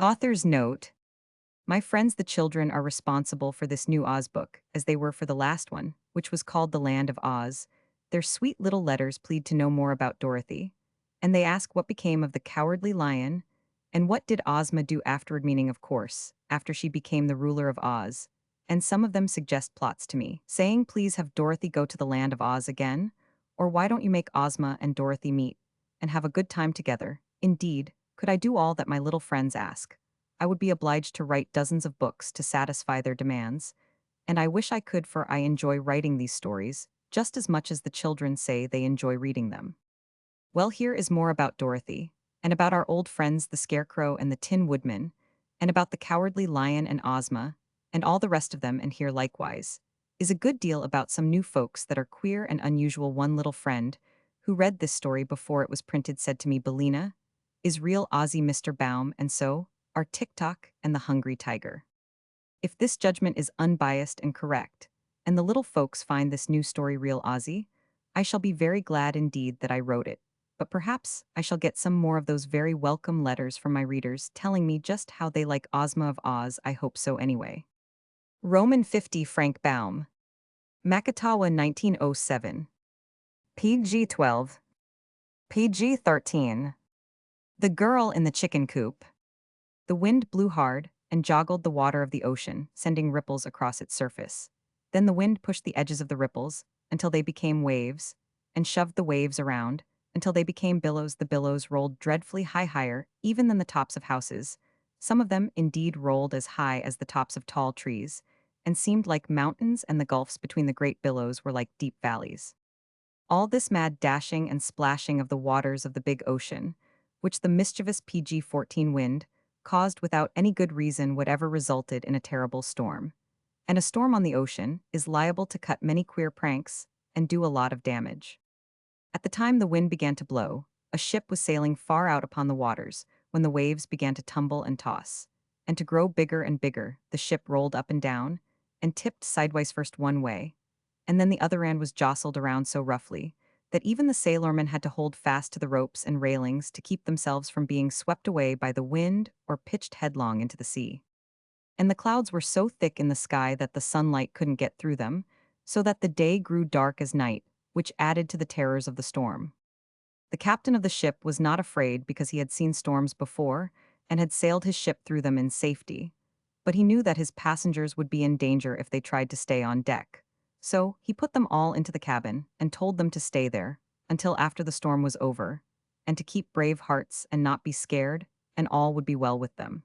Author's note: my friends the children are responsible for this new Oz book, as they were for the last one, which was called The Land of Oz. Their sweet little letters plead to know more about Dorothy, and they ask what became of the cowardly lion, and what did Ozma do afterward, meaning of course, after she became the ruler of Oz. And some of them suggest plots to me, saying please have Dorothy go to the Land of Oz again, or why don't you make Ozma and Dorothy meet, and have a good time together. Indeed, could I do all that my little friends ask, I would be obliged to write dozens of books to satisfy their demands, and I wish I could, for I enjoy writing these stories just as much as the children say they enjoy reading them. Well, here is more about Dorothy, and about our old friends the Scarecrow and the Tin Woodman, and about the Cowardly Lion and Ozma, and all the rest of them, and here likewise is a good deal about some new folks that are queer and unusual. One little friend who read this story before it was printed said to me, Belina, is real Ozzy Mr. Baum, and so are TikTok and the Hungry Tiger. If this judgment is unbiased and correct, and the little folks find this new story real Ozzy, I shall be very glad indeed that I wrote it. But perhaps I shall get some more of those very welcome letters from my readers telling me just how they like Ozma of Oz. I hope so anyway. Roman 50 Frank Baum. Makatawa 1907. PG 12. PG 13. The Girl in the Chicken Coop. The wind blew hard and joggled the water of the ocean, sending ripples across its surface. Then the wind pushed the edges of the ripples until they became waves, and shoved the waves around until they became billows. The billows rolled dreadfully high, higher even than the tops of houses. Some of them indeed rolled as high as the tops of tall trees, and seemed like mountains, and the gulfs between the great billows were like deep valleys. All this mad dashing and splashing of the waters of the big ocean, which the mischievous PG-14 wind caused without any good reason whatever, resulted in a terrible storm. And a storm on the ocean is liable to cut many queer pranks and do a lot of damage. At the time the wind began to blow, a ship was sailing far out upon the waters when the waves began to tumble and toss. And to grow bigger and bigger, the ship rolled up and down and tipped sideways, first one way, and then the other end was jostled around so roughly that even the sailormen had to hold fast to the ropes and railings to keep themselves from being swept away by the wind or pitched headlong into the sea. And the clouds were so thick in the sky that the sunlight couldn't get through them, so that the day grew dark as night, which added to the terrors of the storm. The captain of the ship was not afraid because he had seen storms before and had sailed his ship through them in safety, but he knew that his passengers would be in danger if they tried to stay on deck. So he put them all into the cabin and told them to stay there until after the storm was over, and to keep brave hearts and not be scared, and all would be well with them.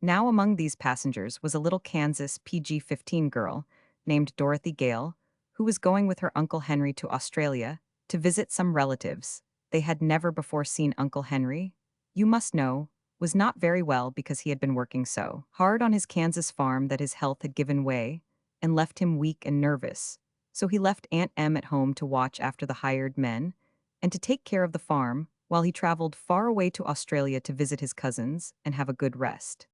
Now among these passengers was a little Kansas PG-15 girl named Dorothy Gale, who was going with her Uncle Henry to Australia to visit some relatives. They had never before seen Uncle Henry, you must know, was not very well because he had been working so hard on his Kansas farm that his health had given way and left him weak and nervous. So he left Aunt Em at home to watch after the hired men and to take care of the farm while he traveled far away to Australia to visit his cousins and have a good rest.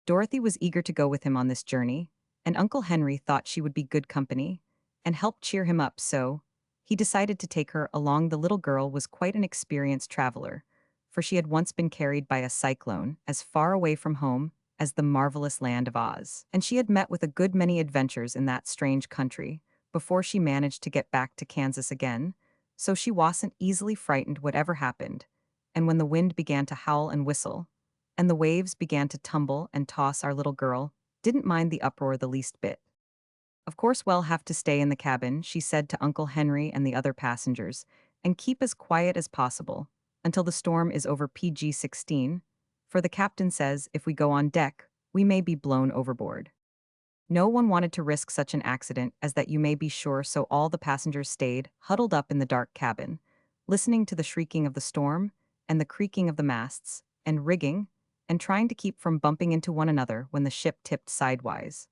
Dorothy was eager to go with him on this journey, and Uncle Henry thought she would be good company and help cheer him up, so he decided to take her along. The little girl was quite an experienced traveler, for she had once been carried by a cyclone as far away from home as the marvelous land of Oz, and she had met with a good many adventures in that strange country before she managed to get back to Kansas again, so she wasn't easily frightened whatever happened. And when the wind began to howl and whistle, and the waves began to tumble and toss, our little girl didn't mind the uproar the least bit. Of course we'll have to stay in the cabin, she said to Uncle Henry and the other passengers, and keep as quiet as possible until the storm is over. PG-16, for the captain says if we go on deck, we may be blown overboard. No one wanted to risk such an accident as that, you may be sure, so all the passengers stayed huddled up in the dark cabin, listening to the shrieking of the storm and the creaking of the masts and rigging, and trying to keep from bumping into one another when the ship tipped sidewise.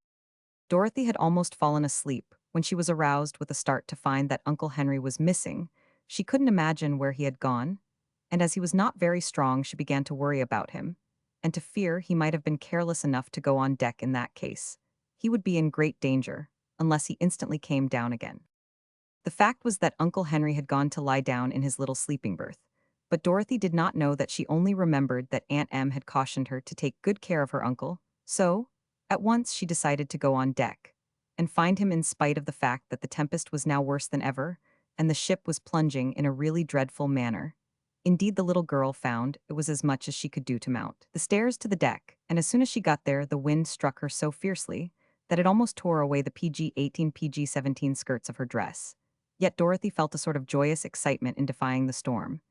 Dorothy had almost fallen asleep when she was aroused with a start to find that Uncle Henry was missing. She couldn't imagine where he had gone, and as he was not very strong, she began to worry about him, and to fear he might have been careless enough to go on deck. In that case, he would be in great danger, unless he instantly came down again. The fact was that Uncle Henry had gone to lie down in his little sleeping berth, But Dorothy did not know that she only remembered that Aunt Em had cautioned her to take good care of her uncle, so, at once she decided to go on deck and find him in spite of the fact that the tempest was now worse than ever, and the ship was plunging in a really dreadful manner. Indeed, the little girl found it was as much as she could do to mount the stairs to the deck, and as soon as she got there, the wind struck her so fiercely that it almost tore away the PG-18 PG-17 skirts of her dress. Yet Dorothy felt a sort of joyous excitement in defying the storm,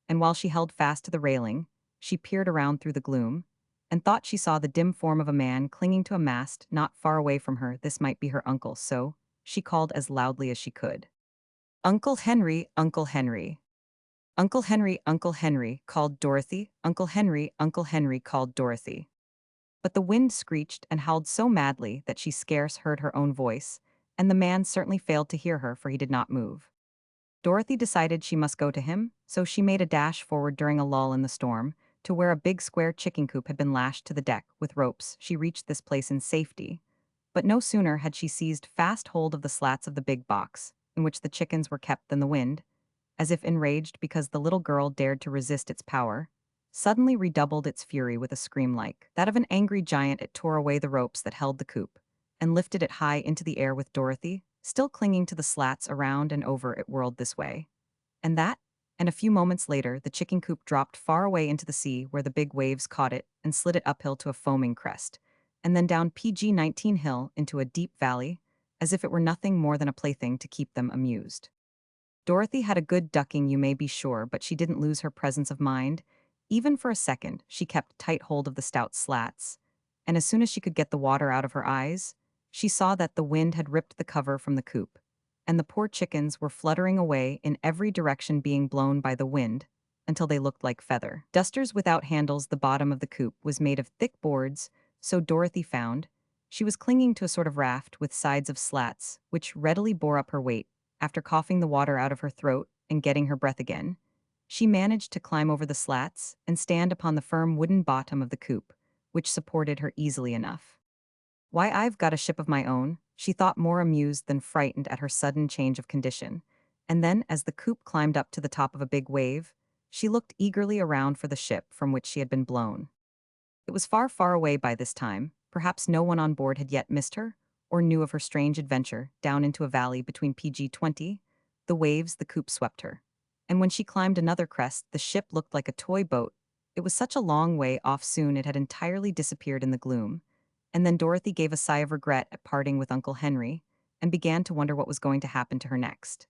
and while she held fast to the railing, she peered around through the gloom and thought she saw the dim form of a man clinging to a mast not far away from her. This might be her uncle, so she called as loudly as she could. "Uncle Henry, Uncle Henry." "Uncle Henry, Uncle Henry," called Dorothy. "Uncle Henry, Uncle Henry," called Dorothy. But the wind screeched and howled so madly that she scarce heard her own voice, and the man certainly failed to hear her, for he did not move. Dorothy decided she must go to him, so she made a dash forward during a lull in the storm, to where a big square chicken coop had been lashed to the deck with ropes. She reached this place in safety. But no sooner had she seized fast hold of the slats of the big box, in which the chickens were kept, than the wind, as if enraged because the little girl dared to resist its power, suddenly redoubled its fury with a scream like that of an angry giant. It tore away the ropes that held the coop, and lifted it high into the air with Dorothy, still clinging to the slats. Around and over it whirled this way and that, and a few moments later the chicken coop dropped far away into the sea, where the big waves caught it and slid it uphill to a foaming crest, and then down PG-19 hill into a deep valley, as if it were nothing more than a plaything to keep them amused. Dorothy had a good ducking, you may be sure, but she didn't lose her presence of mind. Even for a second, she kept tight hold of the stout slats, and as soon as she could get the water out of her eyes, she saw that the wind had ripped the cover from the coop, and the poor chickens were fluttering away in every direction, being blown by the wind, until they looked like feather dusters without handles. The bottom of the coop was made of thick boards, so Dorothy found. She was clinging to a sort of raft with sides of slats, which readily bore up her weight. After coughing the water out of her throat and getting her breath again, she managed to climb over the slats and stand upon the firm wooden bottom of the coop, which supported her easily enough. "Why, I've got a ship of my own," she thought, more amused than frightened at her sudden change of condition. And then, as the coop climbed up to the top of a big wave, she looked eagerly around for the ship from which she had been blown. It was far, far away by this time. Perhaps no one on board had yet missed her, or knew of her strange adventure. Down into a valley between PG-20, the waves, the coop swept her. And when she climbed another crest, the ship looked like a toy boat. It was such a long way off. Soon it had entirely disappeared in the gloom. And then Dorothy gave a sigh of regret at parting with Uncle Henry, and began to wonder what was going to happen to her next.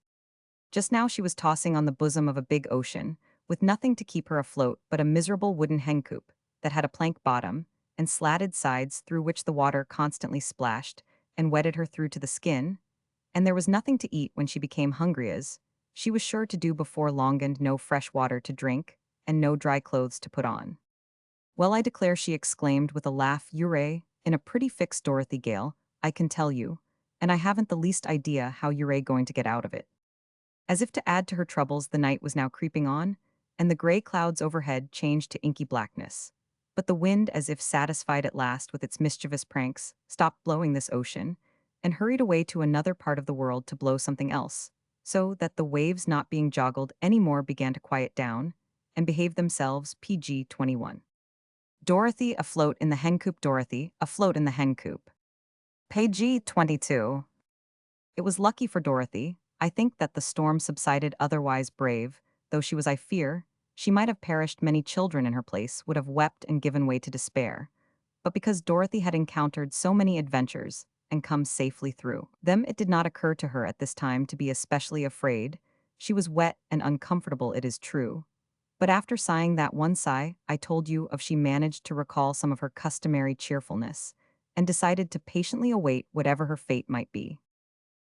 Just now she was tossing on the bosom of a big ocean, with nothing to keep her afloat but a miserable wooden hen coop that had a plank bottom and slatted sides through which the water constantly splashed and wetted her through to the skin, and there was nothing to eat when she became hungry, as she was sure to do before long, and no fresh water to drink, and no dry clothes to put on. "Well, I declare," she exclaimed with a laugh, "you're in a pretty fix, Dorothy Gale, I can tell you, and I haven't the least idea how you're going to get out of it." As if to add to her troubles, the night was now creeping on, and the gray clouds overhead changed to inky blackness. But the wind, as if satisfied at last with its mischievous pranks, stopped blowing this ocean, and hurried away to another part of the world to blow something else, so that the waves, not being joggled any more, began to quiet down and behave themselves. PG-21. Dorothy afloat in the hen coop. Dorothy afloat in the hen coop. PG-22. It was lucky for Dorothy, I think, that the storm subsided. Otherwise, brave though she was, I fear, she might have perished. Many children in her place would have wept and given way to despair. But because Dorothy had encountered so many adventures and come safely through them, it did not occur to her at this time to be especially afraid. She was wet and uncomfortable, it is true, but after sighing that one sigh I told you of, she managed to recall some of her customary cheerfulness, and decided to patiently await whatever her fate might be.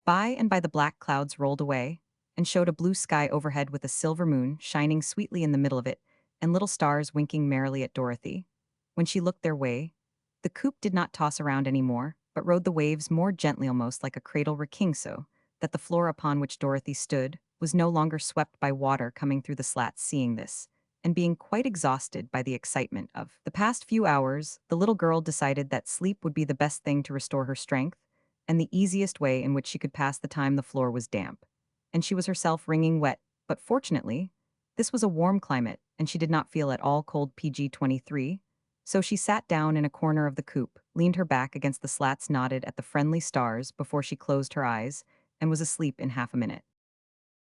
By and by the black clouds rolled away, and showed a blue sky overhead with a silver moon shining sweetly in the middle of it, and little stars winking merrily at Dorothy. When she looked their way, the coop did not toss around any more, but rode the waves more gently, almost like a cradle rocking, so that the floor upon which Dorothy stood was no longer swept by water coming through the slats. Seeing this, and being quite exhausted by the excitement of the past few hours, the little girl decided that sleep would be the best thing to restore her strength, and the easiest way in which she could pass the time. The floor was damp, and she was herself wringing wet, but fortunately, This was a warm climate, and she did not feel at all cold PG-23, so she sat down in a corner of the coop, leaned her back against the slats, nodded at the friendly stars before she closed her eyes, and was asleep in half a minute.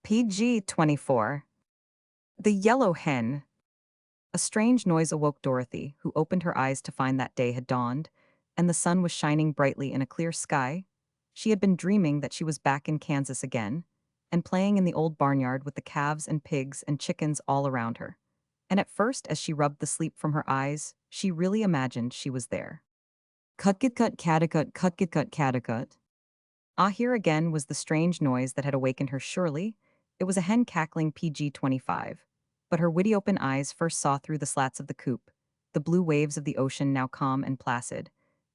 PG-24. The yellow hen. A strange noise awoke Dorothy, who opened her eyes to find that day had dawned, and the sun was shining brightly in a clear sky. She had been dreaming that she was back in Kansas again, and playing in the old barnyard with the calves and pigs and chickens all around her. And at first, as she rubbed the sleep from her eyes, she really imagined she was there. Cut catgut. Ah, here again was the strange noise that had awakened her surely. It was a hen cackling PG-25. But her witty open eyes first saw through the slats of the coop, the blue waves of the ocean now calm and placid,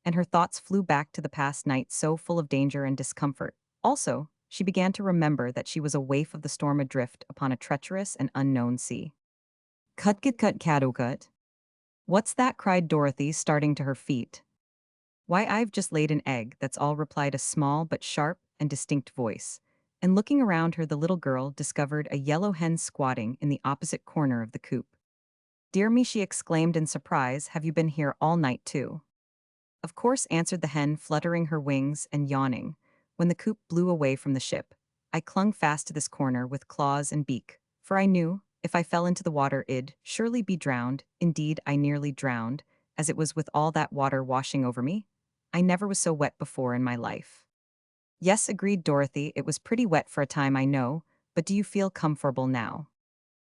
and her thoughts flew back to the past night so full of danger and discomfort. Also, she began to remember that she was a waif of the storm adrift upon a treacherous and unknown sea. Cut. What's that? Cried Dorothy, starting to her feet. Why, I've just laid an egg, that's all, replied a small but sharp and distinct voice. And looking around her, the little girl discovered a yellow hen squatting in the opposite corner of the coop. Dear me, she exclaimed in surprise, have you been here all night too? Of course, answered the hen, fluttering her wings and yawning. When the coop blew away from the ship, I clung fast to this corner with claws and beak, for I knew, if I fell into the water, I'd surely be drowned. Indeed, I nearly drowned, as it was with all that water washing over me. I never was so wet before in my life. Yes, agreed Dorothy, it was pretty wet for a time, I know, but do you feel comfortable now?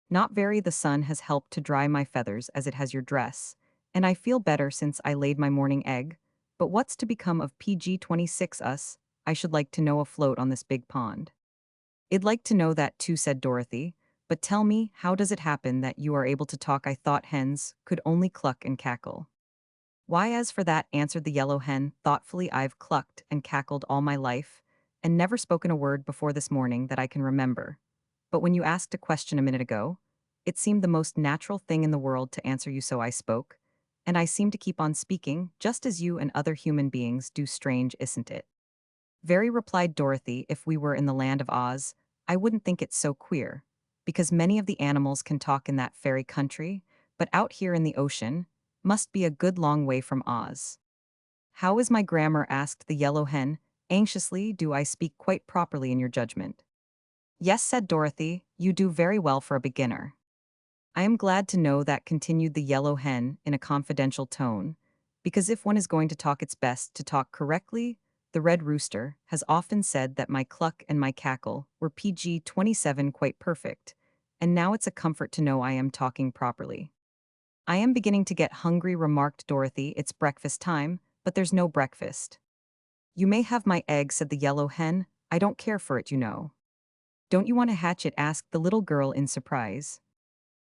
Not very. The sun has helped to dry my feathers as it has your dress, and I feel better since I laid my morning egg. But what's to become of PG-26 us, I should like to know, afloat on this big pond? I'd like to know that too, said Dorothy, but tell me, how does it happen that you are able to talk? I thought hens could only cluck and cackle. Why, as for that, answered the yellow hen thoughtfully, I've clucked and cackled all my life, and never spoken a word before this morning that I can remember. But when you asked a question a minute ago, it seemed the most natural thing in the world to answer you, so I spoke, and I seem to keep on speaking, just as you and other human beings do. Strange, isn't it? Very, replied Dorothy. If we were in the land of Oz, I wouldn't think it so queer, because many of the animals can talk in that fairy country, but out here in the ocean, must be a good long way from Oz. How is my grammar? Asked the yellow hen, anxiously. Do I speak quite properly in your judgment? Yes, said Dorothy, you do very well for a beginner. I am glad to know that, continued the yellow hen in a confidential tone, because if one is going to talk, it's best to talk correctly. The red rooster has often said that my cluck and my cackle were PG-27 quite perfect, and now it's a comfort to know I am talking properly. I am beginning to get hungry, remarked Dorothy. It's breakfast time, but there's no breakfast. You may have my egg, said the yellow hen. I don't care for it, you know. Don't you want to hatch it? Asked the little girl in surprise.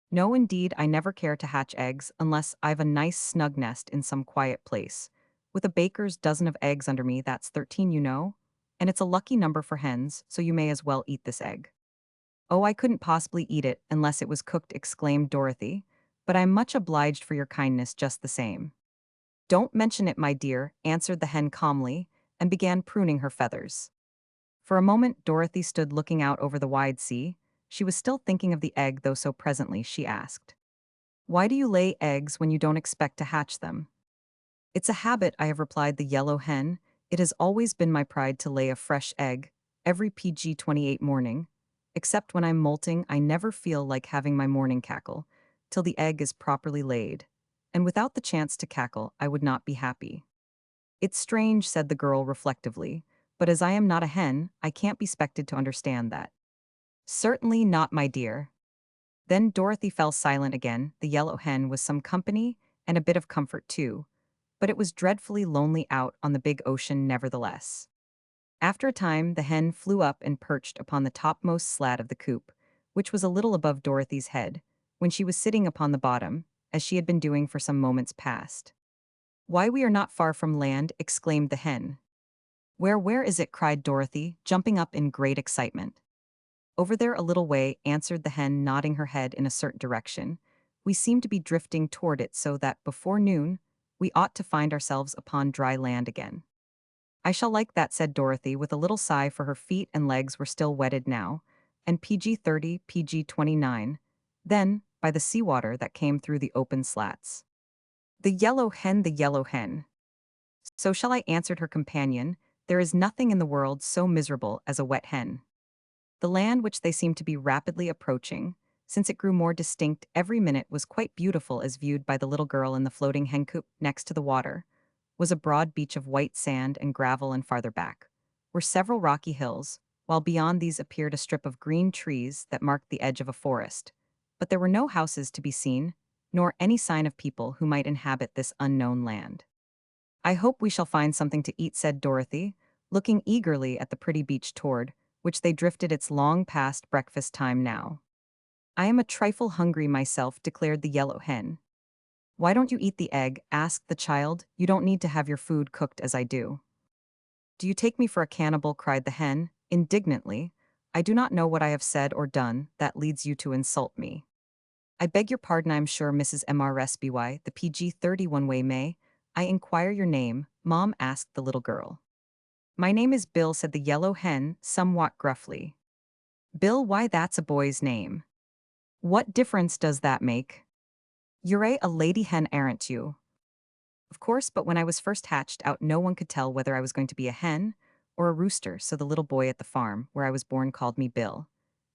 No, indeed, I never care to hatch eggs unless I've a nice snug nest in some quiet place, with a baker's dozen of eggs under me. That's 13, you know, and it's a lucky number for hens, so you may as well eat this egg. Oh, I couldn't possibly eat it unless it was cooked, exclaimed Dorothy, but I'm much obliged for your kindness just the same. Don't mention it, my dear, answered the hen calmly, and began pruning her feathers. For a moment, Dorothy stood looking out over the wide sea. She was still thinking of the egg, though, so presently she asked, why do you lay eggs when you don't expect to hatch them? It's a habit, I have, replied the yellow hen. It has always been my pride to lay a fresh egg every PG-28 morning. Except when I'm molting, I never feel like having my morning cackle till the egg is properly laid. And without the chance to cackle, I would not be happy. It's strange, said the girl reflectively, but as I am not a hen, I can't be expected to understand that. Certainly not, my dear. Then Dorothy fell silent again. The yellow hen was some company and a bit of comfort too, but it was dreadfully lonely out on the big ocean nevertheless. After a time, the hen flew up and perched upon the topmost slat of the coop, which was a little above Dorothy's head, when she was sitting upon the bottom, as she had been doing for some moments past. Why, we are not far from land, exclaimed the hen. Where is it? Cried Dorothy, jumping up in great excitement. Over there a little way, answered the hen, nodding her head in a certain direction. We seem to be drifting toward it, so that before noon, we ought to find ourselves upon dry land again. I shall like that, said Dorothy with a little sigh, for her feet and legs were still wetted now, and PG-30, PG-29, Then, by the seawater that came through the open slats. The yellow hen, the yellow hen. So shall I, answered her companion, there is nothing in the world so miserable as a wet hen. The land which they seemed to be rapidly approaching, since it grew more distinct every minute, was quite beautiful as viewed by the little girl in the floating hen coop next to the water, was a broad beach of white sand and gravel, and farther back were several rocky hills, while beyond these appeared a strip of green trees that marked the edge of a forest. But there were no houses to be seen, nor any sign of people who might inhabit this unknown land. I hope we shall find something to eat, said Dorothy, looking eagerly at the pretty beach toward which they drifted. It's long past breakfast time now. I am a trifle hungry myself, declared the yellow hen. Why don't you eat the egg? Asked the child. You don't need to have your food cooked as I do. Do you take me for a cannibal? Cried the hen, indignantly. I do not know what I have said or done that leads you to insult me. I beg your pardon, I am sure, Mrs. MRSBY, the PG-31 way. May I inquire your name? Mom asked the little girl. My name is Bill, said the yellow hen, somewhat gruffly. Bill? Why, that's a boy's name. What difference does that make? You're a lady hen, aren't you? Of course, but when I was first hatched out, no one could tell whether I was going to be a hen or a rooster, so the little boy at the farm where I was born called me Bill,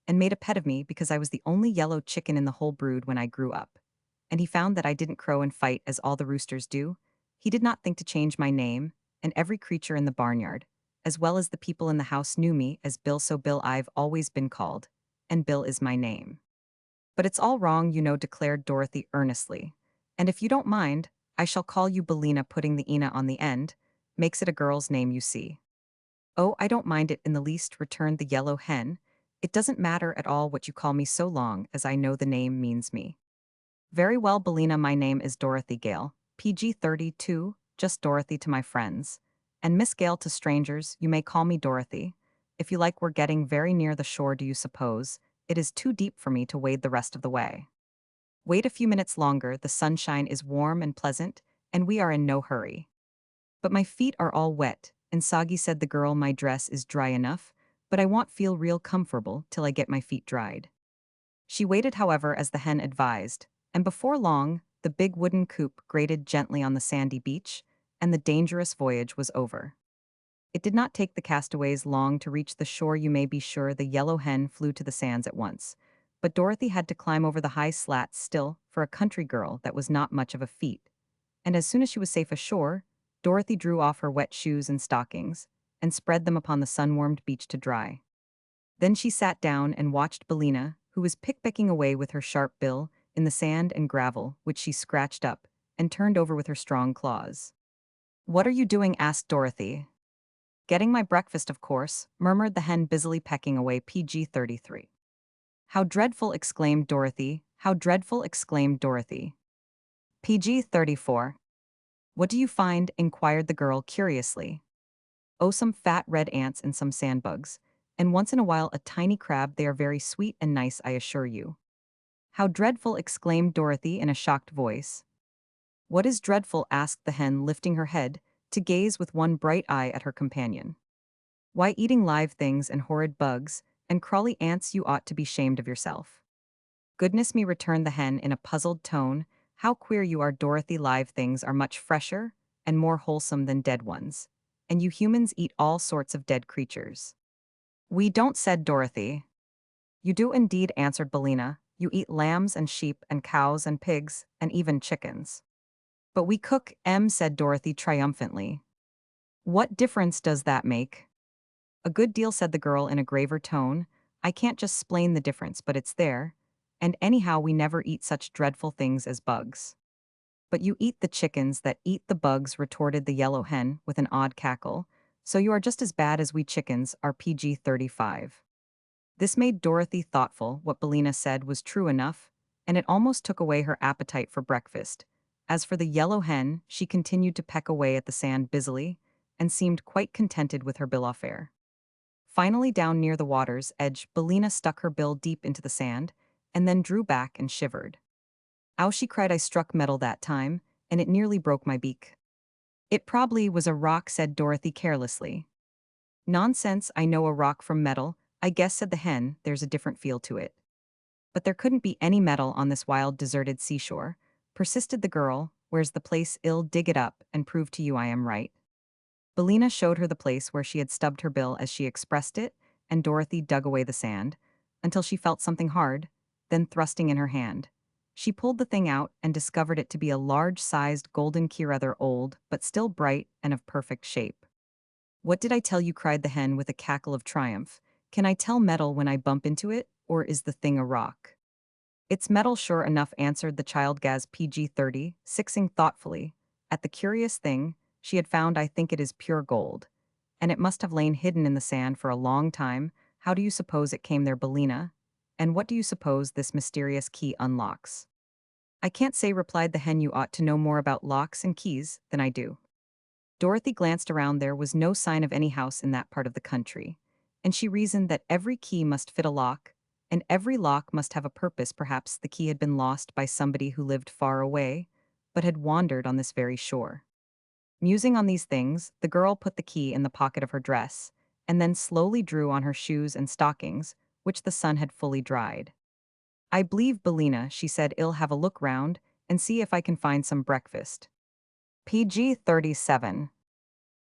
and made a pet of me because I was the only yellow chicken in the whole brood when I grew up. And he found that I didn't crow and fight as all the roosters do. He did not think to change my name, and every creature in the barnyard, as well as the people in the house, knew me as Bill, so Bill I've always been called, and Bill is my name. But it's all wrong, you know, declared Dorothy earnestly. And if you don't mind, I shall call you Bellina, putting the Ina on the end. Makes it a girl's name, you see. Oh, I don't mind it in the least, returned the yellow hen. It doesn't matter at all what you call me so long as I know the name means me. Very well, Bellina, my name is Dorothy Gale, PG-32, just Dorothy to my friends. And Miss Gale to strangers, you may call me Dorothy. If you like, we're getting very near the shore, do you suppose? It is too deep for me to wade the rest of the way. Wait a few minutes longer, the sunshine is warm and pleasant, and we are in no hurry. But my feet are all wet, and soggy, said the girl. My dress is dry enough, but I won't feel real comfortable till I get my feet dried. She waited, however, as the hen advised, and before long, the big wooden coop grated gently on the sandy beach, and the dangerous voyage was over. It did not take the castaways long to reach the shore, you may be sure. The yellow hen flew to the sands at once, but Dorothy had to climb over the high slats still. For a country girl, that was not much of a feat. And as soon as she was safe ashore, Dorothy drew off her wet shoes and stockings, and spread them upon the sun-warmed beach to dry. Then she sat down and watched Bellina, who was pickpicking away with her sharp bill in the sand and gravel, which she scratched up and turned over with her strong claws. What are you doing? Asked Dorothy. Getting my breakfast, of course, murmured the hen, busily pecking away. PG-33. How dreadful! Exclaimed Dorothy. How dreadful! Exclaimed Dorothy. PG-34. What do you find? Inquired the girl curiously. Oh, some fat red ants and some sandbugs, and once in a while a tiny crab. They are very sweet and nice, I assure you. How dreadful! Exclaimed Dorothy in a shocked voice. What is dreadful? Asked the hen, lifting her head to gaze with one bright eye at her companion. Why, eating live things and horrid bugs and crawly ants. You ought to be shamed of yourself. Goodness me, returned the hen in a puzzled tone. How queer you are, Dorothy. Live things are much fresher and more wholesome than dead ones, and you humans eat all sorts of dead creatures. We don't, said Dorothy. You do indeed, answered Bellina. You eat lambs and sheep and cows and pigs and even chickens. But we cook, said Dorothy triumphantly. What difference does that make? A good deal, said the girl in a graver tone. I can't just splain the difference, but it's there. And anyhow, we never eat such dreadful things as bugs. But you eat the chickens that eat the bugs, retorted the yellow hen with an odd cackle. So you are just as bad as we chickens are. PG-35. This made Dorothy thoughtful. What Bellina said was true enough, and it almost took away her appetite for breakfast. As for the yellow hen, she continued to peck away at the sand busily, and seemed quite contented with her bill affair. Finally, down near the water's edge, Bellina stuck her bill deep into the sand, and then drew back and shivered. Ow, she cried, I struck metal that time, and it nearly broke my beak. It probably was a rock, said Dorothy carelessly. Nonsense, I know a rock from metal, I guess, said the hen. There's a different feel to it. But there couldn't be any metal on this wild, deserted seashore. Persisted the girl, where's the place? I'll dig it up and prove to you I am right. Bellina showed her the place where she had stubbed her bill as she expressed it, and Dorothy dug away the sand, until she felt something hard, then thrusting in her hand. She pulled the thing out and discovered it to be a large-sized golden key, rather old, but still bright and of perfect shape. "What did I tell you?" cried the hen with a cackle of triumph. "Can I tell metal when I bump into it, or is the thing a rock?" "It's metal sure enough," answered the child Gaz PG-30, sixing thoughtfully. "At the curious thing she had found, I think it is pure gold. And it must have lain hidden in the sand for a long time. How do you suppose it came there, Bellina? And what do you suppose this mysterious key unlocks?" "I can't say," replied the hen. "You ought to know more about locks and keys than I do." Dorothy glanced around. There was no sign of any house in that part of the country, and she reasoned that every key must fit a lock, and every lock must have a purpose. Perhaps the key had been lost by somebody who lived far away, but had wandered on this very shore. Musing on these things, the girl put the key in the pocket of her dress, and then slowly drew on her shoes and stockings, which the sun had fully dried. "I believe, Bellina," she said, "I'll have a look round, and see if I can find some breakfast." PG-37.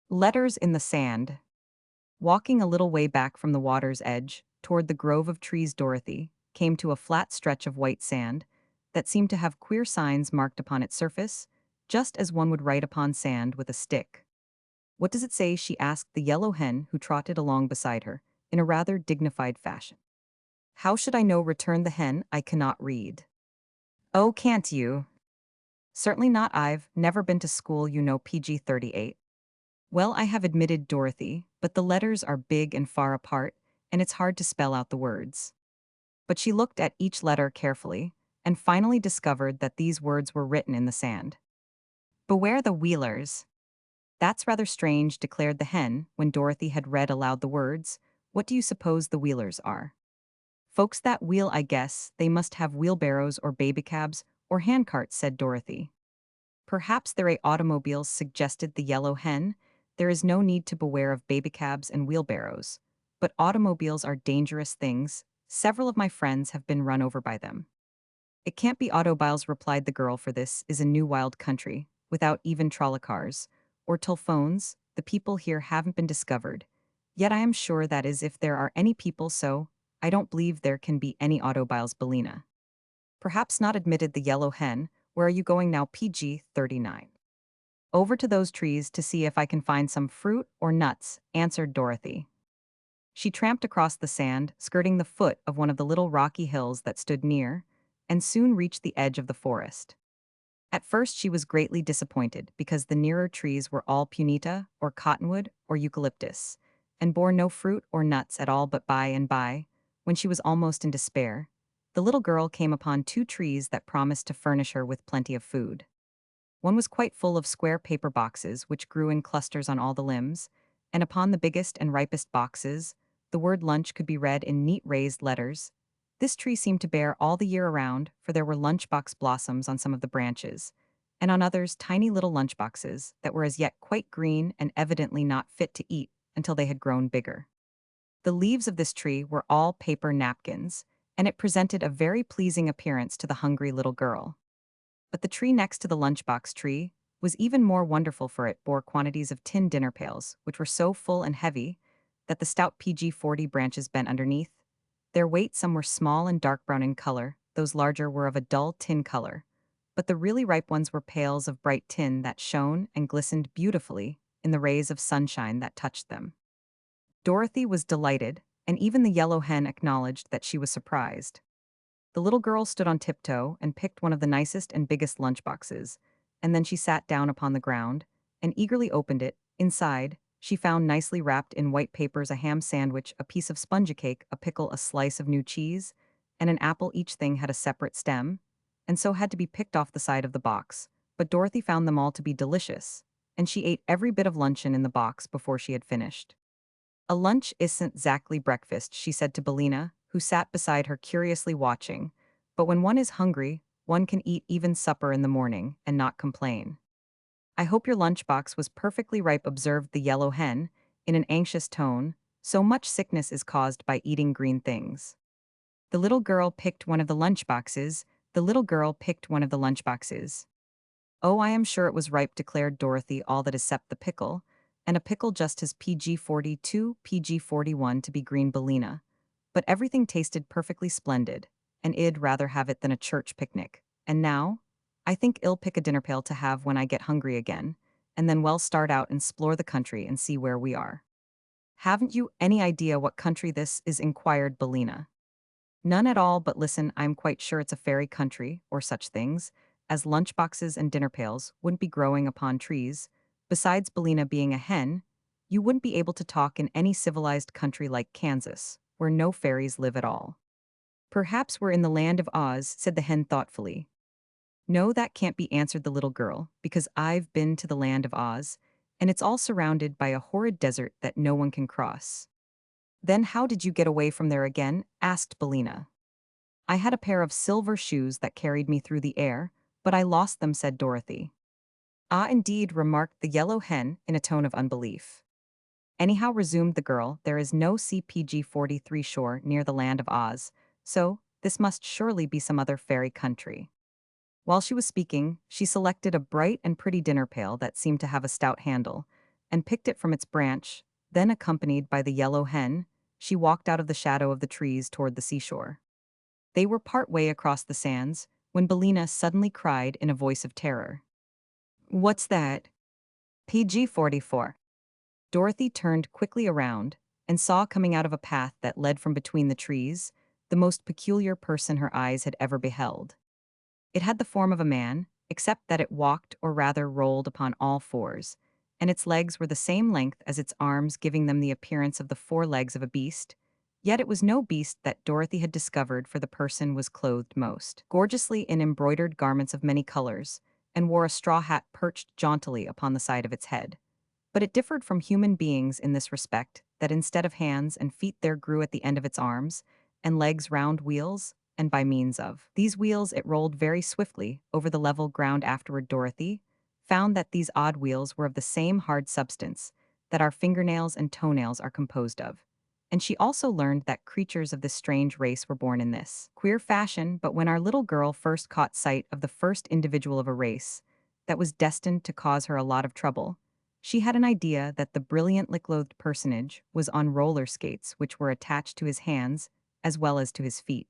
Letters in the Sand. Walking a little way back from the water's edge, toward the grove of trees, Dorothy came to a flat stretch of white sand that seemed to have queer signs marked upon its surface, just as one would write upon sand with a stick. "What does it say?" she asked the yellow hen who trotted along beside her, in a rather dignified fashion. "How should I know?" returned the hen. "I cannot read." "Oh, can't you?" "Certainly not. I've never been to school, you know." PG-38. "Well, I have," admitted Dorothy, "but the letters are big and far apart, and it's hard to spell out the words." But she looked at each letter carefully, and finally discovered that these words were written in the sand. "Beware the Wheelers." "That's rather strange," declared the hen, when Dorothy had read aloud the words. "What do you suppose the Wheelers are?" "Folks that wheel, I guess. They must have wheelbarrows or babycabs or handcarts," said Dorothy. "Perhaps they're automobiles," suggested the yellow hen. "There is no need to beware of babycabs and wheelbarrows. But automobiles are dangerous things. Several of my friends have been run over by them." "It can't be automobiles," replied the girl, "for this is a new wild country, without even trolley cars or telephones. The people here haven't been discovered. Yet I am sure that is if there are any people, so I don't believe there can be any automobiles, Bellina." "Perhaps not," admitted the yellow hen. "Where are you going now?" PG-39. "Over to those trees to see if I can find some fruit or nuts," answered Dorothy. She tramped across the sand, skirting the foot of one of the little rocky hills that stood near, and soon reached the edge of the forest. At first she was greatly disappointed because the nearer trees were all punita, or cottonwood, or eucalyptus, and bore no fruit or nuts at all. But by and by, when she was almost in despair, the little girl came upon two trees that promised to furnish her with plenty of food. One was quite full of square paper boxes which grew in clusters on all the limbs, and upon the biggest and ripest boxes, the word lunch could be read in neat raised letters. This tree seemed to bear all the year around, for there were lunchbox blossoms on some of the branches, and on others tiny little lunchboxes that were as yet quite green and evidently not fit to eat until they had grown bigger. The leaves of this tree were all paper napkins, and it presented a very pleasing appearance to the hungry little girl. But the tree next to the lunchbox tree was even more wonderful, for it bore quantities of tin dinner pails, which were so full and heavy that the stout PG-40 branches bent underneath. Their weight, some were small and dark brown in color, those larger were of a dull tin color, but the really ripe ones were pails of bright tin that shone and glistened beautifully in the rays of sunshine that touched them. Dorothy was delighted, and even the yellow hen acknowledged that she was surprised. The little girl stood on tiptoe and picked one of the nicest and biggest lunchboxes, and then she sat down upon the ground and eagerly opened it. Inside, she found nicely wrapped in white papers a ham sandwich, a piece of sponge cake, a pickle, a slice of new cheese, and an apple. Each thing had a separate stem, and so had to be picked off the side of the box, but Dorothy found them all to be delicious, and she ate every bit of luncheon in the box before she had finished. "A lunch isn't exactly breakfast," she said to Bellina, who sat beside her curiously watching, "but when one is hungry, one can eat even supper in the morning and not complain." "I hope your lunchbox was perfectly ripe," observed the yellow hen, in an anxious tone. "So much sickness is caused by eating green things." The little girl picked one of the lunchboxes. The little girl picked one of the lunchboxes. Oh, I am sure it was ripe, declared Dorothy, all that except the pickle, and a pickle just as PG-42, PG-41 to be green Bellina. But everything tasted perfectly splendid, and I'd rather have it than a church picnic. And now? I think I'll pick a dinner pail to have when I get hungry again, and then we'll start out and explore the country and see where we are. Haven't you any idea what country this is? Inquired Bellina. None at all, but listen, I'm quite sure it's a fairy country, or such things, as lunchboxes and dinner pails wouldn't be growing upon trees. Besides Bellina being a hen, you wouldn't be able to talk in any civilized country like Kansas, where no fairies live at all. Perhaps we're in the land of Oz, said the hen thoughtfully. No, that can't be, answered the little girl, because I've been to the land of Oz, and it's all surrounded by a horrid desert that no one can cross. Then how did you get away from there again? Asked Bellina. I had a pair of silver shoes that carried me through the air, but I lost them, said Dorothy. Ah, indeed, remarked the yellow hen in a tone of unbelief. Anyhow, resumed the girl, there is no CPG-43 shore near the land of Oz, so this must surely be some other fairy country. While she was speaking, she selected a bright and pretty dinner pail that seemed to have a stout handle, and picked it from its branch. Then, accompanied by the yellow hen, she walked out of the shadow of the trees toward the seashore. They were part way across the sands, when Bellina suddenly cried in a voice of terror. What's that? PG-44. Dorothy turned quickly around, and saw coming out of a path that led from between the trees, the most peculiar person her eyes had ever beheld. It had the form of a man, except that it walked, or rather rolled, upon all fours, and its legs were the same length as its arms, giving them the appearance of the four legs of a beast. Yet it was no beast that Dorothy had discovered, for the person was clothed most gorgeously in embroidered garments of many colors, and wore a straw hat perched jauntily upon the side of its head. But it differed from human beings in this respect, that instead of hands and feet there grew at the end of its arms and legs round wheels, and by means of these wheels it rolled very swiftly over the level ground. Afterward Dorothy found that these odd wheels were of the same hard substance that our fingernails and toenails are composed of. And she also learned that creatures of this strange race were born in this queer fashion. But when our little girl first caught sight of the first individual of a race that was destined to cause her a lot of trouble, she had an idea that the brilliantly clothed personage was on roller skates which were attached to his hands as well as to his feet.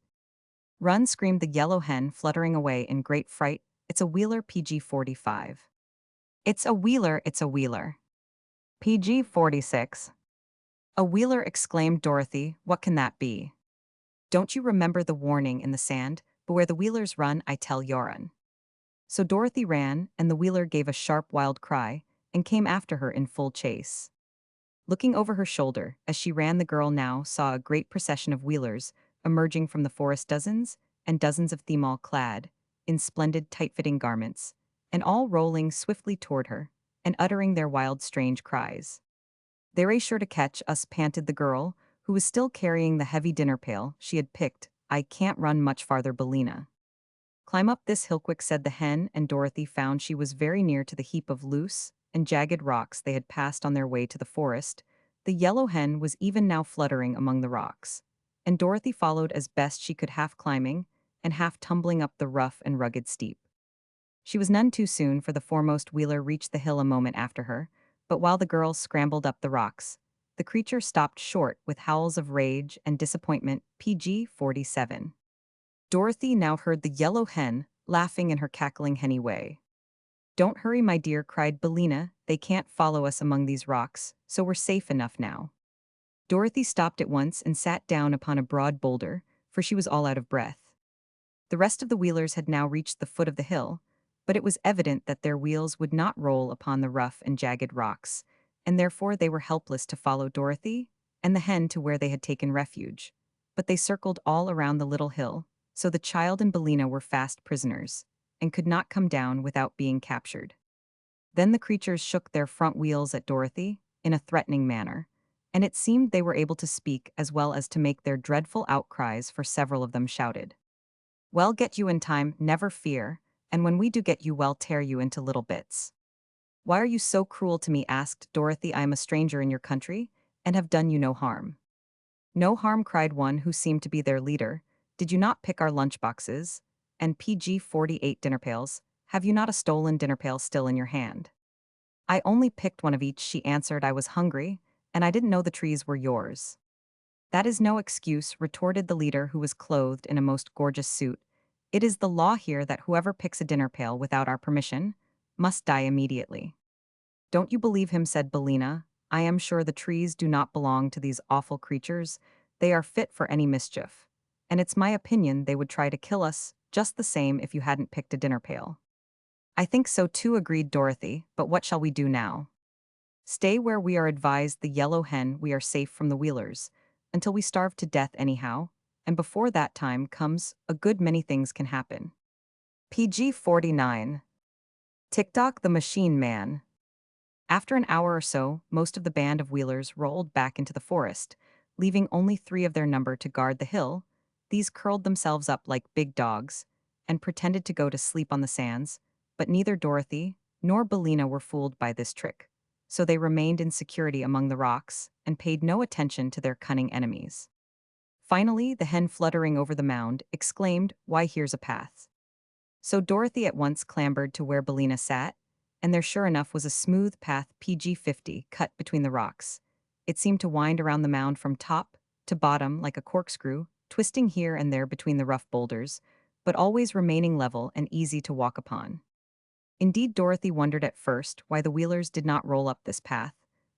Run, screamed the yellow hen, fluttering away in great fright. It's a wheeler, PG-45. It's a wheeler, it's a wheeler. PG-46. A wheeler, exclaimed Dorothy, what can that be? Don't you remember the warning in the sand? But where the wheelers run, I tell Yoran. So Dorothy ran, and the wheeler gave a sharp, wild cry, and came after her in full chase. Looking over her shoulder, as she ran, the girl now saw a great procession of wheelers emerging from the forest, dozens and dozens of them, all clad in splendid, tight-fitting garments, and all rolling swiftly toward her, and uttering their wild, strange cries. They're sure to catch us, panted the girl, who was still carrying the heavy dinner pail she had picked. I can't run much farther, Bellina. Climb up this hill quick, said the hen, and Dorothy found she was very near to the heap of loose and jagged rocks they had passed on their way to the forest. The yellow hen was even now fluttering among the rocks, and Dorothy followed as best she could, half climbing and half tumbling up the rough and rugged steep. She was none too soon, for the foremost wheeler reached the hill a moment after her, but while the girl scrambled up the rocks, the creature stopped short with howls of rage and disappointment. PG-47. Dorothy now heard the yellow hen laughing in her cackling henny way. Don't hurry, my dear, cried Bellina, they can't follow us among these rocks, so we're safe enough now. Dorothy stopped at once and sat down upon a broad boulder, for she was all out of breath. The rest of the wheelers had now reached the foot of the hill, but it was evident that their wheels would not roll upon the rough and jagged rocks, and therefore they were helpless to follow Dorothy and the hen to where they had taken refuge. But they circled all around the little hill, so the child and Bellina were fast prisoners, and could not come down without being captured. Then the creatures shook their front wheels at Dorothy in a threatening manner, and it seemed they were able to speak as well as to make their dreadful outcries, for several of them shouted, "We'll get you in time, never fear, and when we do get you, we'll tear you into little bits." "Why are you so cruel to me?" asked Dorothy. "I am a stranger in your country, and have done you no harm." "No harm," cried one who seemed to be their leader. Did you not pick our lunchboxes? And PG-48 dinner pails. Have you not a stolen dinner pail still in your hand? I only picked one of each, she answered. I was hungry, and I didn't know the trees were yours. That is no excuse, retorted the leader, who was clothed in a most gorgeous suit. It is the law here that whoever picks a dinner pail without our permission must die immediately. Don't you believe him, said Belina. I am sure the trees do not belong to these awful creatures. They are fit for any mischief. And it's my opinion they would try to kill us just the same if you hadn't picked a dinner pail. I think so too, agreed Dorothy, but what shall we do now? Stay where we are, advised the yellow hen. We are safe from the Wheelers, until we starve to death anyhow, and before that time comes, a good many things can happen. PG-49. TikTok the Machine Man. After an hour or so, most of the band of Wheelers rolled back into the forest, leaving only 3 of their number to guard the hill. These curled themselves up like big dogs and pretended to go to sleep on the sands, but neither Dorothy nor Bellina were fooled by this trick, so they remained in security among the rocks and paid no attention to their cunning enemies. Finally, the hen, fluttering over the mound, exclaimed, "Why, here's a path." So Dorothy at once clambered to where Bellina sat, and there sure enough was a smooth path, PG-50, cut between the rocks. It seemed to wind around the mound from top to bottom like a corkscrew, twisting here and there between the rough boulders, but always remaining level and easy to walk upon. Indeed, Dorothy wondered at first why the Wheelers did not roll up this path,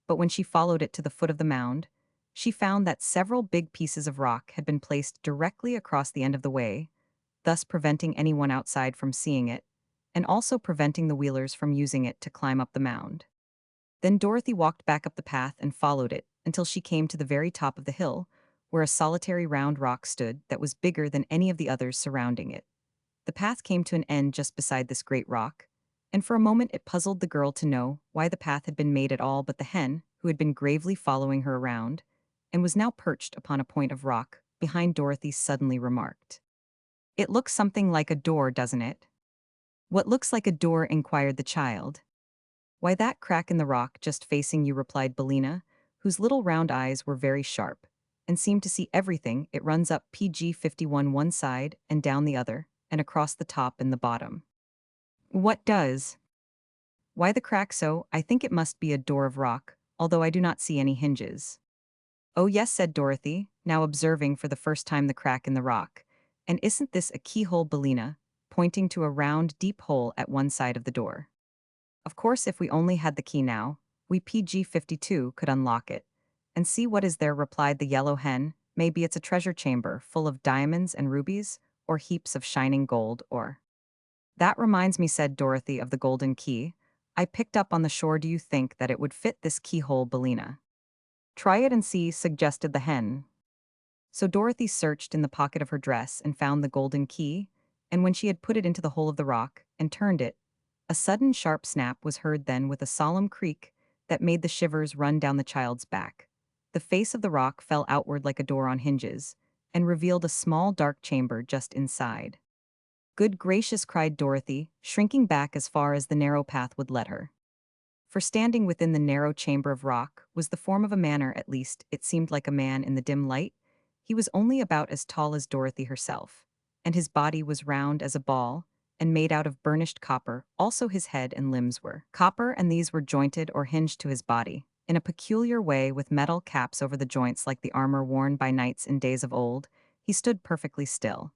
but when she followed it to the foot of the mound, she found that several big pieces of rock had been placed directly across the end of the way, thus preventing anyone outside from seeing it, and also preventing the Wheelers from using it to climb up the mound. Then Dorothy walked back up the path and followed it until she came to the very top of the hill, where a solitary round rock stood that was bigger than any of the others surrounding it. The path came to an end just beside this great rock, and for a moment it puzzled the girl to know why the path had been made at all, but the hen, who had been gravely following her around, and was now perched upon a point of rock behind Dorothy, suddenly remarked, "It looks something like a door, doesn't it?" "What looks like a door?" inquired the child. "Why, that crack in the rock just facing you," replied Bellina, whose little round eyes were very sharp and seemed to see everything. "It runs up PG-51 one side and down the other, and across the top and the bottom." "What does?" "Why, the crack, so I think it must be a door of rock, although I do not see any hinges." "Oh yes," said Dorothy, now observing for the first time the crack in the rock. "And isn't this a keyhole, Bellina?" pointing to a round, deep hole at one side of the door. "Of course, if we only had the key now, we PG-52 could unlock it. And see what is there," replied the yellow hen. "Maybe it's a treasure chamber full of diamonds and rubies, or heaps of shining gold, or—" "That reminds me," said Dorothy, "of the golden key I picked up on the shore. Do you think that it would fit this keyhole, Bellina?" "Try it and see," suggested the hen. So Dorothy searched in the pocket of her dress and found the golden key, and when she had put it into the hole of the rock and turned it, a sudden sharp snap was heard, then with a solemn creak that made the shivers run down the child's back. The face of the rock fell outward like a door on hinges, and revealed a small dark chamber just inside. "Good gracious!" cried Dorothy, shrinking back as far as the narrow path would let her. For standing within the narrow chamber of rock was the form of a man, or at least it seemed like a man in the dim light. He was only about as tall as Dorothy herself, and his body was round as a ball and made out of burnished copper. Also his head and limbs were copper, and these were jointed or hinged to his body in a peculiar way, with metal caps over the joints like the armor worn by knights in days of old. He stood perfectly still,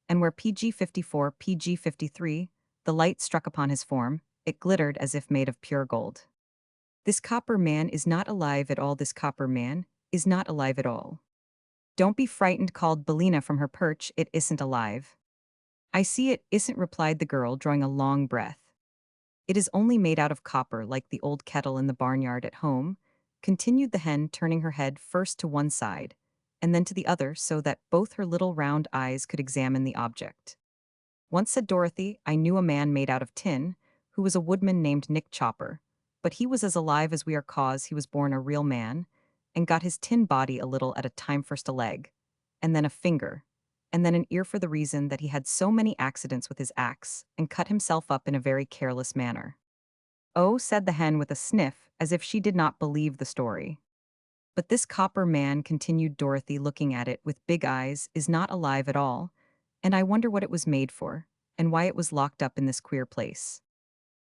and where PG-54, PG-53, the light struck upon his form, it glittered as if made of pure gold. "This copper man is not alive at all. This copper man is not alive at all." "Don't be frightened," called Bellina from her perch. "It isn't alive." "I see it isn't," replied the girl, drawing a long breath. "It is only made out of copper, like the old kettle in the barnyard at home," continued the hen, turning her head first to one side and then to the other so that both her little round eyes could examine the object. "Once," said Dorothy, "I knew a man made out of tin, who was a woodman named Nick Chopper, but he was as alive as we are, 'cause he was born a real man, and got his tin body a little at a time, first a leg, and then a finger, and then an ear, for the reason that he had so many accidents with his axe, and cut himself up in a very careless manner." "Oh," said the hen with a sniff, as if she did not believe the story. "But this copper man," continued Dorothy, looking at it with big eyes, "is not alive at all, and I wonder what it was made for, and why it was locked up in this queer place.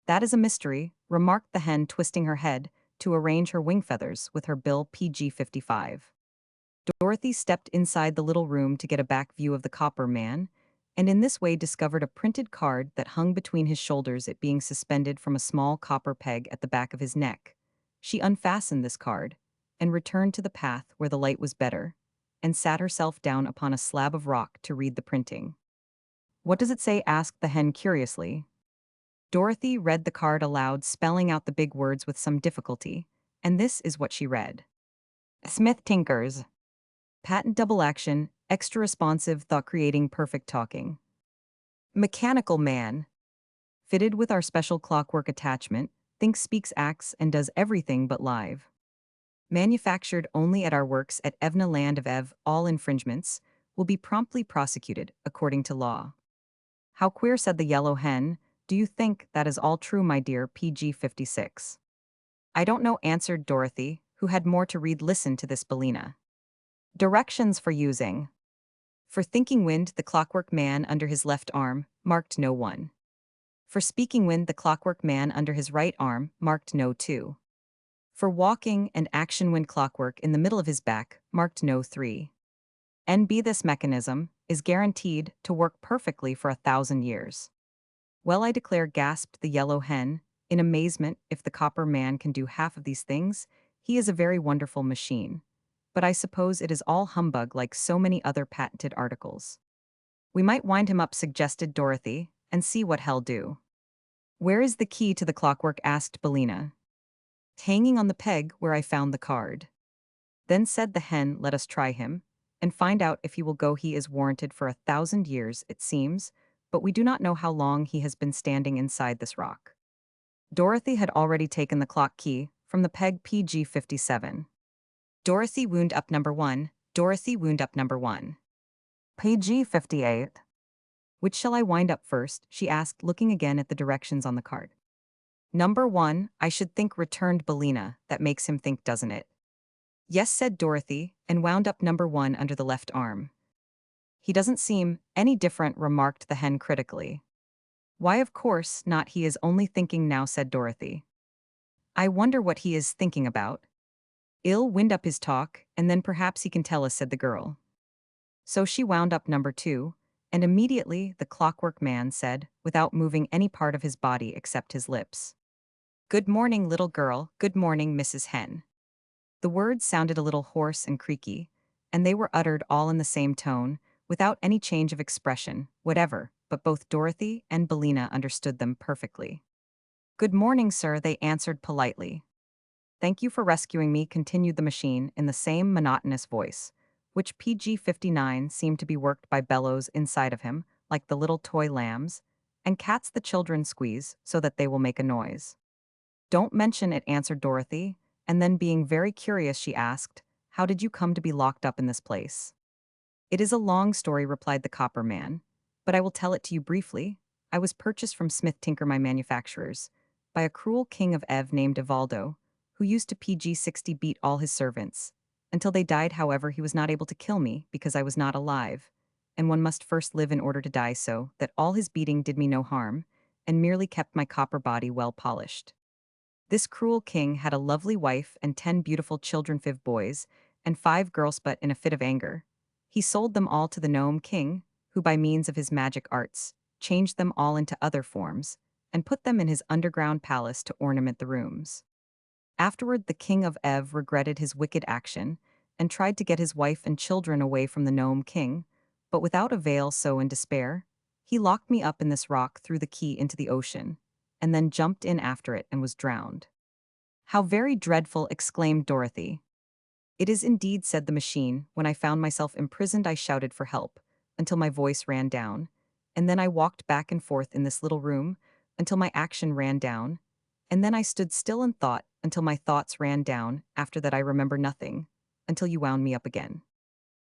That is a mystery, remarked the hen, twisting her head to arrange her wing feathers with her bill PG-55. Dorothy stepped inside the little room to get a back view of the copper man, and in this way discovered a printed card that hung between his shoulders, it being suspended from a small copper peg at the back of his neck. She unfastened this card, and returned to the path where the light was better, and sat herself down upon a slab of rock to read the printing. "What does it say?" asked the hen curiously. Dorothy read the card aloud, spelling out the big words with some difficulty, and this is what she read. Smith Tinkers. Patent double action, extra responsive, thought creating, perfect talking. Mechanical man. Fitted with our special clockwork attachment, thinks, speaks, acts, and does everything but live. Manufactured only at our works at Evna Land of Ev, all infringements will be promptly prosecuted according to law. How queer, said the yellow hen. Do you think that is all true, my dear PG-56? I don't know, answered Dorothy, who had more to read. Listen to this, Bellina. Directions for using. For thinking wind, the clockwork man under his left arm, marked no 1. For speaking wind, the clockwork man under his right arm, marked no 2. For walking and action wind, clockwork in the middle of his back, marked no 3. NB, this mechanism is guaranteed to work perfectly for 1,000 years. Well, I declare, gasped the yellow hen, in amazement. If the copper man can do half of these things, he is a very wonderful machine. But I suppose it is all humbug, like so many other patented articles. We might wind him up, suggested Dorothy, and see what he'll do. Where is the key to the clockwork? asked Bellina. Hanging on the peg where I found the card. Then said the hen, let us try him, and find out if he will go. He is warranted for 1,000 years, it seems, but we do not know how long he has been standing inside this rock. Dorothy had already taken the clock key from the peg PG-57. Dorothy wound up number 1. Dorothy wound up number 1. PG-58. Which shall I wind up first? She asked, looking again at the directions on the card. Number 1, I should think, returned Bellina. That makes him think, doesn't it? Yes, said Dorothy, and wound up number 1 under the left arm. He doesn't seem any different, remarked the hen critically. Why, of course not, he is only thinking now, said Dorothy. I wonder what he is thinking about. I'll wind up his talk, and then perhaps he can tell us, said the girl. So she wound up number 2, and immediately the clockwork man said, without moving any part of his body except his lips, Good morning, little girl. Good morning, Mrs. Hen. The words sounded a little hoarse and creaky, and they were uttered all in the same tone, without any change of expression whatever, but both Dorothy and Bellina understood them perfectly. Good morning, sir, they answered politely. Thank you for rescuing me, continued the machine in the same monotonous voice, which PG-59 seemed to be worked by bellows inside of him, like the little toy lambs, and cats the children squeeze so that they will make a noise. Don't mention it, answered Dorothy, and then, being very curious, she asked, How did you come to be locked up in this place? It is a long story, replied the copper man, but I will tell it to you briefly. I was purchased from Smith Tinker, my manufacturers, by a cruel king of Ev named Evaldo, who used to PG-60 beat all his servants. Until they died, however, he was not able to kill me because I was not alive, and one must first live in order to die, so that all his beating did me no harm, and merely kept my copper body well polished. This cruel king had a lovely wife and 10 beautiful children, 5 boys, and 5 girls, but in a fit of anger, he sold them all to the gnome king, who by means of his magic arts changed them all into other forms, and put them in his underground palace to ornament the rooms. Afterward, the king of Ev regretted his wicked action, and tried to get his wife and children away from the gnome king, but without avail, so in despair, he locked me up in this rock, threw the key into the ocean, and then jumped in after it and was drowned. How very dreadful, exclaimed Dorothy. It is indeed, said the machine. When I found myself imprisoned, I shouted for help, until my voice ran down, and then I walked back and forth in this little room, until my action ran down, and then I stood still and thought, until my thoughts ran down. After that I remember nothing, until you wound me up again.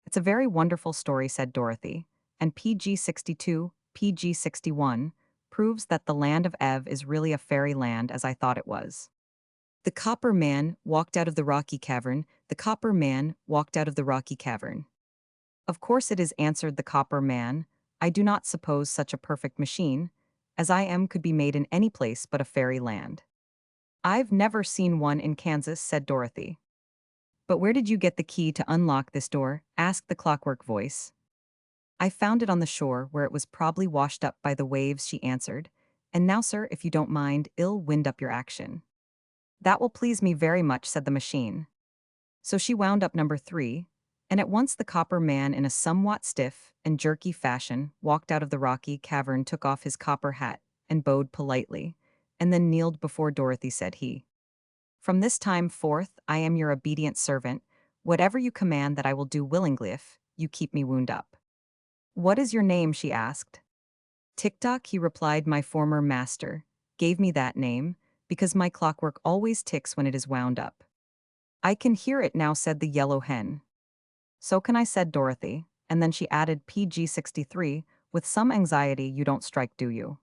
It's a very wonderful story, said Dorothy, and PG-62, PG-61, proves that the land of Ev is really a fairy land as I thought it was. The copper man walked out of the rocky cavern. The copper man walked out of the rocky cavern. Of course it is, answered the copper man. I do not suppose such a perfect machine, as I am could be made in any place but a fairy land. I've never seen one in Kansas, said Dorothy. But where did you get the key to unlock this door? Asked the clockwork voice. I found it on the shore where it was probably washed up by the waves, she answered. And now, sir, if you don't mind, I'll wind up your action. That will please me very much, said the machine. So she wound up number 3, and at once the copper man, in a somewhat stiff and jerky fashion, walked out of the rocky cavern, took off his copper hat, and bowed politely, and then kneeled before Dorothy, said he. From this time forth I am your obedient servant. Whatever you command that I will do willingly if you keep me wound up. What is your name? She asked. Tick-tock, he replied. My former master gave me that name because my clockwork always ticks when it is wound up. I can hear it now, said the yellow hen. So can I, said Dorothy, and then she added PG 63, with some anxiety. You don't strike, do you?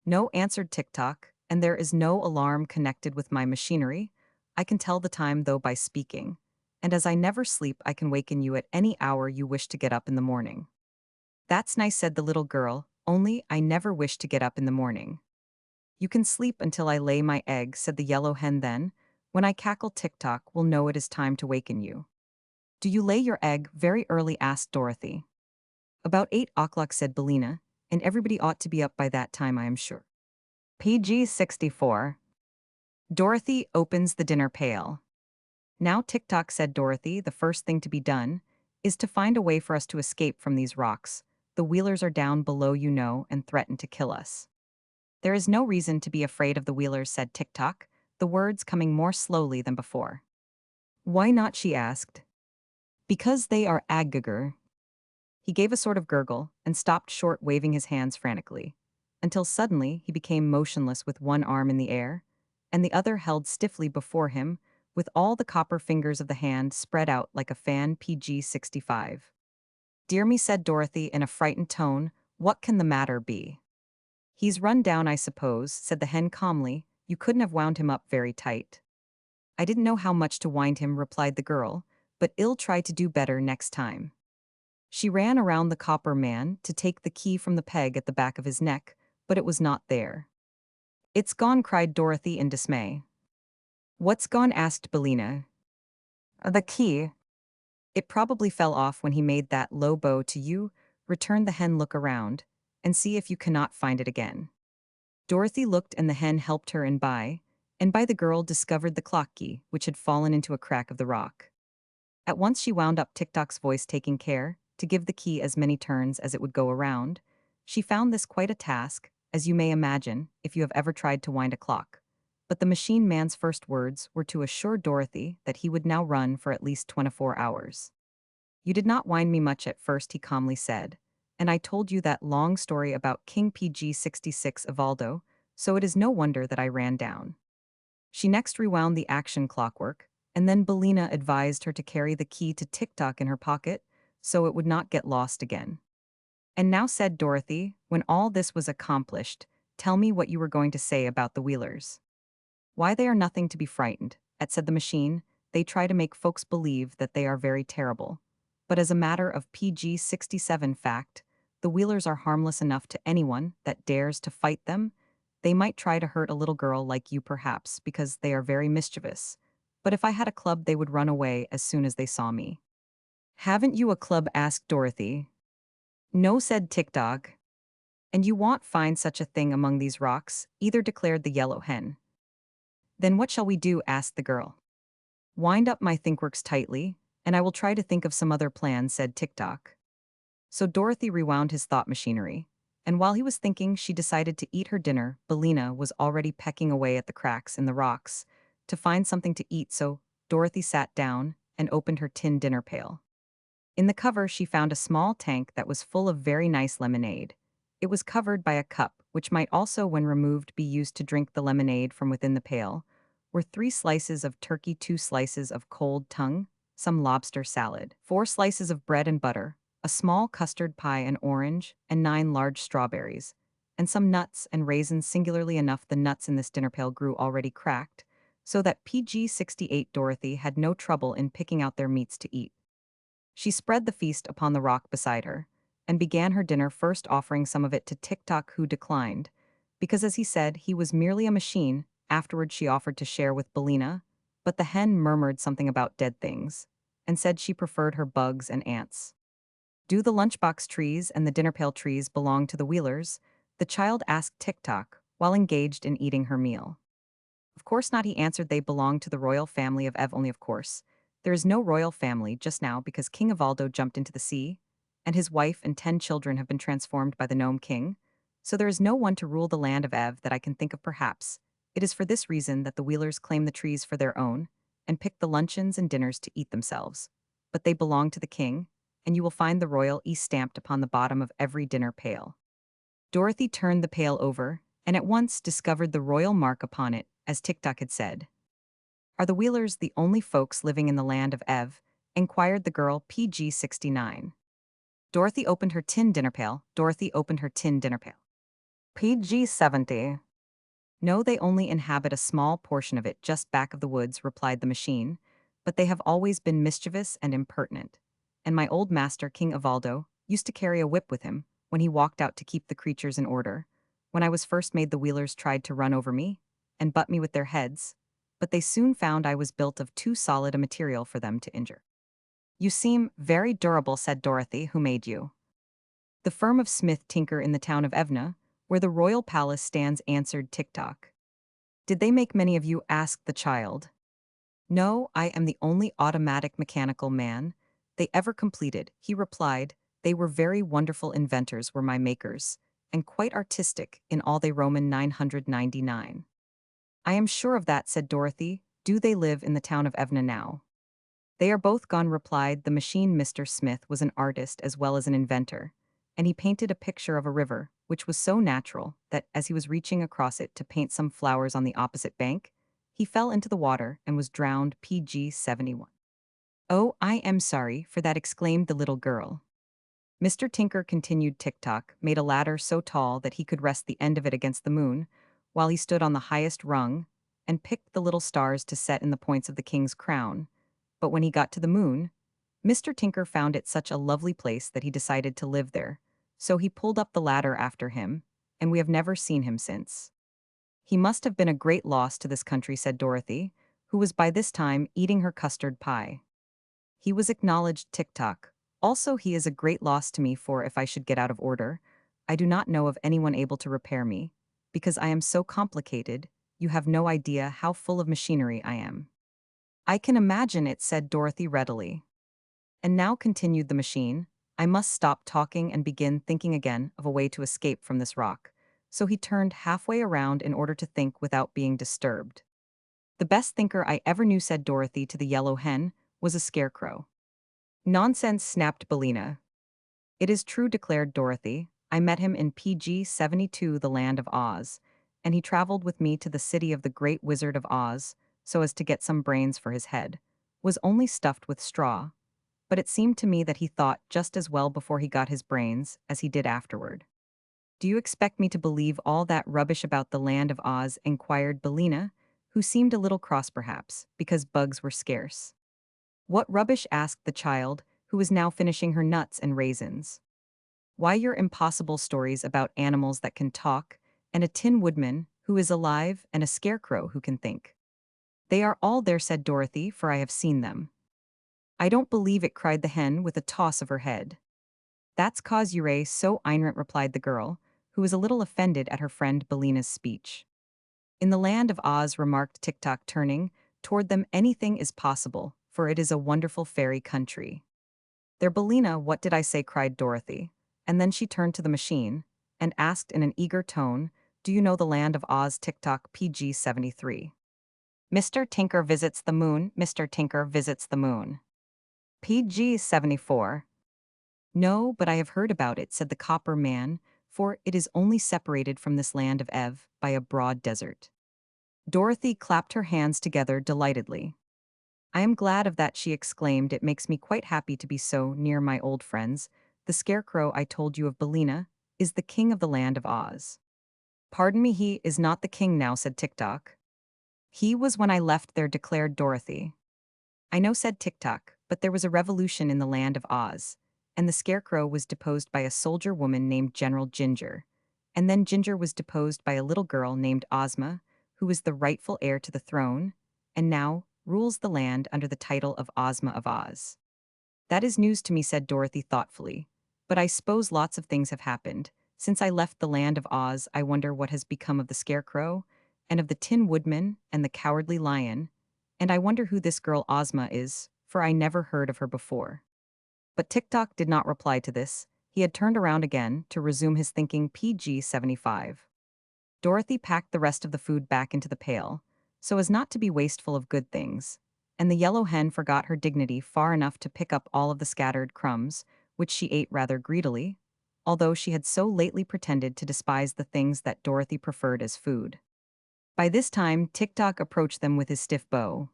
No, answered Tick-tock, and there is no alarm connected with my machinery. I can tell the time, though, by speaking. And as I never sleep, I can waken you at any hour you wish to get up in the morning. That's nice, said the little girl, only I never wish to get up in the morning. You can sleep until I lay my egg, said the yellow hen. Then, when I cackle, Tick-tock will know it is time to waken you. Do you lay your egg very early? Asked Dorothy. About 8 o'clock, said Billina, and everybody ought to be up by that time, I am sure. PG 64. Dorothy opens the dinner pail. Now, Tick-tock, said Dorothy, the first thing to be done is to find a way for us to escape from these rocks. The Wheelers are down below, you know, and threaten to kill us. There is no reason to be afraid of the Wheelers, said Tick-tock, the words coming more slowly than before. Why not? She asked. Because they are agger. He gave a sort of gurgle and stopped short, waving his hands frantically, until suddenly he became motionless with one arm in the air, and the other held stiffly before him, with all the copper fingers of the hand spread out like a fan. PG 65. Dear me, said Dorothy in a frightened tone, what can the matter be? He's run down, I suppose, said the hen calmly. You couldn't have wound him up very tight. I didn't know how much to wind him, replied the girl, but I'll try to do better next time. She ran around the copper man to take the key from the peg at the back of his neck, but it was not there. It's gone, cried Dorothy in dismay. What's gone? Asked Billina. The key. It probably fell off when he made that low bow to you, returned the hen. Look around, and see if you cannot find it again. Dorothy looked, and the hen helped her, and by the girl discovered the clock key, which had fallen into a crack of the rock. At once she wound up Tick-tock's voice, taking care to give the key as many turns as it would go around. She found this quite a task, as you may imagine, if you have ever tried to wind a clock. But the machine man's first words were to assure Dorothy that he would now run for at least 24 hours. You did not wind me much at first, he calmly said, and I told you that long story about King PG 66 Evaldo, so it is no wonder that I ran down. She next rewound the action clockwork, and then Billina advised her to carry the key to Tick-tock in her pocket, so it would not get lost again. And now, said Dorothy, when all this was accomplished, tell me what you were going to say about the Wheelers. Why, they are nothing to be frightened at, said the machine. They try to make folks believe that they are very terrible. But as a matter of PG 67 fact, the Wheelers are harmless enough to anyone that dares to fight them. They might try to hurt a little girl like you, perhaps, because they are very mischievous. But if I had a club, they would run away as soon as they saw me. Haven't you a club? Asked Dorothy. No, said Tick-tock. And you won't find such a thing among these rocks, either, declared the yellow hen. Then what shall we do? Asked the girl. Wind up my thinkworks tightly, and I will try to think of some other plan, said Tick-tock. So Dorothy rewound his thought machinery, and while he was thinking, she decided to eat her dinner. Billina was already pecking away at the cracks in the rocks to find something to eat, so Dorothy sat down and opened her tin dinner pail. In the cover, she found a small tank that was full of very nice lemonade. It was covered by a cup, which might also, when removed, be used to drink the lemonade from within the pail, were 3 slices of turkey, 2 slices of cold tongue, some lobster salad, 4 slices of bread and butter, a small custard pie, an orange, and 9 large strawberries, and some nuts and raisins. Singularly enough, the nuts in this dinner pail grew already cracked, so that PG 68 Dorothy had no trouble in picking out their meats to eat. She spread the feast upon the rock beside her, and began her dinner first offering some of it to Tick-Tock, who declined. Because as he said, he was merely a machine. Afterward she offered to share with Bellina, but the hen murmured something about dead things, and said she preferred her bugs and ants. Do the lunchbox trees and the dinner pail trees belong to the Wheelers? The child asked Tick-Tock, while engaged in eating her meal. Of course not, he answered, they belong to the royal family of Ev only, of course. There is no royal family just now because King Evaldo jumped into the sea, and his wife and 10 children have been transformed by the Gnome King, so there is no one to rule the land of Ev that I can think of perhaps. It is for this reason that the Wheelers claim the trees for their own, and pick the luncheons and dinners to eat themselves. But they belong to the king, and you will find the royal E stamped upon the bottom of every dinner pail. Dorothy turned the pail over, and at once discovered the royal mark upon it, as Tick-Tock had said. Are the Wheelers the only folks living in the land of Ev? Inquired the girl, PG 69. Dorothy opened her tin dinner pail. Dorothy opened her tin dinner pail. PG 70. No, they only inhabit a small portion of it just back of the woods, replied the machine, but they have always been mischievous and impertinent. And my old master, King Evaldo, used to carry a whip with him when he walked out to keep the creatures in order. When I was first made, the Wheelers tried to run over me and butt me with their heads, but they soon found I was built of too solid a material for them to injure. You seem very durable, said Dorothy. Who made you? The firm of Smith Tinker in the town of Evna, where the royal palace stands, answered Tick-Tock. Did they make many of you? Asked the child. No, I am the only automatic mechanical man they ever completed, he replied. They were very wonderful inventors, were my makers, and quite artistic in all they Roman 999. I am sure of that, said Dorothy. Do they live in the town of Evna now? They are both gone, replied the machine. Mr. Smith was an artist as well as an inventor, and he painted a picture of a river, which was so natural that, as he was reaching across it to paint some flowers on the opposite bank, he fell into the water and was drowned. PG 71. Oh, I am sorry for that, exclaimed the little girl. Mr. Tinker, continued Tick-Tock, made a ladder so tall that he could rest the end of it against the moon, while he stood on the highest rung, and picked the little stars to set in the points of the king's crown. But when he got to the moon, Mr. Tinker found it such a lovely place that he decided to live there, so he pulled up the ladder after him, and we have never seen him since. He must have been a great loss to this country, said Dorothy, who was by this time eating her custard pie. He was, acknowledged Tick-Tock. Also he is a great loss to me, for if I should get out of order, I do not know of anyone able to repair me, because I am so complicated. You have no idea how full of machinery I am. I can imagine it, said Dorothy readily. And now, continued the machine, I must stop talking and begin thinking again of a way to escape from this rock. So he turned halfway around in order to think without being disturbed. The best thinker I ever knew, said Dorothy to the yellow hen, was a scarecrow. Nonsense, snapped Bellina. It is true, declared Dorothy. I met him in PG 72, the land of Oz, and he traveled with me to the city of the great Wizard of Oz, so as to get some brains for his head. Was only stuffed with straw, but it seemed to me that he thought just as well before he got his brains as he did afterward. Do you expect me to believe all that rubbish about the land of Oz? Inquired Bellina, who seemed a little cross perhaps, because bugs were scarce. What rubbish? Asked the child, who was now finishing her nuts and raisins. Why, your impossible stories about animals that can talk, and a tin woodman who is alive, and a scarecrow who can think. They are all there, said Dorothy, for I have seen them. I don't believe it, cried the hen with a toss of her head. That's cause you're so ignorant, replied the girl, who was a little offended at her friend Bellina's speech. In the land of Oz, remarked Tick-Tock, turning toward them, anything is possible, for it is a wonderful fairy country. There, Bellina, what did I say? Cried Dorothy, and then she turned to the machine and asked in an eager tone, do you know the land of Oz? Tick-Tock, PG 73. Mr. Tinker visits the moon. Mr. Tinker visits the moon. PG 74. No, but I have heard about it, said the copper man, for it is only separated from this land of Ev by a broad desert. Dorothy clapped her hands together delightedly. I am glad of that, she exclaimed. It makes me quite happy to be so near my old friends. The scarecrow I told you of, Bellina, is the king of the land of Oz. Pardon me, he is not the king now, said Tick-Tock. He was when I left there, declared Dorothy. I know, said Tick-Tock, but there was a revolution in the land of Oz, and the scarecrow was deposed by a soldier woman named General Ginger. And then Ginger was deposed by a little girl named Ozma, who was the rightful heir to the throne, and now rules the land under the title of Ozma of Oz. That is news to me, said Dorothy thoughtfully. But I suppose lots of things have happened. Since I left the land of Oz, I wonder what has become of the scarecrow, and of the Tin Woodman, and the Cowardly Lion, and I wonder who this girl Ozma is, for I never heard of her before. But TikTok did not reply to this. He had turned around again to resume his thinking PG 75. Dorothy packed the rest of the food back into the pail, so as not to be wasteful of good things, and the yellow hen forgot her dignity far enough to pick up all of the scattered crumbs, which she ate rather greedily, although she had so lately pretended to despise the things that Dorothy preferred as food. By this time, TikTok approached them with his stiff bow.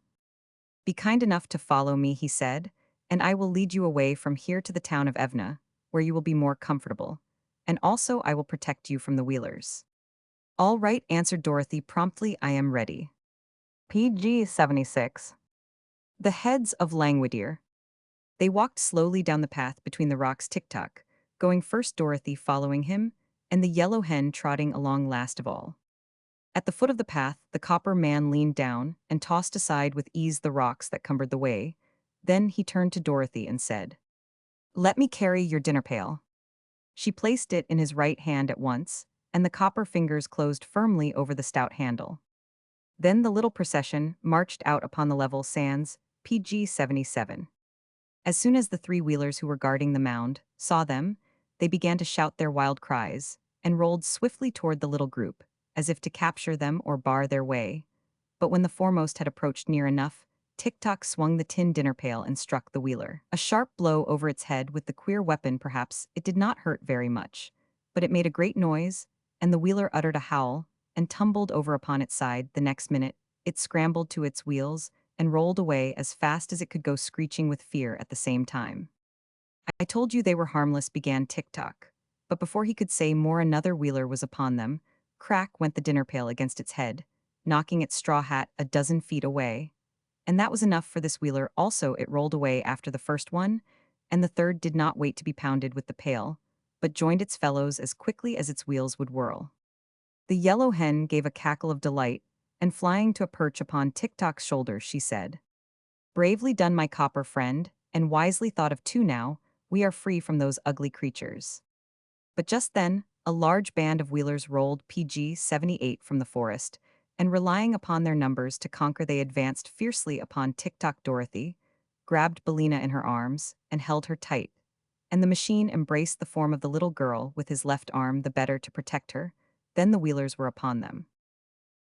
Be kind enough to follow me, he said, and I will lead you away from here to the town of Evna, where you will be more comfortable, and also I will protect you from the Wheelers. All right, answered Dorothy promptly, I am ready. PG 76. The heads of Langwidere. They walked slowly down the path between the rocks, TikTok, going first, Dorothy following him, and the yellow hen trotting along last of all. At the foot of the path, the copper man leaned down and tossed aside with ease the rocks that cumbered the way. Then he turned to Dorothy and said, Let me carry your dinner pail. She placed it in his right hand at once, and the copper fingers closed firmly over the stout handle. Then the little procession marched out upon the level sands, PG 77. As soon as the three Wheelers who were guarding the mound saw them, they began to shout their wild cries, and rolled swiftly toward the little group, as if to capture them or bar their way. But when the foremost had approached near enough, Tik-Tok swung the tin dinner pail and struck the Wheeler. A sharp blow over its head with the queer weapon, perhaps it did not hurt very much, but it made a great noise, and the Wheeler uttered a howl, and tumbled over upon its side. The next minute, it scrambled to its wheels, and rolled away as fast as it could go, screeching with fear at the same time. I told you they were harmless, began Tik-Tok. But before he could say more, another Wheeler was upon them. Crack went the dinner pail against its head, knocking its straw hat a dozen feet away. And that was enough for this Wheeler. Also, it rolled away after the first one, and the third did not wait to be pounded with the pail, but joined its fellows as quickly as its wheels would whirl. The yellow hen gave a cackle of delight, and flying to a perch upon Tik-Tok's shoulder, she said, Bravely done, my copper friend, and wisely thought of too. Now we are free from those ugly creatures. But just then, a large band of Wheelers rolled PG 78 from the forest, and relying upon their numbers to conquer, they advanced fiercely upon Tik-Tok. Dorothy grabbed Bellina in her arms and held her tight, and the machine embraced the form of the little girl with his left arm the better to protect her. Then the Wheelers were upon them.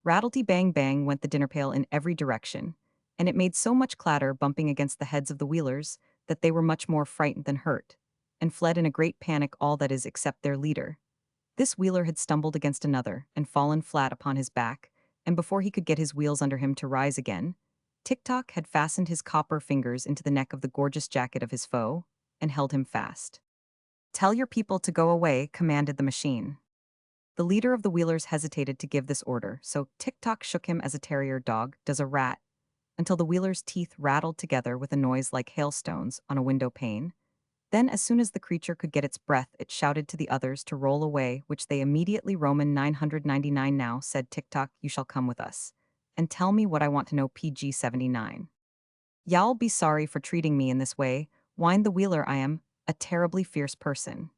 Rattlety-bang-bang went the dinner pail in every direction, and it made so much clatter bumping against the heads of the Wheelers that they were much more frightened than hurt, and fled in a great panic, all that is except their leader. This Wheeler had stumbled against another and fallen flat upon his back, and before he could get his wheels under him to rise again, Tik-Tok had fastened his copper fingers into the neck of the gorgeous jacket of his foe and held him fast. Tell your people to go away, commanded the machine. The leader of the Wheelers hesitated to give this order, so Tik-Tok shook him as a terrier dog does a rat, until the Wheeler's teeth rattled together with a noise like hailstones on a window pane. Then, as soon as the creature could get its breath, it shouted to the others to roll away, which they immediately. Roman 999. Now, said Tik-Tok, you shall come with us, and tell me what I want to know. PG 79. Y'all be sorry for treating me in this way, whined the Wheeler. I am a terribly fierce person.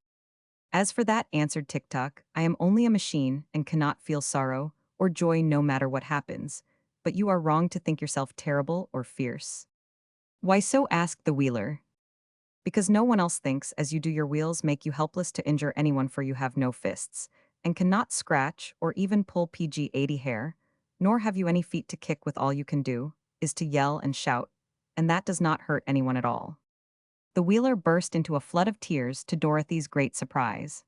As for that, answered Tik-Tok, I am only a machine and cannot feel sorrow or joy no matter what happens, but you are wrong to think yourself terrible or fierce. Why so? Asked the Wheeler. Because no one else thinks as you do. Your wheels make you helpless to injure anyone, for you have no fists, and cannot scratch or even pull PG 80 hair, nor have you any feet to kick with. All you can do is to yell and shout, and that does not hurt anyone at all. The Wheeler burst into a flood of tears, to Dorothy's great surprise.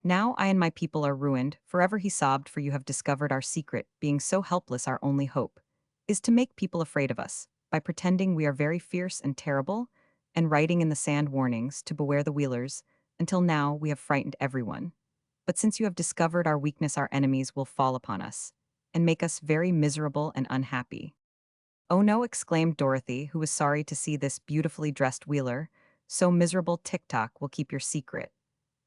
Now I and my people are ruined, forever, he sobbed, for you have discovered our secret. Being so helpless, our only hope is to make people afraid of us, by pretending we are very fierce and terrible, and writing in the sand warnings to beware the Wheelers. Until now we have frightened everyone. But since you have discovered our weakness, our enemies will fall upon us, and make us very miserable and unhappy. Oh no, exclaimed Dorothy, who was sorry to see this beautifully dressed Wheeler So miserable TikTok will keep your secret.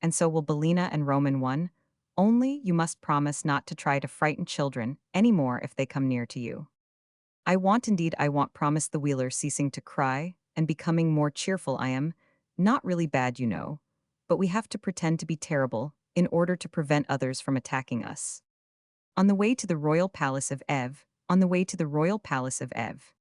And so will Belina and Roman 1. Only you must promise not to try to frighten children any more if they come near to you. I want indeed I want promised the Wheeler, ceasing to cry and becoming more cheerful. I am not really bad, you know, but we have to pretend to be terrible in order to prevent others from attacking us. On the way to the royal palace of Ev, on the way to the royal palace of Ev.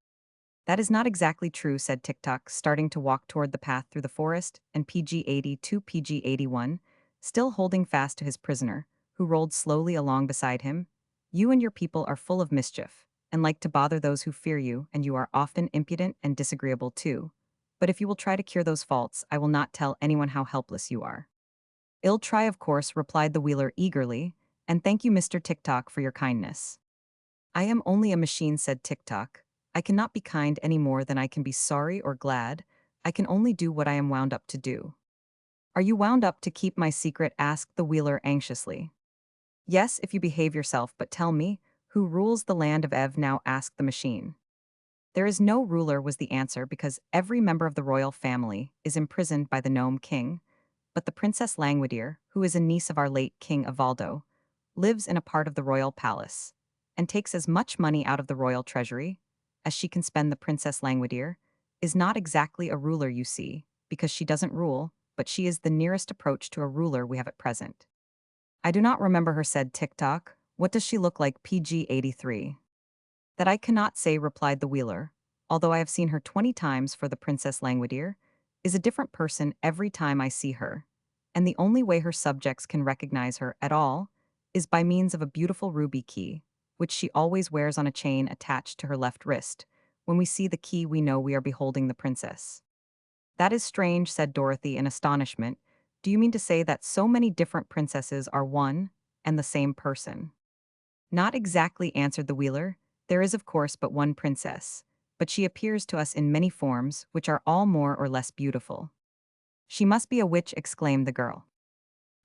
That is not exactly true, said TikTok, starting to walk toward the path through the forest, and PG-80 to PG-81, still holding fast to his prisoner, who rolled slowly along beside him. You and your people are full of mischief, and like to bother those who fear you, and you are often impudent and disagreeable too. But if you will try to cure those faults, I will not tell anyone how helpless you are. I'll try, of course, replied the Wheeler eagerly, and thank you, Mr. TikTok, for your kindness. I am only a machine, said TikTok. I cannot be kind any more than I can be sorry or glad. I can only do what I am wound up to do. Are you wound up to keep my secret? Asked the Wheeler anxiously. Yes, if you behave yourself, but tell me, who rules the land of Ev now? Asked the machine. There is no ruler, was the answer, because every member of the royal family is imprisoned by the gnome king, but the Princess Langwidere, who is a niece of our late King Avaldo, lives in a part of the royal palace, and takes as much money out of the royal treasury as she can spend. The Princess Langwidere is not exactly a ruler, you see, because she doesn't rule, but she is the nearest approach to a ruler we have at present. I do not remember her, said TikTok. What does she look like? PG-83. That I cannot say, replied the Wheeler, although I have seen her 20 times, for the Princess Langwidere is a different person every time I see her, and the only way her subjects can recognize her at all is by means of a beautiful ruby key, which she always wears on a chain attached to her left wrist. When we see the key, we know we are beholding the princess. That is strange, said Dorothy in astonishment. Do you mean to say that so many different princesses are one and the same person? Not exactly, answered the Wheeler. There is, of course, but one princess, but she appears to us in many forms, which are all more or less beautiful. She must be a witch, exclaimed the girl.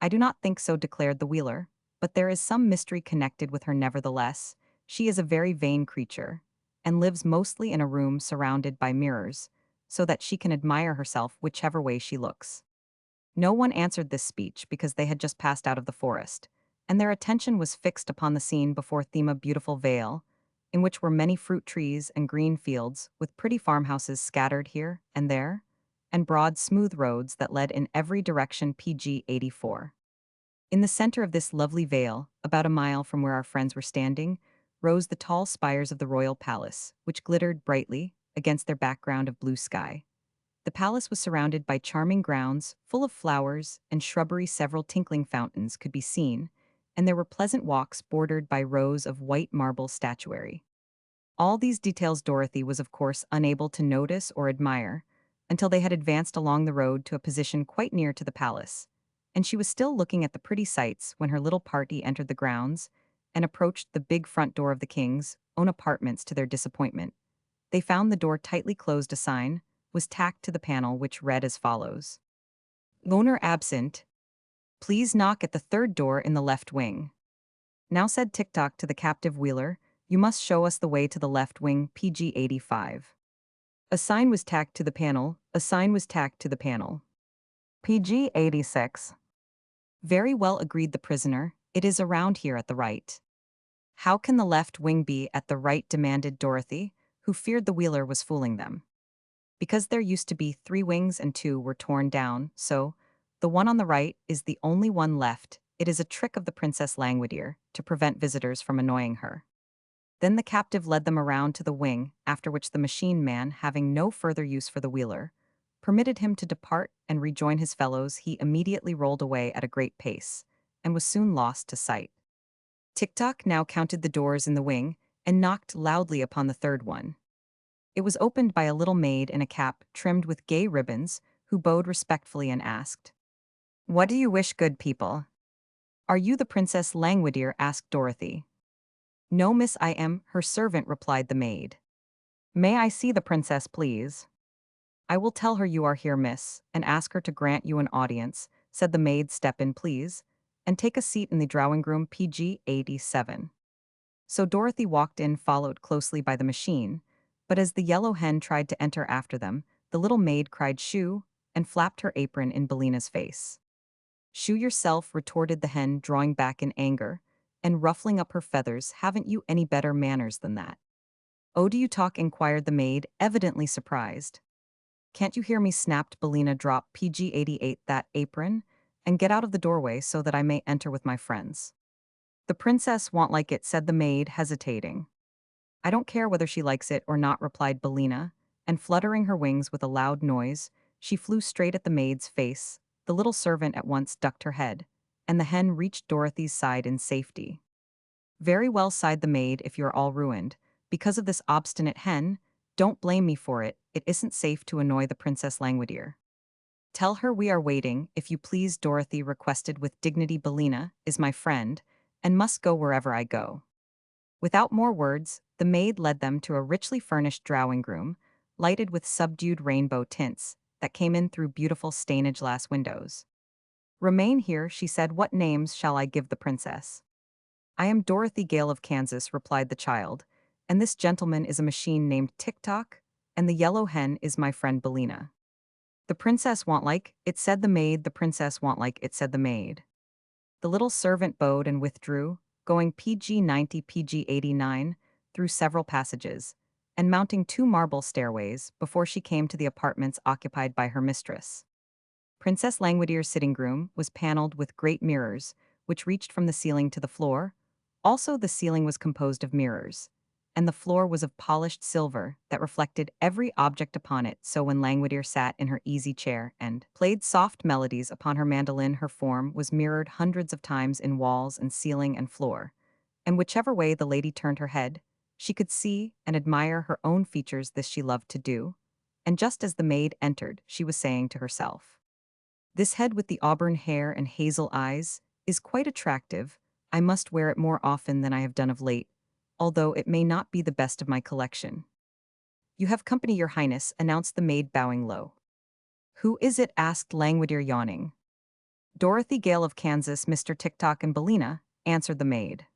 I do not think so, declared the Wheeler, but there is some mystery connected with her nevertheless. She is a very vain creature, and lives mostly in a room surrounded by mirrors, so that she can admire herself whichever way she looks. No one answered this speech because they had just passed out of the forest, and their attention was fixed upon the scene before them, a beautiful vale, in which were many fruit trees and green fields, with pretty farmhouses scattered here and there, and broad, smooth roads that led in every direction. PG-84. In the center of this lovely vale, about a mile from where our friends were standing, rose the tall spires of the royal palace, which glittered brightly against their background of blue sky. The palace was surrounded by charming grounds, full of flowers and shrubbery. Several tinkling fountains could be seen, and there were pleasant walks bordered by rows of white marble statuary. All these details Dorothy was, of course, unable to notice or admire until they had advanced along the road to a position quite near to the palace, and she was still looking at the pretty sights when her little party entered the grounds and approached the big front door of the king's own apartments. To their disappointment, they found the door tightly closed. A sign was tacked to the panel which read as follows: Owner absent. Please knock at the third door in the left wing. Now, said TikTok to the captive Wheeler, you must show us the way to the left wing. PG-85. A sign was tacked to the panel. A sign was tacked to the panel. PG-86. Very well, agreed the prisoner. It is around here at the right. How can the left wing be at the right? Demanded Dorothy, who feared the Wheeler was fooling them. Because there used to be 3 wings and 2 were torn down, so the one on the right is the only one left. It is a trick of the Princess Langwidere to prevent visitors from annoying her. Then the captive led them around to the wing, after which the machine man, having no further use for the Wheeler, permitted him to depart and rejoin his fellows. He immediately rolled away at a great pace, and was soon lost to sight. TikTok now counted the doors in the wing, and knocked loudly upon the third one. It was opened by a little maid in a cap trimmed with gay ribbons, who bowed respectfully and asked, What do you wish, good people? Are you the Princess Langwidere? Asked Dorothy. No, miss, I am her servant, replied the maid. May I see the princess, please? I will tell her you are here, miss, and ask her to grant you an audience, said the maid. Step in, please, and take a seat in the drawing room. PG-87. So Dorothy walked in, followed closely by the machine, but as the yellow hen tried to enter after them, the little maid cried shoo, and flapped her apron in Bellina's face. "Shoo yourself," retorted the hen, drawing back in anger, and ruffling up her feathers. "Haven't you any better manners than that?" "Oh, do you talk?" inquired the maid, evidently surprised. "Can't you hear me?" snapped Bellina. "Drop PG-88 that apron, and get out of the doorway so that I may enter with my friends." "The princess won't like it," said the maid, hesitating. "I don't care whether she likes it or not," replied Bellina, and fluttering her wings with a loud noise, she flew straight at the maid's face. The little servant at once ducked her head, and the hen reached Dorothy's side in safety. "Very well," sighed the maid, "if you're all ruined because of this obstinate hen, don't blame me for it. It isn't safe to annoy the Princess Langwidere." "Tell her we are waiting, if you please," Dorothy requested with dignity. "Bellina is my friend, and must go wherever I go." Without more words, the maid led them to a richly furnished drawing room, lighted with subdued rainbow tints that came in through beautiful stained glass windows. "Remain here," she said. "What names shall I give the princess?" "I am Dorothy Gale of Kansas," replied the child, "and this gentleman is a machine named Tick-Tock, and the yellow hen is my friend Bellina." "The princess won't like it," said the maid. "The princess won't like it," said the maid. The little servant bowed and withdrew, going PG-90 PG-89 through several passages, and mounting 2 marble stairways before she came to the apartments occupied by her mistress. Princess Langwidere's sitting room was paneled with great mirrors, which reached from the ceiling to the floor. Also, the ceiling was composed of mirrors, and the floor was of polished silver that reflected every object upon it. So when Langwidere sat in her easy chair and played soft melodies upon her mandolin, her form was mirrored hundreds of times in walls and ceiling and floor, and whichever way the lady turned her head, she could see and admire her own features. This she loved to do, and just as the maid entered, she was saying to herself, "This head with the auburn hair and hazel eyes is quite attractive. I must wear it more often than I have done of late, although it may not be the best of my collection." "You have company, your highness," announced the maid, bowing low. "Who is it?" asked Langwidere, yawning. "Dorothy Gale of Kansas, Mr. Tick-Tock, and Bellina," answered the maid.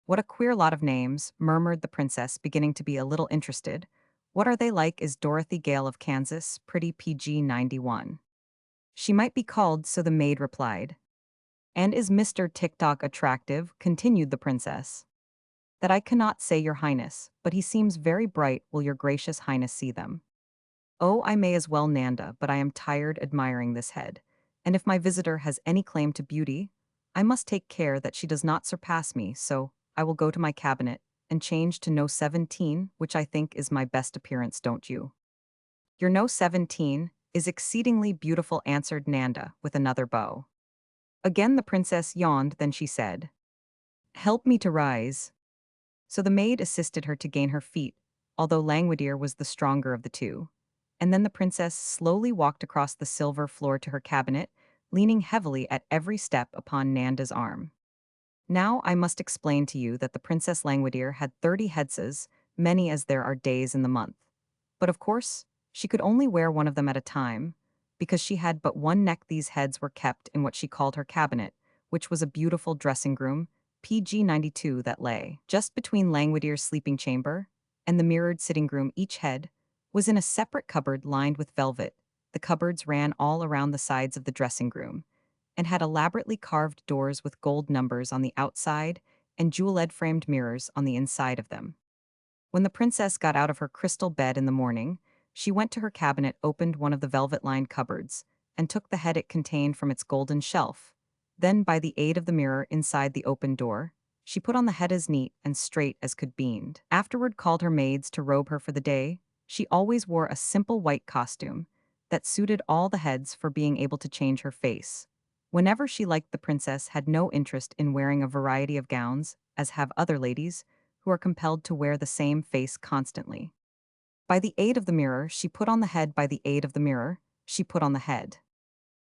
"What a queer lot of names," murmured the princess, beginning to be a little interested. "What are they like? Is Dorothy Gale of Kansas pretty?" PG-91. "She might be called so," the maid replied. "And is Mr. Tick-Tock attractive?" continued the princess. "That I cannot say, your highness, but he seems very bright. Will your gracious highness see them?" "Oh, I may as well, Nanda, but I am tired admiring this head, and if my visitor has any claim to beauty, I must take care that she does not surpass me, so I will go to my cabinet and change to No. 17, which I think is my best appearance, don't you?" "Your No. 17 is exceedingly beautiful," answered Nanda, with another bow. Again the princess yawned, then she said, "Help me to rise." So the maid assisted her to gain her feet, although Langwidere was the stronger of the two. And then the princess slowly walked across the silver floor to her cabinet, leaning heavily at every step upon Nanda's arm. Now I must explain to you that the Princess Langwidere had 30 heads, many as there are days in the month. But of course, she could only wear one of them at a time, because she had but one neck. These heads were kept in what she called her cabinet, which was a beautiful dressing room, PG-92, that lay just between Langwidere's sleeping chamber and the mirrored sitting room. Each head was in a separate cupboard lined with velvet. The cupboards ran all around the sides of the dressing room and had elaborately carved doors with gold numbers on the outside and jeweled-framed mirrors on the inside of them. When the princess got out of her crystal bed in the morning, she went to her cabinet, opened one of the velvet-lined cupboards, and took the head it contained from its golden shelf. Then, by the aid of the mirror inside the open door, she put on the head as neat and straight as could be. Afterward called her maids to robe her for the day. She always wore a simple white costume that suited all the heads for being able to change her face whenever she liked. The princess had no interest in wearing a variety of gowns, as have other ladies, who are compelled to wear the same face constantly. By the aid of the mirror, she put on the head. By the aid of the mirror, she put on the head.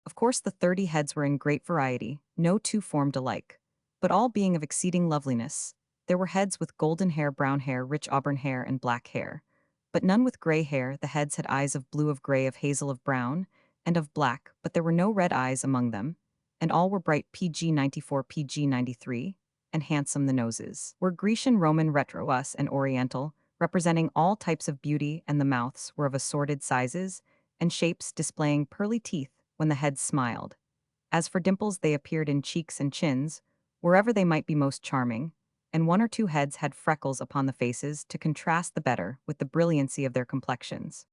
Of course, the 30 heads were in great variety, no two formed alike, but all being of exceeding loveliness. There were heads with golden hair, brown hair, rich auburn hair, and black hair, but none with gray hair. The heads had eyes of blue, of gray, of hazel, of brown, and of black, but there were no red eyes among them, and all were bright PG-94, PG-93, and handsome. The noses were Grecian, Roman, Retroas, and Oriental, representing all types of beauty, and the mouths were of assorted sizes and shapes displaying pearly teeth when the heads smiled. As for dimples, they appeared in cheeks and chins, wherever they might be most charming, and one or two heads had freckles upon the faces to contrast the better with the brilliancy of their complexions.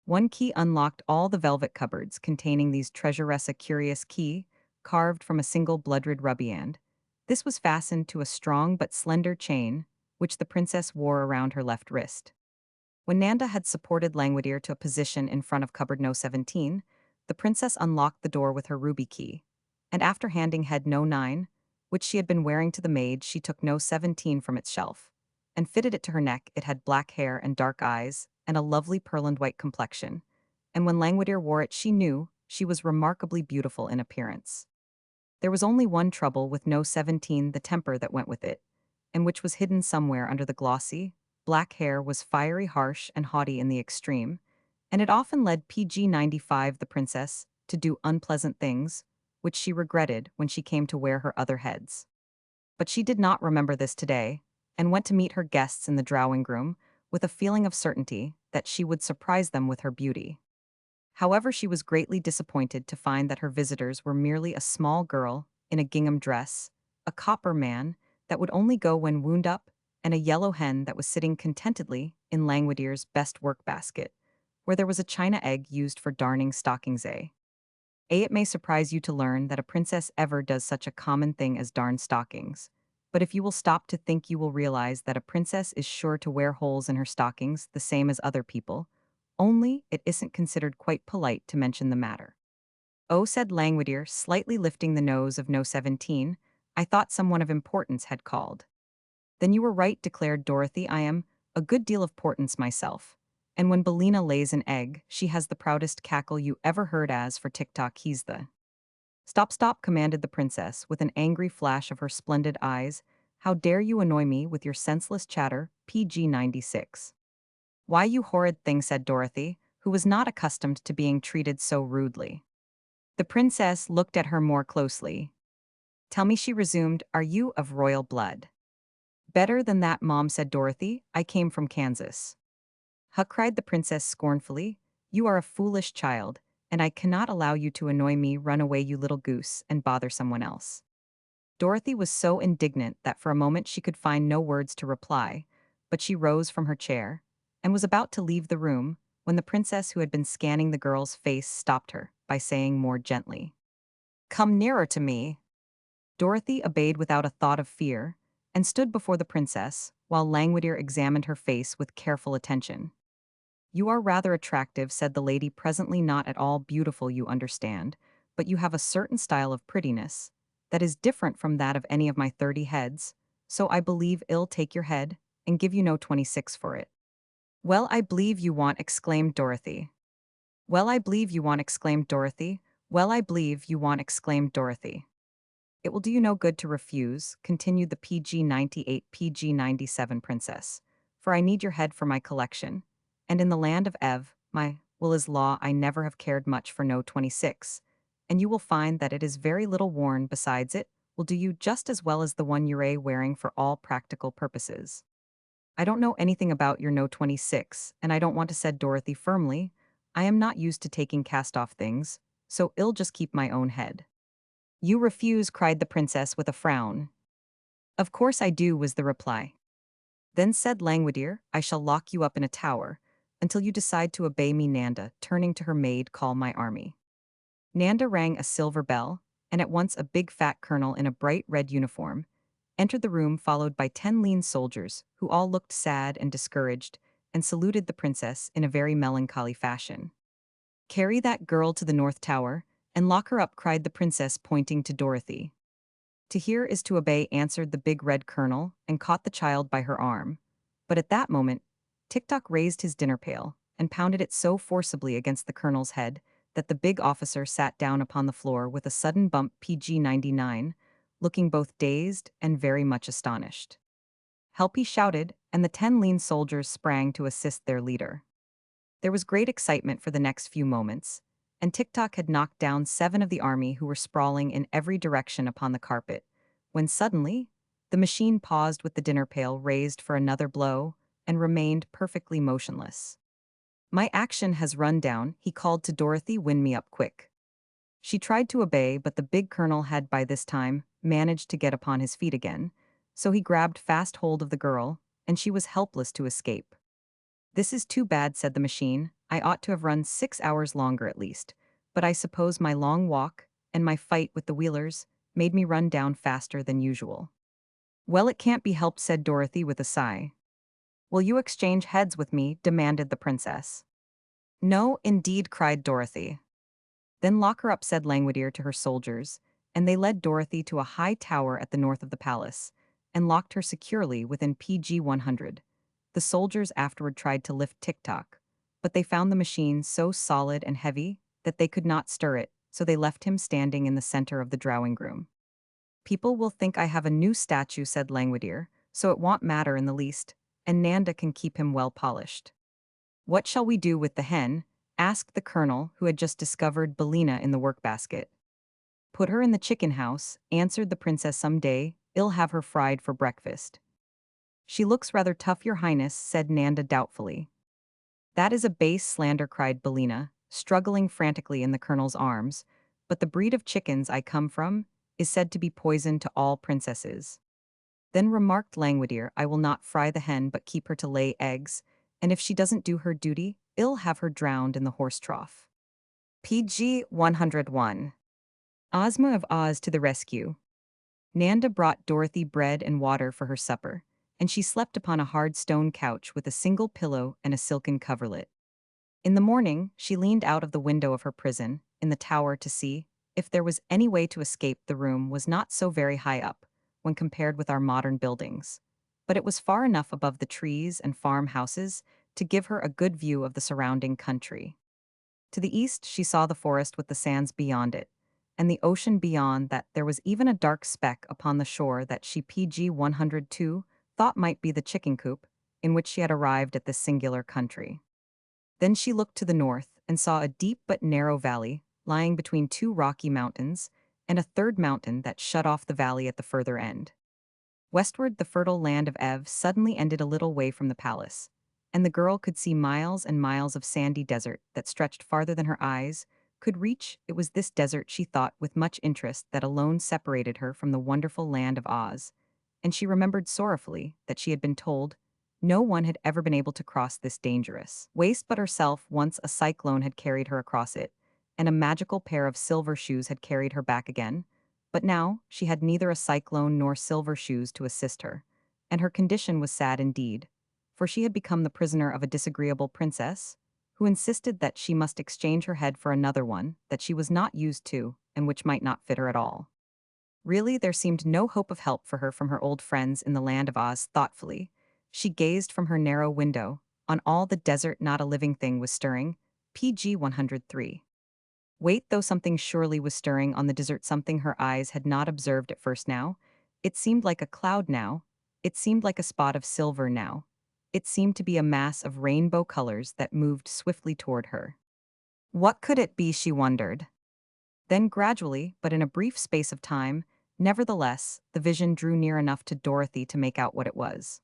One key unlocked all the velvet cupboards containing these treasures, a curious key, carved from a single blood-red rubyand. This was fastened to a strong but slender chain, which the princess wore around her left wrist. When Nanda had supported Langwidere to a position in front of cupboard No. 17, the princess unlocked the door with her ruby key, and after handing head No. 9, which she had been wearing to the maid, she took No. 17 from its shelf and fitted it to her neck. It had black hair and dark eyes, and a lovely pearl and white complexion, and when Langwidere wore it she knew she was remarkably beautiful in appearance. There was only one trouble with No. 17, the temper that went with it, and which was hidden somewhere under the glossy, black hair was fiery, harsh, and haughty in the extreme, and it often led PG-95 the princess to do unpleasant things, which she regretted when she came to wear her other heads. But she did not remember this today, and went to meet her guests in the drawing room with a feeling of certainty that she would surprise them with her beauty. However, she was greatly disappointed to find that her visitors were merely a small girl in a gingham dress, a copper man that would only go when wound up, and a yellow hen that was sitting contentedly in Langwidere's best work basket, where there was a china egg used for darning stockings. It may surprise you to learn that a princess ever does such a common thing as darn stockings. But if you will stop to think, you will realize that a princess is sure to wear holes in her stockings the same as other people, only it isn't considered quite polite to mention the matter. Oh, said Langwidere, slightly lifting the nose of No. 17, I thought someone of importance had called. Then you were right, declared Dorothy. I am a good deal of portance myself. And when Bellina lays an egg, she has the proudest cackle you ever heard. As for Tick-Tock, he's the— Stop, stop, commanded the princess, with an angry flash of her splendid eyes. How dare you annoy me with your senseless chatter, PG-96. Why, you horrid thing, said Dorothy, who was not accustomed to being treated so rudely. The princess looked at her more closely. Tell me, she resumed, are you of royal blood? Better than that, Mom, said Dorothy. I came from Kansas. Huh, cried the princess scornfully. You are a foolish child, and I cannot allow you to annoy me. Run away, you little goose, and bother someone else. Dorothy was so indignant that for a moment she could find no words to reply, but she rose from her chair and was about to leave the room when the princess, who had been scanning the girl's face, stopped her by saying more gently, Come nearer to me. Dorothy obeyed without a thought of fear and stood before the princess while Langwidere examined her face with careful attention. You are rather attractive, said the lady presently, not at all beautiful, you understand, but you have a certain style of prettiness that is different from that of any of my 30 heads, so I believe I'll take your head and give you No. 26 for it. Well, I believe you want, exclaimed Dorothy. Well, I believe you want, exclaimed Dorothy. Well, I believe you want, exclaimed Dorothy. It will do you no good to refuse, continued the PG-98 PG-97 princess, for I need your head for my collection, and in the land of Ev, my will is law. I never have cared much for No. 26, and you will find that it is very little worn. Besides, it will do you just as well as the one you're wearing for all practical purposes. I don't know anything about your No. 26, and I don't want to, said Dorothy firmly. I am not used to taking cast-off things, so I'll just keep my own head. You refuse, cried the princess with a frown. Of course I do, was the reply. Then, said Langwidere, I shall lock you up in a tower until you decide to obey me. Nanda, turning to her maid, call my army. Nanda rang a silver bell, and at once a big fat colonel in a bright red uniform entered the room, followed by 10 lean soldiers, who all looked sad and discouraged, and saluted the princess in a very melancholy fashion. Carry that girl to the North Tower, and lock her up, cried the princess, pointing to Dorothy. To hear is to obey, answered the big red colonel, and caught the child by her arm. But at that moment, Tick-Tock raised his dinner pail and pounded it so forcibly against the colonel's head that the big officer sat down upon the floor with a sudden bump. PG-99, looking both dazed and very much astonished. Help, he shouted, and the 10 lean soldiers sprang to assist their leader. There was great excitement for the next few moments, and Tick-Tock had knocked down 7 of the army who were sprawling in every direction upon the carpet, when suddenly the machine paused with the dinner pail raised for another blow and remained perfectly motionless. My action has run down, he called to Dorothy, wind me up quick. She tried to obey, but the big colonel had by this time managed to get upon his feet again, so he grabbed fast hold of the girl, and she was helpless to escape. This is too bad, said the machine. I ought to have run 6 hours longer at least, but I suppose my long walk, and my fight with the wheelers, made me run down faster than usual. Well, it can't be helped, said Dorothy with a sigh. Will you exchange heads with me? Demanded the princess. No, indeed, cried Dorothy. Then lock her up, said Langwidere to her soldiers, and they led Dorothy to a high tower at the north of the palace, and locked her securely within PG 100. The soldiers afterward tried to lift Tick-Tock, but they found the machine so solid and heavy that they could not stir it, so they left him standing in the center of the drawing room. People will think I have a new statue, said Langwidere, so it won't matter in the least, and Nanda can keep him well polished. What shall we do with the hen? Asked the colonel, who had just discovered Bellina in the workbasket. Put her in the chicken house, answered the princess. Some day, I'll have her fried for breakfast. She looks rather tough, your highness, said Nanda doubtfully. That is a base slander, cried Bellina, struggling frantically in the colonel's arms, but the breed of chickens I come from is said to be poison to all princesses. Then remarked Langwidere, I will not fry the hen but keep her to lay eggs, and if she doesn't do her duty, I'll have her drowned in the horse trough. PG 101. Ozma of Oz to the rescue. Nanda brought Dorothy bread and water for her supper, and she slept upon a hard stone couch with a single pillow and a silken coverlet. In the morning, she leaned out of the window of her prison, in the tower, to see if there was any way to escape. The room was not so very high up, when compared with our modern buildings, but it was far enough above the trees and farmhouses to give her a good view of the surrounding country. To the east she saw the forest with the sands beyond it, and the ocean beyond that. There was even a dark speck upon the shore that she PG 102 thought might be the chicken coop in which she had arrived at this singular country. Then she looked to the north and saw a deep but narrow valley lying between two rocky mountains, and a third mountain that shut off the valley at the further end. Westward, the fertile land of Ev suddenly ended a little way from the palace, and the girl could see miles and miles of sandy desert that stretched farther than her eyes could reach. It was this desert, she thought with much interest, that alone separated her from the wonderful land of Oz, and she remembered sorrowfully that she had been told no one had ever been able to cross this dangerous waste but herself. Once a cyclone had carried her across it, and a magical pair of silver shoes had carried her back again, but now she had neither a cyclone nor silver shoes to assist her, and her condition was sad indeed, for she had become the prisoner of a disagreeable princess, who insisted that she must exchange her head for another one that she was not used to and which might not fit her at all. Really, there seemed no hope of help for her from her old friends in the land of Oz. Thoughtfully, she gazed from her narrow window. On all the desert not a living thing was stirring. PG 103. Wait, though, something surely was stirring on the desert, something her eyes had not observed at first. Now it seemed like a cloud. Now it seemed like a spot of silver. Now it seemed to be a mass of rainbow colors that moved swiftly toward her. What could it be, she wondered. Then gradually, but in a brief space of time, nevertheless, the vision drew near enough to Dorothy to make out what it was.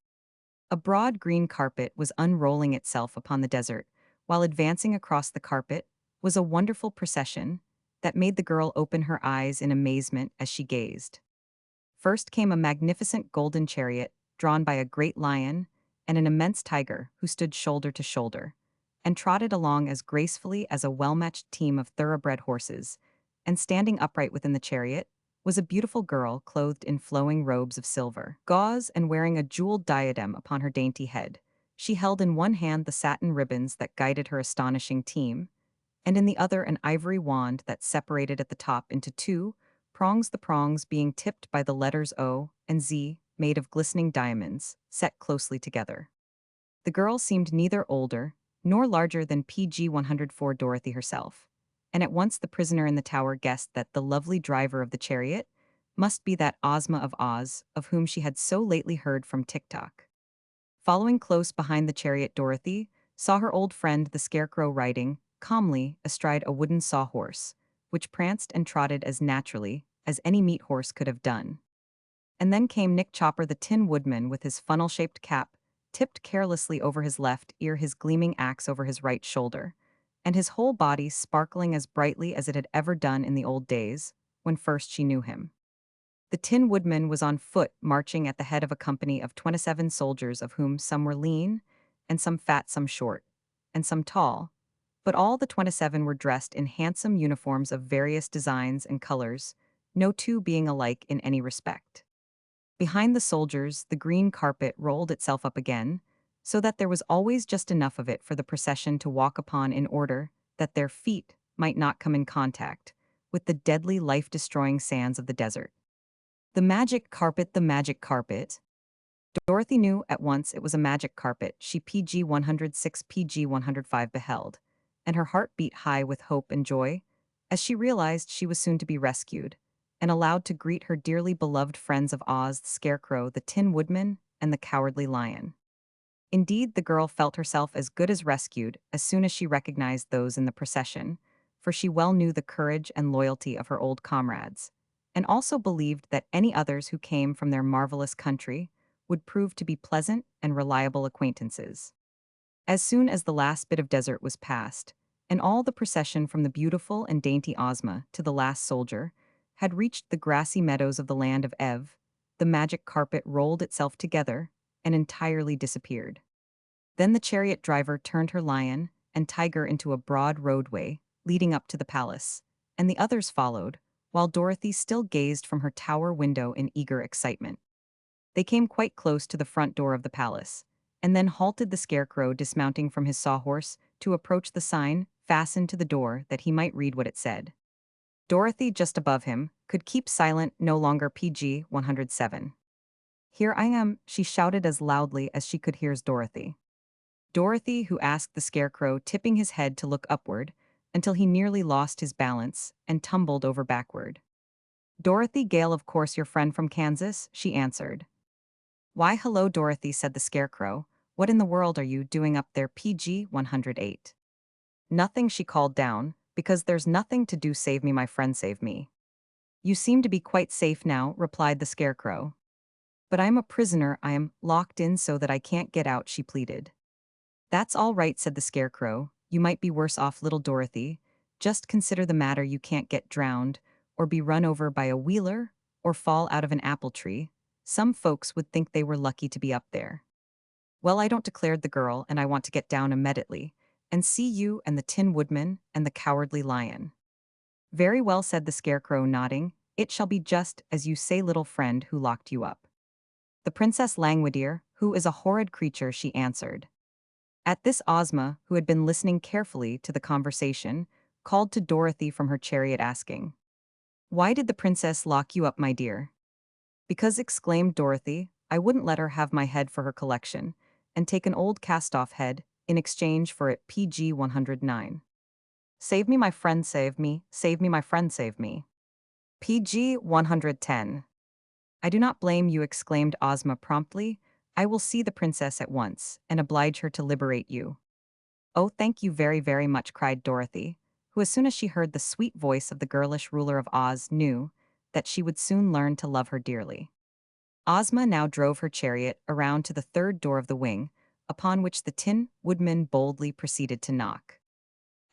A broad green carpet was unrolling itself upon the desert, while advancing across the carpet was a wonderful procession that made the girl open her eyes in amazement as she gazed. First came a magnificent golden chariot, drawn by a great lion and an immense tiger who stood shoulder to shoulder, and trotted along as gracefully as a well-matched team of thoroughbred horses, and standing upright within the chariot was a beautiful girl clothed in flowing robes of silver gauze and wearing a jeweled diadem upon her dainty head. She held in one hand the satin ribbons that guided her astonishing team, and in the other an ivory wand that separated at the top into two prongs, the prongs being tipped by the letters O and Z, made of glistening diamonds, set closely together. The girl seemed neither older nor larger than PG 104 Dorothy herself, and at once the prisoner in the tower guessed that the lovely driver of the chariot must be that Ozma of Oz of whom she had so lately heard from Tick-Tock. Following close behind the chariot, Dorothy saw her old friend the Scarecrow riding calmly astride a wooden sawhorse, which pranced and trotted as naturally as any meat horse could have done. And then came Nick Chopper the Tin Woodman with his funnel-shaped cap tipped carelessly over his left ear, his gleaming axe over his right shoulder, and his whole body sparkling as brightly as it had ever done in the old days, when first she knew him. The Tin Woodman was on foot, marching at the head of a company of 27 soldiers, of whom some were lean, and some fat, some short, and some tall, but all the 27 were dressed in handsome uniforms of various designs and colors, no two being alike in any respect. Behind the soldiers, the green carpet rolled itself up again, so that there was always just enough of it for the procession to walk upon in order that their feet might not come in contact with the deadly life-destroying sands of the desert. The magic carpet, the magic carpet. Dorothy knew at once it was a magic carpet she PG 106 PG 105 beheld, and her heart beat high with hope and joy as she realized she was soon to be rescued and allowed to greet her dearly beloved friends of Oz, the Scarecrow, the Tin Woodman, and the Cowardly Lion. Indeed, the girl felt herself as good as rescued as soon as she recognized those in the procession, for she well knew the courage and loyalty of her old comrades, and also believed that any others who came from their marvelous country would prove to be pleasant and reliable acquaintances. As soon as the last bit of desert was passed, and all the procession from the beautiful and dainty Ozma to the last soldier had reached the grassy meadows of the land of Ev, the magic carpet rolled itself together and entirely disappeared. Then the chariot driver turned her lion and tiger into a broad roadway leading up to the palace, and the others followed, while Dorothy still gazed from her tower window in eager excitement. They came quite close to the front door of the palace, and then halted, the Scarecrow dismounting from his sawhorse to approach the sign fastened to the door that he might read what it said. Dorothy, just above him, could keep silent no longer. PG 107. "Here I am," she shouted as loudly as she could hear Dorothy. Dorothy, who asked the Scarecrow, tipping his head to look upward until he nearly lost his balance and tumbled over backward. "Dorothy Gale, of course, your friend from Kansas," she answered. "Why, hello, Dorothy," said the Scarecrow. "What in the world are you doing up there?" PG 108. "Nothing," she called down, "because there's nothing to do. Save me, my friend, save me." "You seem to be quite safe now," replied the Scarecrow. "But I am a prisoner. I am locked in so that I can't get out," she pleaded. "That's all right," said the Scarecrow. "You might be worse off, little Dorothy. Just consider the matter. You can't get drowned, or be run over by a wheeler, or fall out of an apple tree. Some folks would think they were lucky to be up there." "Well, I don't," declared the girl, "and I want to get down immediately and see you and the Tin Woodman and the Cowardly Lion." "Very well," said the Scarecrow, nodding. "It shall be just as you say, little friend who locked you up." "The Princess Langwidere, who is a horrid creature," she answered. At this, Ozma, who had been listening carefully to the conversation, called to Dorothy from her chariot, asking, "Why did the princess lock you up, my dear?" "Because," exclaimed Dorothy, "I wouldn't let her have my head for her collection, and take an old cast-off head in exchange for it." PG 109. "Save me, my friend, save me, save me, my friend, save me." PG 110. "I do not blame you," exclaimed Ozma promptly. "I will see the princess at once and oblige her to liberate you." "Oh, thank you very, very much," cried Dorothy, who, as soon as she heard the sweet voice of the girlish ruler of Oz, knew that she would soon learn to love her dearly. Ozma now drove her chariot around to the third door of the wing, upon which the Tin Woodman boldly proceeded to knock.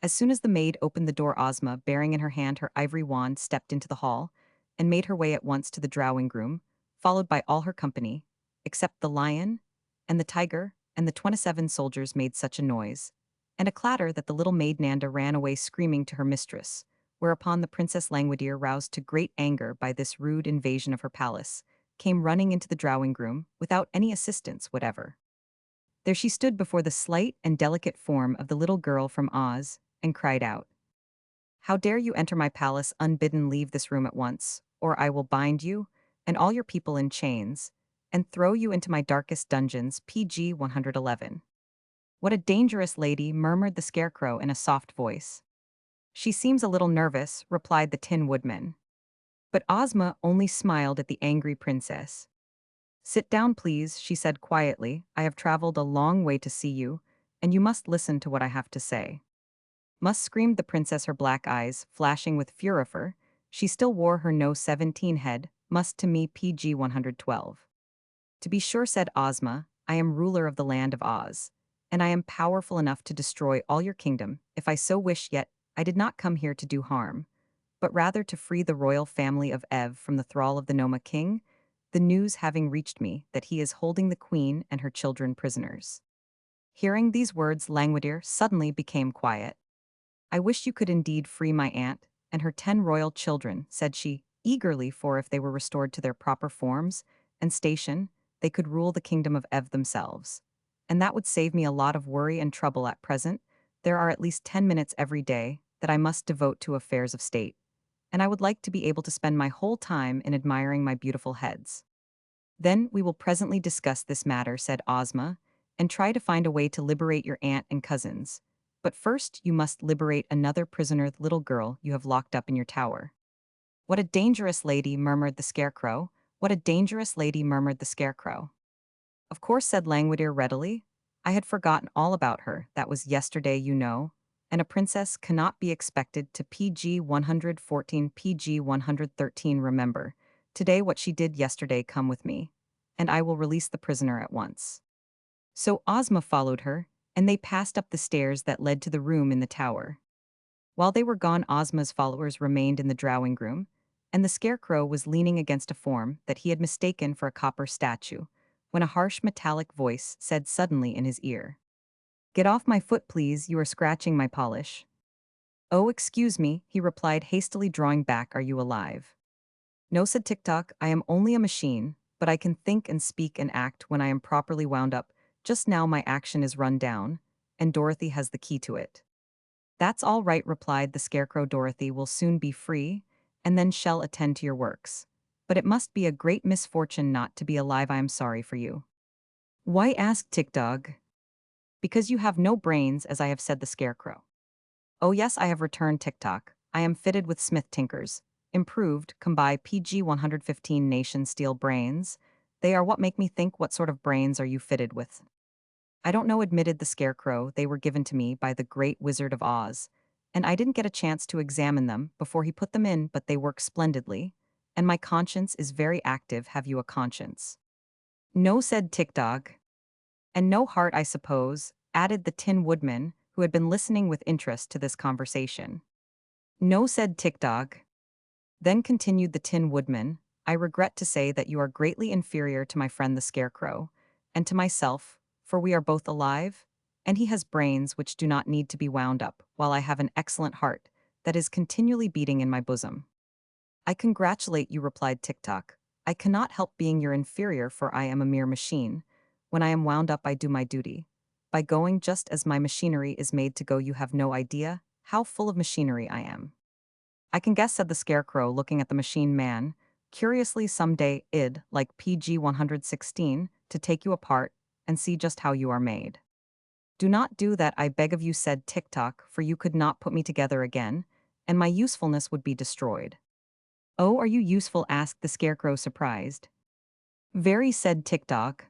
As soon as the maid opened the door, Ozma, bearing in her hand her ivory wand, stepped into the hall and made her way at once to the drawing room, followed by all her company, except the lion and the tiger, and the 27 soldiers made such a noise and a clatter that the little maid Nanda ran away screaming to her mistress, whereupon the Princess Langwidere, roused to great anger by this rude invasion of her palace, came running into the drawing room without any assistance whatever. There she stood before the slight and delicate form of the little girl from Oz and cried out, "How dare you enter my palace unbidden? Leave this room at once, or I will bind you and all your people in chains and throw you into my darkest dungeons." PG 111. "What a dangerous lady," murmured the Scarecrow in a soft voice. "She seems a little nervous," replied the Tin Woodman. But Ozma only smiled at the angry princess. "Sit down, please," she said quietly. "I have traveled a long way to see you, and you must listen to what I have to say." "Must," screamed the princess, her black eyes flashing with furifer. She still wore her No 17 head. "Must to me." PG 112. "To be sure," said Ozma. I am ruler of the land of Oz, and I am powerful enough to destroy all your kingdom, if I so wish, yet I did not come here to do harm, but rather to free the royal family of Ev from the thrall of the Noma king, the news having reached me that he is holding the queen and her children prisoners. Hearing these words, Langwidere suddenly became quiet. I wish you could indeed free my aunt and her 10 royal children, said she, eagerly, for if they were restored to their proper forms and station, they could rule the kingdom of Ev themselves. And that would save me a lot of worry and trouble at present. There are at least 10 minutes every day that I must devote to affairs of state, and I would like to be able to spend my whole time in admiring my beautiful heads. Then we will presently discuss this matter, said Ozma, and try to find a way to liberate your aunt and cousins. But first you must liberate another prisoner, the little girl you have locked up in your tower. What a dangerous lady, murmured the Scarecrow. What a dangerous lady, murmured the Scarecrow. Of course, said Langwidere readily. I had forgotten all about her. That was yesterday, you know. And a princess cannot be expected to PG 114 PG 113 remember. Today what she did yesterday, come with me, and I will release the prisoner at once. So Ozma followed her, and they passed up the stairs that led to the room in the tower. While they were gone, Ozma's followers remained in the drawing room, and the Scarecrow was leaning against a form that he had mistaken for a copper statue, when a harsh metallic voice said suddenly in his ear, "Get off my foot, please, you are scratching my polish." "Oh, excuse me," he replied, hastily drawing back. "Are you alive?" "No," said Tick-Tock, "I am only a machine, but I can think and speak and act when I am properly wound up. Just now my action is run down, and Dorothy has the key to it." "That's all right," replied the Scarecrow. "Dorothy will soon be free, and then shall attend to your works. But it must be a great misfortune not to be alive. I am sorry for you." "Why?" asked Tick-Dog. "Because you have no brains, as I have said," the Scarecrow. "Oh yes, I have," returned Tick-Tock. "I am fitted with Smith Tinkers, improved, come by PG 115 nation steel brains. They are what make me think. What sort of brains are you fitted with?" "I don't know," admitted the Scarecrow. "They were given to me by the great Wizard of Oz, and I didn't get a chance to examine them before he put them in, but they work splendidly, and my conscience is very active." "Have you a conscience?" "No," said Tick-Dog. "And no heart, I suppose," added the Tin Woodman, who had been listening with interest to this conversation. "No," said Tick-Dog. Then continued the Tin Woodman, "I regret to say that you are greatly inferior to my friend the Scarecrow, and to myself, for we are both alive, and he has brains which do not need to be wound up, while I have an excellent heart that is continually beating in my bosom." "I congratulate you," replied Tick-Tock. "I cannot help being your inferior, for I am a mere machine. When I am wound up I do my duty, by going just as my machinery is made to go. You have no idea how full of machinery I am." "I can guess," said the Scarecrow, looking at the machine man curiously. "Some day I'd like PG 116 to take you apart and see just how you are made." "Do not do that, I beg of you," said Tick-Tock, "for you could not put me together again, and my usefulness would be destroyed." "Oh, are you useful?" asked the Scarecrow, surprised. "Very," said Tick-Tock.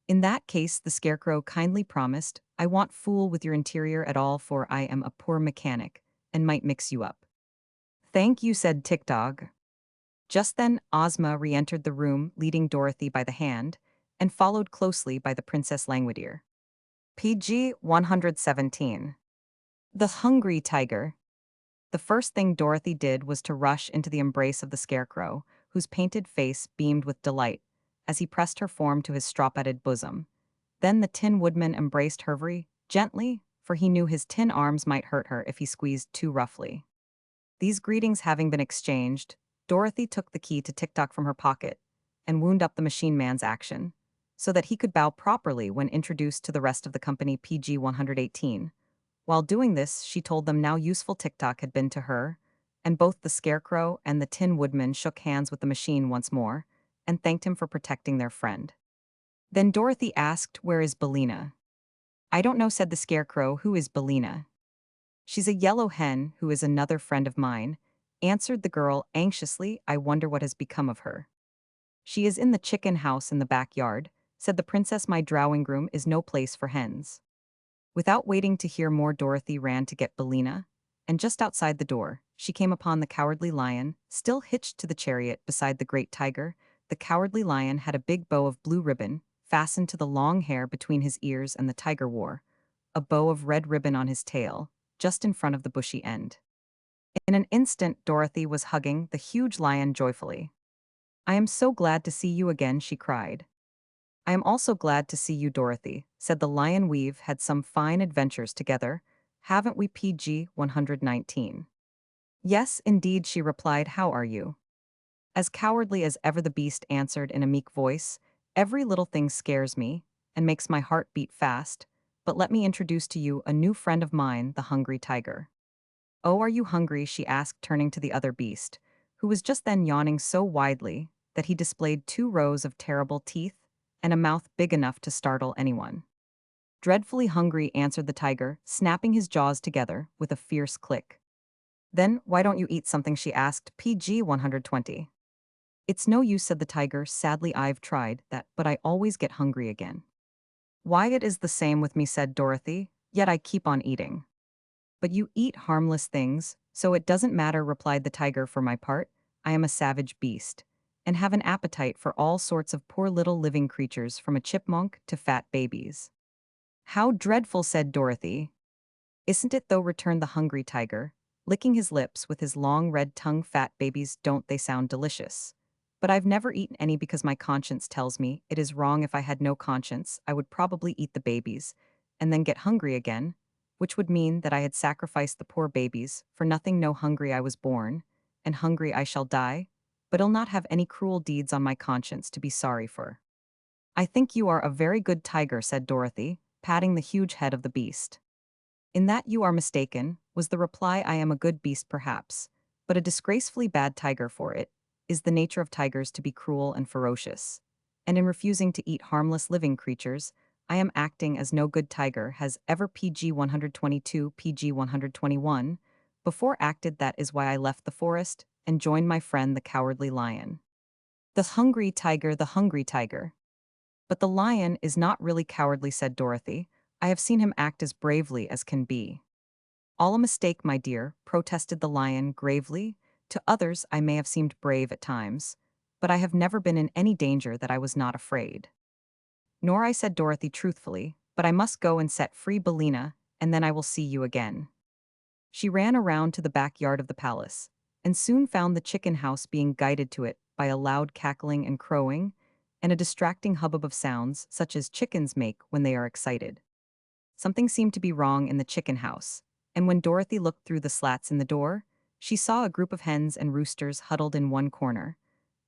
"In that case," the Scarecrow kindly promised, "I won't fool with your interior at all, for I am a poor mechanic, and might mix you up." "Thank you," said Tick-Dog. Just then, Ozma re-entered the room, leading Dorothy by the hand, and followed closely by the Princess Langwidere. PG 117. The Hungry Tiger. The first thing Dorothy did was to rush into the embrace of the Scarecrow, whose painted face beamed with delight as he pressed her form to his straw-padded bosom. Then the Tin Woodman embraced her very gently, for he knew his tin arms might hurt her if he squeezed too roughly. These greetings having been exchanged, Dorothy took the key to Tick-Tock from her pocket and wound up the machine man's action, so that he could bow properly when introduced to the rest of the company. PG 118. While doing this, she told them how useful Tick-Tock had been to her, and both the Scarecrow and the Tin Woodman shook hands with the machine once more and thanked him for protecting their friend. Then Dorothy asked, "Where is Billina?" "I don't know," said the Scarecrow. "Who is Billina?" "She's a yellow hen who is another friend of mine," answered the girl anxiously. "I wonder what has become of her." "She is in the chicken house in the backyard," said the princess. "My drawing room is no place for hens." Without waiting to hear more, Dorothy ran to get Billina, and just outside the door, she came upon the Cowardly Lion, still hitched to the chariot beside the great tiger. The Cowardly Lion had a big bow of blue ribbon fastened to the long hair between his ears, and the tiger wore a bow of red ribbon on his tail, just in front of the bushy end. In an instant, Dorothy was hugging the huge lion joyfully. "I am so glad to see you again," she cried. "I am also glad to see you, Dorothy," said the lion. "We've had some fine adventures together, haven't we, PG 119? "Yes, indeed," she replied. "How are you?" As cowardly as ever, the beast answered in a meek voice. "Every little thing scares me and makes my heart beat fast, but let me introduce to you a new friend of mine, the hungry tiger." "Oh, are you hungry?" she asked, turning to the other beast, who was just then yawning so widely that he displayed 2 rows of terrible teeth and a mouth big enough to startle anyone. "Dreadfully hungry," answered the tiger, snapping his jaws together with a fierce click. "Then why don't you eat something?" she asked, PG 120. "It's no use," said the tiger sadly. "I've tried that, but I always get hungry again." "Why, it is the same with me," said Dorothy, "yet I keep on eating." "But you eat harmless things, so it doesn't matter," replied the tiger. "For my part, I am a savage beast, and have an appetite for all sorts of poor little living creatures, from a chipmunk to fat babies." "How dreadful," said Dorothy. "Isn't it though?" returned the hungry tiger, licking his lips with his long red tongue. "Fat babies, don't they sound delicious? But I've never eaten any because my conscience tells me it is wrong. If I had no conscience, I would probably eat the babies, and then get hungry again, which would mean that I had sacrificed the poor babies for nothing. No, hungry I was born, and hungry I shall die, but I'll not have any cruel deeds on my conscience to be sorry for." "I think you are a very good tiger," said Dorothy, patting the huge head of the beast. "In that you are mistaken," was the reply. "I am a good beast perhaps, but a disgracefully bad tiger, for it is the nature of tigers to be cruel and ferocious. And in refusing to eat harmless living creatures, I am acting as no good tiger has ever, PG 122, PG 121, before acted. That is why I left the forest and joined my friend the cowardly lion." "The hungry tiger, the hungry tiger." "But the lion is not really cowardly," said Dorothy. "I have seen him act as bravely as can be." "All a mistake, my dear," protested the lion gravely. "To others I may have seemed brave at times, but I have never been in any danger that I was not afraid." "Nor I," said Dorothy truthfully, "but I must go and set free Bellina, and then I will see you again." She ran around to the backyard of the palace, and soon found the chicken house being guided to it by a loud cackling and crowing, and a distracting hubbub of sounds such as chickens make when they are excited. Something seemed to be wrong in the chicken house, and when Dorothy looked through the slats in the door, she saw a group of hens and roosters huddled in one corner,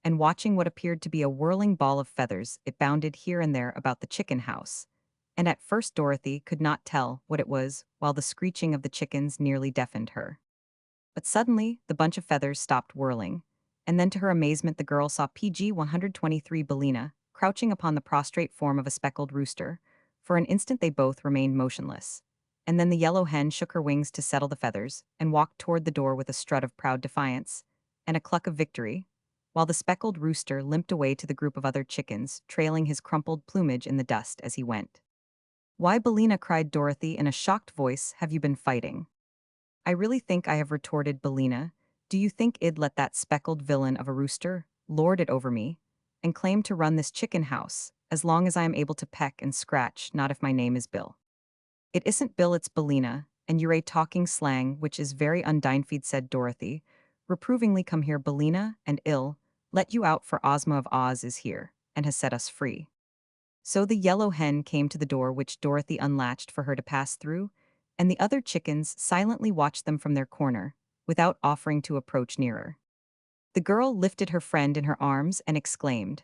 and watching what appeared to be a whirling ball of feathers. It bounded here and there about the chicken house, and at first Dorothy could not tell what it was, while the screeching of the chickens nearly deafened her. But suddenly, the bunch of feathers stopped whirling, and then to her amazement the girl saw PG 123 Bellina crouching upon the prostrate form of a speckled rooster. For an instant they both remained motionless, and then the yellow hen shook her wings to settle the feathers and walked toward the door with a strut of proud defiance and a cluck of victory, while the speckled rooster limped away to the group of other chickens, trailing his crumpled plumage in the dust as he went. "Why, Bellina," cried Dorothy in a shocked voice, "have you been fighting?" "I really think I have," retorted Bellina. "Do you think I'd let that speckled villain of a rooster lord it over me and claim to run this chicken house, as long as I am able to peck and scratch, not if my name is Bill?" "It isn't Bill, it's Bellina, and you're a talking slang which is very undinefeed," said Dorothy reprovingly. "Come here, Bellina, and I'll let you out, for Ozma of Oz is here and has set us free." So the yellow hen came to the door, which Dorothy unlatched for her to pass through, and the other chickens silently watched them from their corner, without offering to approach nearer. The girl lifted her friend in her arms and exclaimed,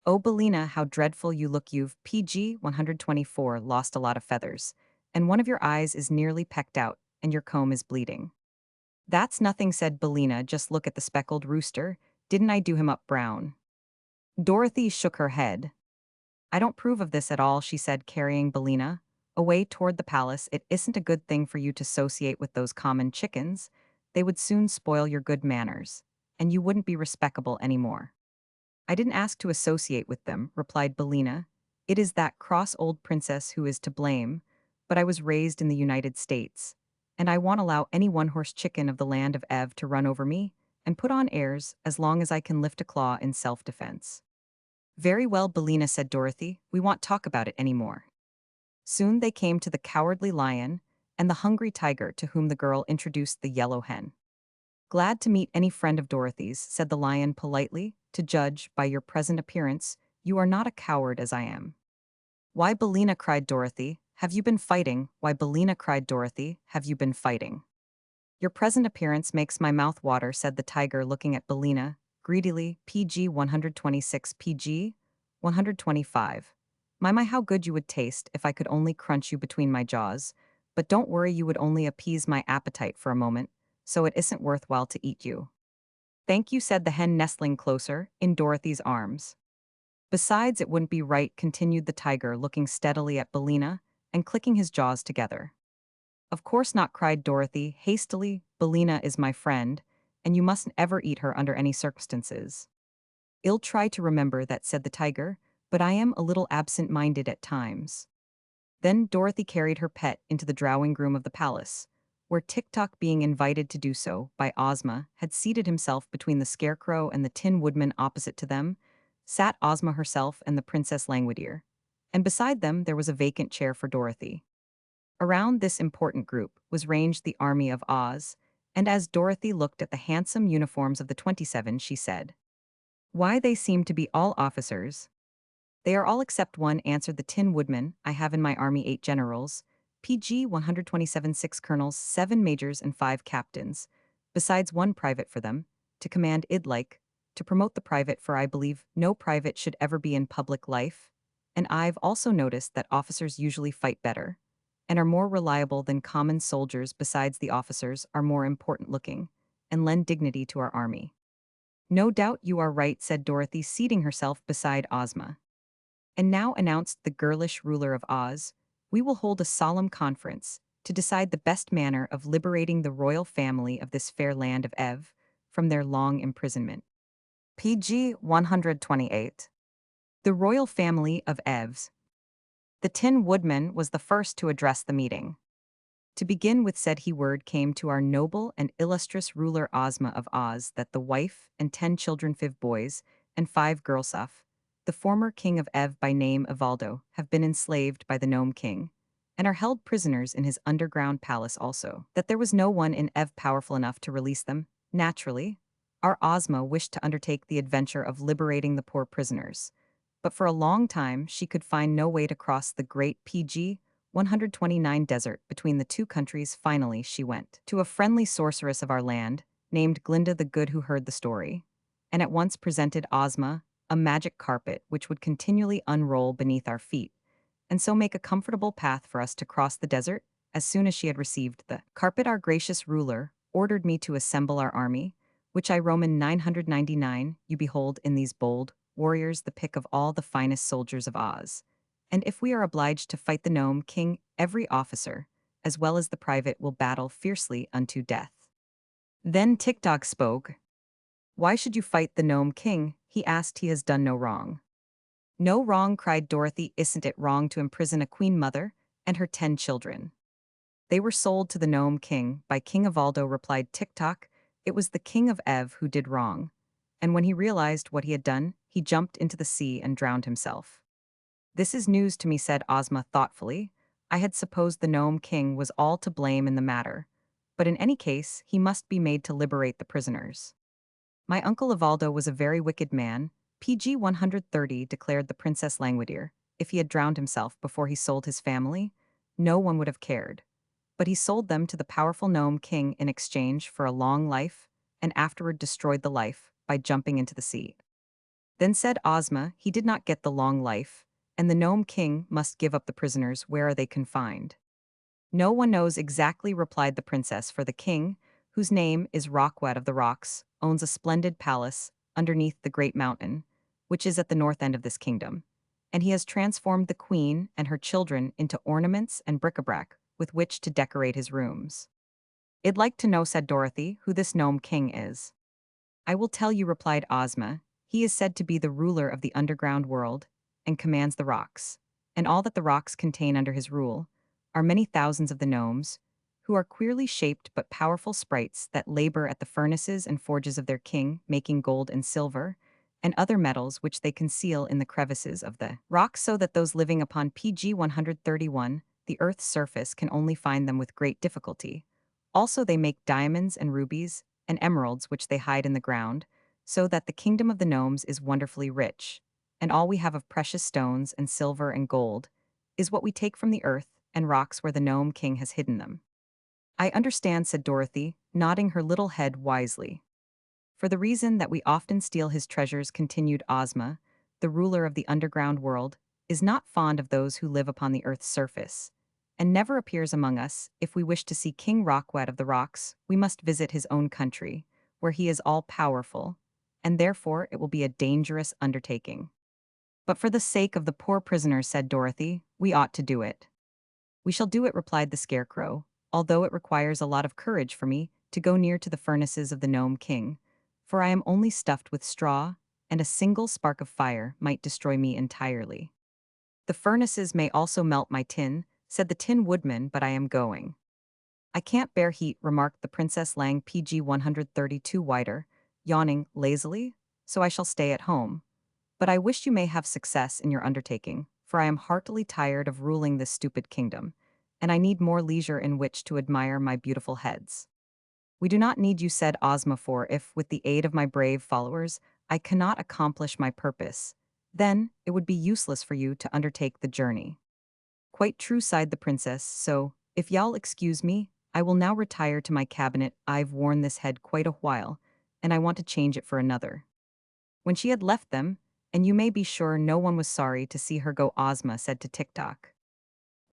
"Oh, Bellina, how dreadful you look. You've, PG 124, lost a lot of feathers, and one of your eyes is nearly pecked out, and your comb is bleeding." "That's nothing," said Bellina. "Just look at the speckled rooster. Didn't I do him up brown?" Dorothy shook her head. "I don't approve of this at all," she said, carrying Bellina away toward the palace. "It isn't a good thing for you to associate with those common chickens. They would soon spoil your good manners, and you wouldn't be respectable anymore." "I didn't ask to associate with them," replied Bellina. "It is that cross old princess who is to blame, but I was raised in the United States, and I won't allow any one-horse chicken of the land of Ev to run over me and put on airs as long as I can lift a claw in self-defense." Very well, Belina, said Dorothy. We won't talk about it anymore. Soon they came to the cowardly lion and the hungry tiger, to whom the girl introduced the yellow hen. Glad to meet any friend of Dorothy's, said the lion politely. To judge by your present appearance, you are not a coward as I am. Why, Belina, cried Dorothy, have you been fighting? Why, Belina, cried Dorothy, have you been fighting? Your present appearance makes my mouth water, said the tiger, looking at Belina greedily. PG 126, PG 125. My, how good you would taste if I could only crunch you between my jaws. But don't worry, you would only appease my appetite for a moment, so it isn't worthwhile to eat you. Thank you, said the hen, nestling closer in Dorothy's arms. Besides, it wouldn't be right, continued the tiger, looking steadily at Belina and clicking his jaws together. Of course not, cried Dorothy hastily. Belina is my friend, and you mustn't ever eat her under any circumstances. I'll try to remember that, said the tiger, but I am a little absent-minded at times. Then Dorothy carried her pet into the drawing room of the palace, where Tik-Tok, being invited to do so by Ozma, had seated himself between the Scarecrow and the Tin Woodman. Opposite to them sat Ozma herself and the Princess Langwidere, and beside them there was a vacant chair for Dorothy. Around this important group was ranged the army of Oz, and as Dorothy looked at the handsome uniforms of the 27, she said, "Why, they seem to be all officers." "They are all except one," answered the Tin Woodman. "I have in my army 8 generals, PG 127, 6 colonels, 7 majors, and 5 captains, besides 1 private for them, to command id like, to promote the private, for I believe no private should ever be in public life. And I've also noticed that officers usually fight better, and are more reliable than common soldiers. Besides, the officers are more important looking, and lend dignity to our army." "No doubt you are right," said Dorothy, seating herself beside Ozma. "And now," announced the girlish ruler of Oz, "we will hold a solemn conference to decide the best manner of liberating the royal family of this fair land of Ev from their long imprisonment." PG 128. The royal family of Evs. The Tin Woodman was the first to address the meeting. To begin with, said he, word came to our noble and illustrious ruler Ozma of Oz that the wife and 10 children, 5 boys and 5 girls of the former king of Ev by name Evaldo, have been enslaved by the Gnome King, and are held prisoners in his underground palace. Also, that there was no one in Ev powerful enough to release them. Naturally, our Ozma wished to undertake the adventure of liberating the poor prisoners, but for a long time she could find no way to cross the great PG 129 desert between the 2 countries. Finally, she went to a friendly sorceress of our land, named Glinda the Good, who heard the story, and at once presented Ozma a magic carpet which would continually unroll beneath our feet, and so make a comfortable path for us to cross the desert. As soon as she had received the carpet, our gracious ruler ordered me to assemble our army, which I, Roman 999, you behold in these bold warriors, the pick of all the finest soldiers of Oz. And if we are obliged to fight the Gnome King, every officer, as well as the private, will battle fiercely unto death. Then Tik-Tok spoke. "Why should you fight the Gnome King?" he asked. "He has done no wrong." "No wrong," cried Dorothy. "Isn't it wrong to imprison a queen mother and her 10 children?" "They were sold to the Gnome King by King Evaldo," replied Tik-Tok. "It was the King of Ev who did wrong, and when he realized what he had done, he jumped into the sea and drowned himself." "This is news to me," said Ozma thoughtfully. "I had supposed the Gnome King was all to blame in the matter, but in any case, he must be made to liberate the prisoners." "My uncle Evaldo was a very wicked man," PG 130 declared the Princess Langwidere. "If he had drowned himself before he sold his family, no one would have cared. But he sold them to the powerful Gnome King in exchange for a long life, and afterward destroyed the life by jumping into the sea." Then said Ozma, "He did not get the long life, and the Gnome King must give up the prisoners. Where are they confined?" "No one knows exactly," replied the princess, "for the king, whose name is Rockwet of the Rocks, owns a splendid palace underneath the great mountain, which is at the north end of this kingdom, and he has transformed the queen and her children into ornaments and bric-a-brac with which to decorate his rooms." "I'd like to know," said Dorothy, "who this Gnome King is." "I will tell you," replied Ozma. "He is said to be the ruler of the underground world, and commands the rocks, and all that the rocks contain. Under his rule are many thousands of the gnomes, who are queerly shaped but powerful sprites that labor at the furnaces and forges of their king, making gold and silver, and other metals which they conceal in the crevices of the rocks so that those living upon PG 131, the Earth's surface, can only find them with great difficulty. Also, they make diamonds and rubies and emeralds which they hide in the ground, so that the kingdom of the gnomes is wonderfully rich, and all we have of precious stones and silver and gold is what we take from the earth and rocks where the gnome king has hidden them. I understand, said Dorothy, nodding her little head wisely. For the reason that we often steal his treasures, continued Ozma, the ruler of the underground world, is not fond of those who live upon the earth's surface, and never appears among us. If we wish to see King Rockwet of the Rocks, we must visit his own country, where he is all-powerful, and therefore it will be a dangerous undertaking. But for the sake of the poor prisoners, said Dorothy, we ought to do it. We shall do it, replied the Scarecrow, although it requires a lot of courage for me to go near to the furnaces of the Gnome King, for I am only stuffed with straw, and a single spark of fire might destroy me entirely. The furnaces may also melt my tin, said the Tin Woodman, but I am going. I can't bear heat, remarked the Princess Lang PG 132 wider, yawning lazily, so I shall stay at home. But I wish you may have success in your undertaking, for I am heartily tired of ruling this stupid kingdom, and I need more leisure in which to admire my beautiful heads. We do not need you, said Ozma, for if, with the aid of my brave followers, I cannot accomplish my purpose, then it would be useless for you to undertake the journey. Quite true, sighed the princess, so, if y'all excuse me, I will now retire to my cabinet. I've worn this head quite a while, and I want to change it for another. When she had left them, and you may be sure no one was sorry to see her go, Ozma said to Tik-Tok,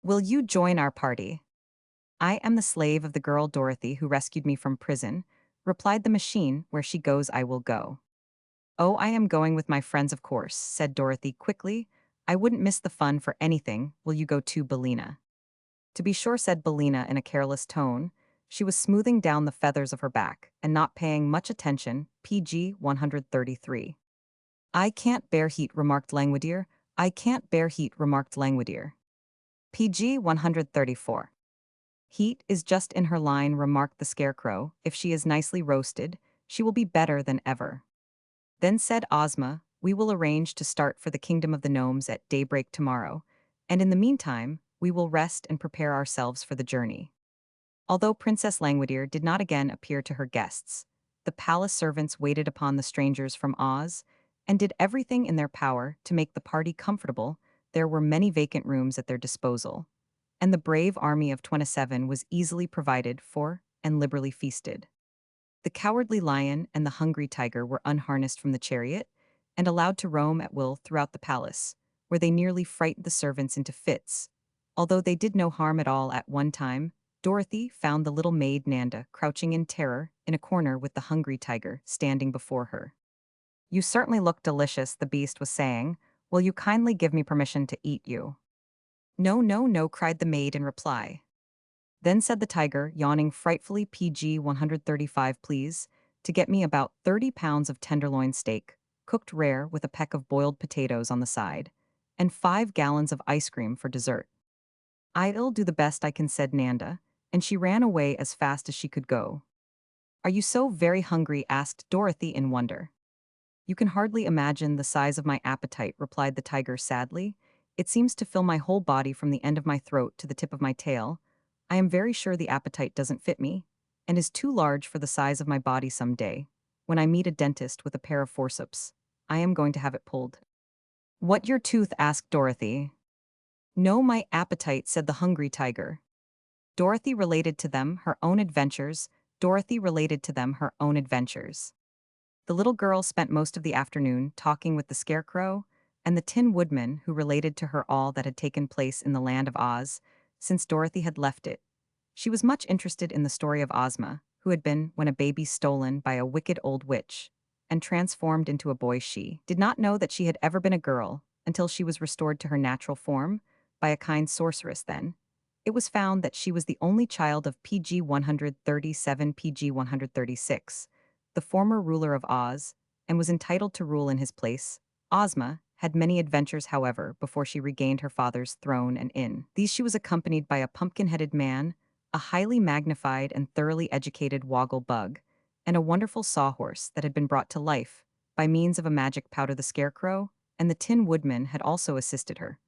will you join our party? I am the slave of the girl Dorothy who rescued me from prison, replied the machine. Where she goes, I will go. Oh, I am going with my friends, of course, said Dorothy quickly. I wouldn't miss the fun for anything. Will you go too, Bellina? To be sure, said Bellina in a careless tone. She was smoothing down the feathers of her back and not paying much attention. PG 133. I can't bear heat, remarked Langwidere. I can't bear heat, remarked Langwidere. PG 134. Heat is just in her line, remarked the Scarecrow. If she is nicely roasted, she will be better than ever. Then said Ozma, we will arrange to start for the Kingdom of the Gnomes at daybreak tomorrow, and in the meantime, we will rest and prepare ourselves for the journey. Although Princess Langwidere did not again appear to her guests, the palace servants waited upon the strangers from Oz and did everything in their power to make the party comfortable. There were many vacant rooms at their disposal, and the brave army of 27 was easily provided for and liberally feasted. The cowardly lion and the hungry tiger were unharnessed from the chariot and allowed to roam at will throughout the palace, where they nearly frightened the servants into fits. Although they did no harm at all at one time, Dorothy found the little maid Nanda crouching in terror in a corner with the hungry tiger standing before her. You certainly look delicious, the beast was saying. Will you kindly give me permission to eat you? No, no, no, cried the maid in reply. Then said the tiger, yawning frightfully, PG 135, please, to get me about 30 pounds of tenderloin steak, cooked rare with a peck of boiled potatoes on the side, and 5 gallons of ice cream for dessert. I'll do the best I can, said Nanda, and she ran away as fast as she could go. Are you so very hungry? Asked Dorothy in wonder. You can hardly imagine the size of my appetite, replied the tiger sadly. It seems to fill my whole body from the end of my throat to the tip of my tail. I am very sure the appetite doesn't fit me, and is too large for the size of my body some day. When I meet a dentist with a pair of forceps, I am going to have it pulled. What, your tooth? Asked Dorothy. No, my appetite, said the hungry tiger. Dorothy related to them her own adventures. Dorothy related to them her own adventures. The little girl spent most of the afternoon talking with the Scarecrow and the Tin Woodman, who related to her all that had taken place in the land of Oz since Dorothy had left it. She was much interested in the story of Ozma, who had been, when a baby, stolen by a wicked old witch and transformed into a boy. She did not know that she had ever been a girl until she was restored to her natural form by a kind sorceress. Then it was found that she was the only child of PG 137 PG 136, the former ruler of Oz, and was entitled to rule in his place. Ozma had many adventures, however, before she regained her father's throne, and in these she was accompanied by a pumpkin-headed man, a highly magnified and thoroughly educated woggle bug, and a wonderful sawhorse that had been brought to life by by means of a magic powder. The Scarecrow and the Tin Woodman had also assisted her.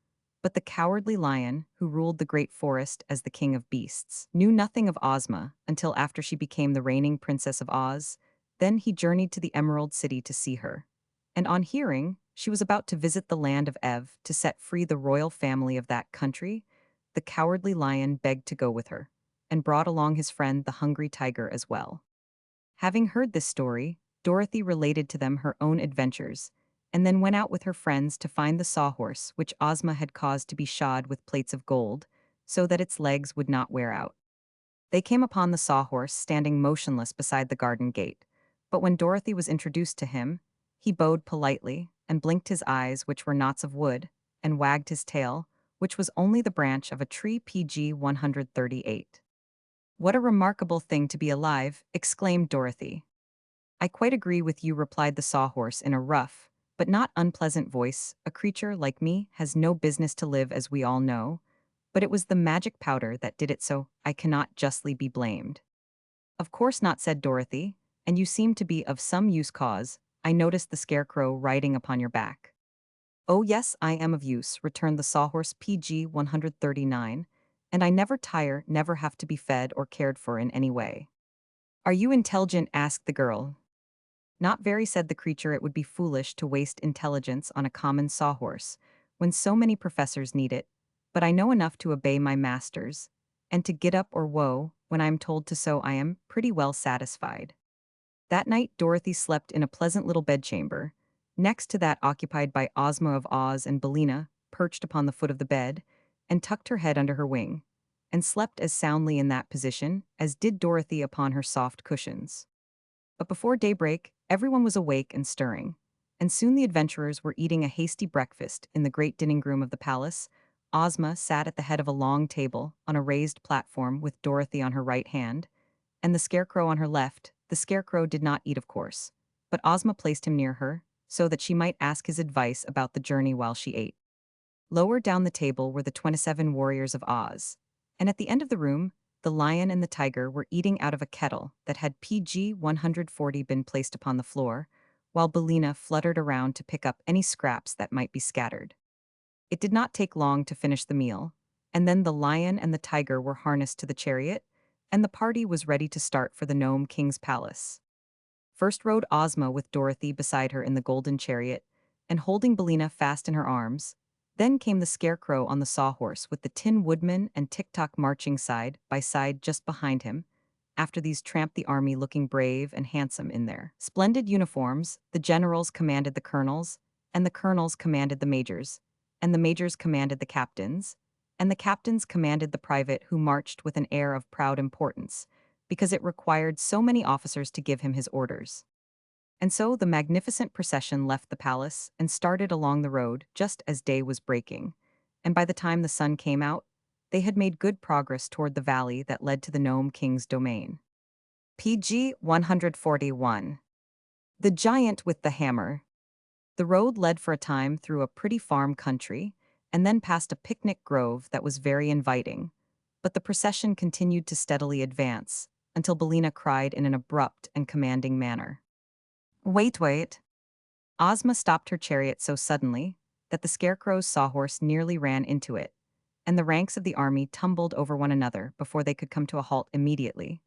But the cowardly lion, who ruled the great forest as the king of beasts, knew nothing of Ozma until after she became the reigning princess of Oz. Then he journeyed to the Emerald City to see her. And on hearing she was about to visit the land of Ev to set free the royal family of that country, the cowardly lion begged to go with her, and brought along his friend the hungry tiger as well. Having heard this story, Dorothy related to them her own adventures, and then went out with her friends to find the sawhorse which Ozma had caused to be shod with plates of gold, so that its legs would not wear out. They came upon the sawhorse standing motionless beside the garden gate, but when Dorothy was introduced to him, he bowed politely, and blinked his eyes, which were knots of wood, and wagged his tail, which was only the branch of a tree. PG 138. What a remarkable thing to be alive, exclaimed Dorothy. I quite agree with you, replied the sawhorse in a rough, but not unpleasant voice. A creature like me has no business to live, as we all know, but it was the magic powder that did it, so I cannot justly be blamed. Of course not, said Dorothy, and you seem to be of some use, cause I noticed the Scarecrow riding upon your back. Oh yes, I am of use, returned the sawhorse. PG 139, and I never tire, never have to be fed or cared for in any way. Are you intelligent? Asked the girl. Not very, said the creature. It would be foolish to waste intelligence on a common sawhorse, when so many professors need it, but I know enough to obey my masters, and to get up or woe when I am told to, so I am pretty well satisfied. That night Dorothy slept in a pleasant little bedchamber, next to that occupied by Ozma of Oz, and Billina perched upon the foot of the bed, and tucked her head under her wing, and slept as soundly in that position as did Dorothy upon her soft cushions. But before daybreak, everyone was awake and stirring, and soon the adventurers were eating a hasty breakfast in the great dining room of the palace. Ozma sat at the head of a long table on a raised platform with Dorothy on her right hand, and the Scarecrow on her left. The Scarecrow did not eat, of course, but Ozma placed him near her, so that she might ask his advice about the journey while she ate. Lower down the table were the 27 warriors of Oz, and at the end of the room, the lion and the tiger were eating out of a kettle that had PG 140 been placed upon the floor, while Billina fluttered around to pick up any scraps that might be scattered. It did not take long to finish the meal, and then the lion and the tiger were harnessed to the chariot, and the party was ready to start for the Gnome King's palace. First rode Ozma with Dorothy beside her in the golden chariot, and holding Billina fast in her arms. Then came the Scarecrow on the sawhorse with the Tin Woodman and Tick-Tock marching side by side just behind him. After these tramped the army, looking brave and handsome in their splendid uniforms. The generals commanded the colonels, and the colonels commanded the majors, and the majors commanded the captains, and the captains commanded the private, who marched with an air of proud importance, because it required so many officers to give him his orders. And so the magnificent procession left the palace and started along the road just as day was breaking, and by the time the sun came out, they had made good progress toward the valley that led to the Gnome King's domain. PG 141. The Giant with the Hammer. The road led for a time through a pretty farm country, and then past a picnic grove that was very inviting, but the procession continued to steadily advance, until Billina cried in an abrupt and commanding manner, "Wait, wait." Ozma stopped her chariot so suddenly that the Scarecrow's sawhorse nearly ran into it, and the ranks of the army tumbled over one another before they could come to a halt immediately.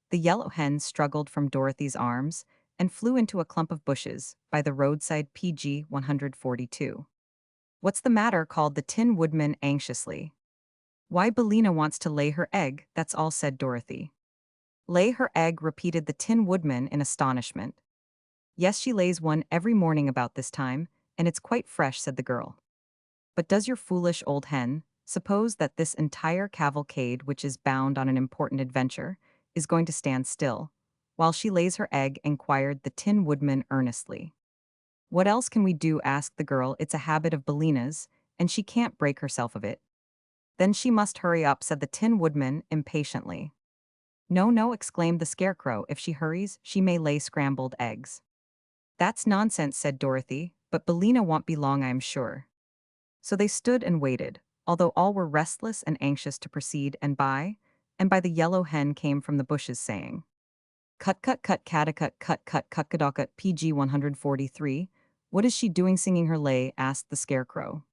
The yellow hen struggled from Dorothy's arms and flew into a clump of bushes by the roadside. PG 142. What's the matter? Called the Tin Woodman anxiously. Why, Billina wants to lay her egg, that's all, said Dorothy. Lay her egg, repeated the Tin Woodman in astonishment. Yes, she lays one every morning about this time, and it's quite fresh, said the girl. But does your foolish old hen suppose that this entire cavalcade, which is bound on an important adventure, is going to stand still while she lays her egg? Inquired the Tin Woodman earnestly. What else can we do? Asked the girl. It's a habit of Billina's, and she can't break herself of it. Then she must hurry up, said the Tin Woodman impatiently. No, no, exclaimed the Scarecrow. If she hurries, she may lay scrambled eggs. That's nonsense, said Dorothy, but Billina won't be long, I am sure. So they stood and waited, although all were restless and anxious to proceed, and by the yellow hen came from the bushes saying, Cut, cuckadaka, PG 143. What is she doing singing her lay? Asked the Scarecrow.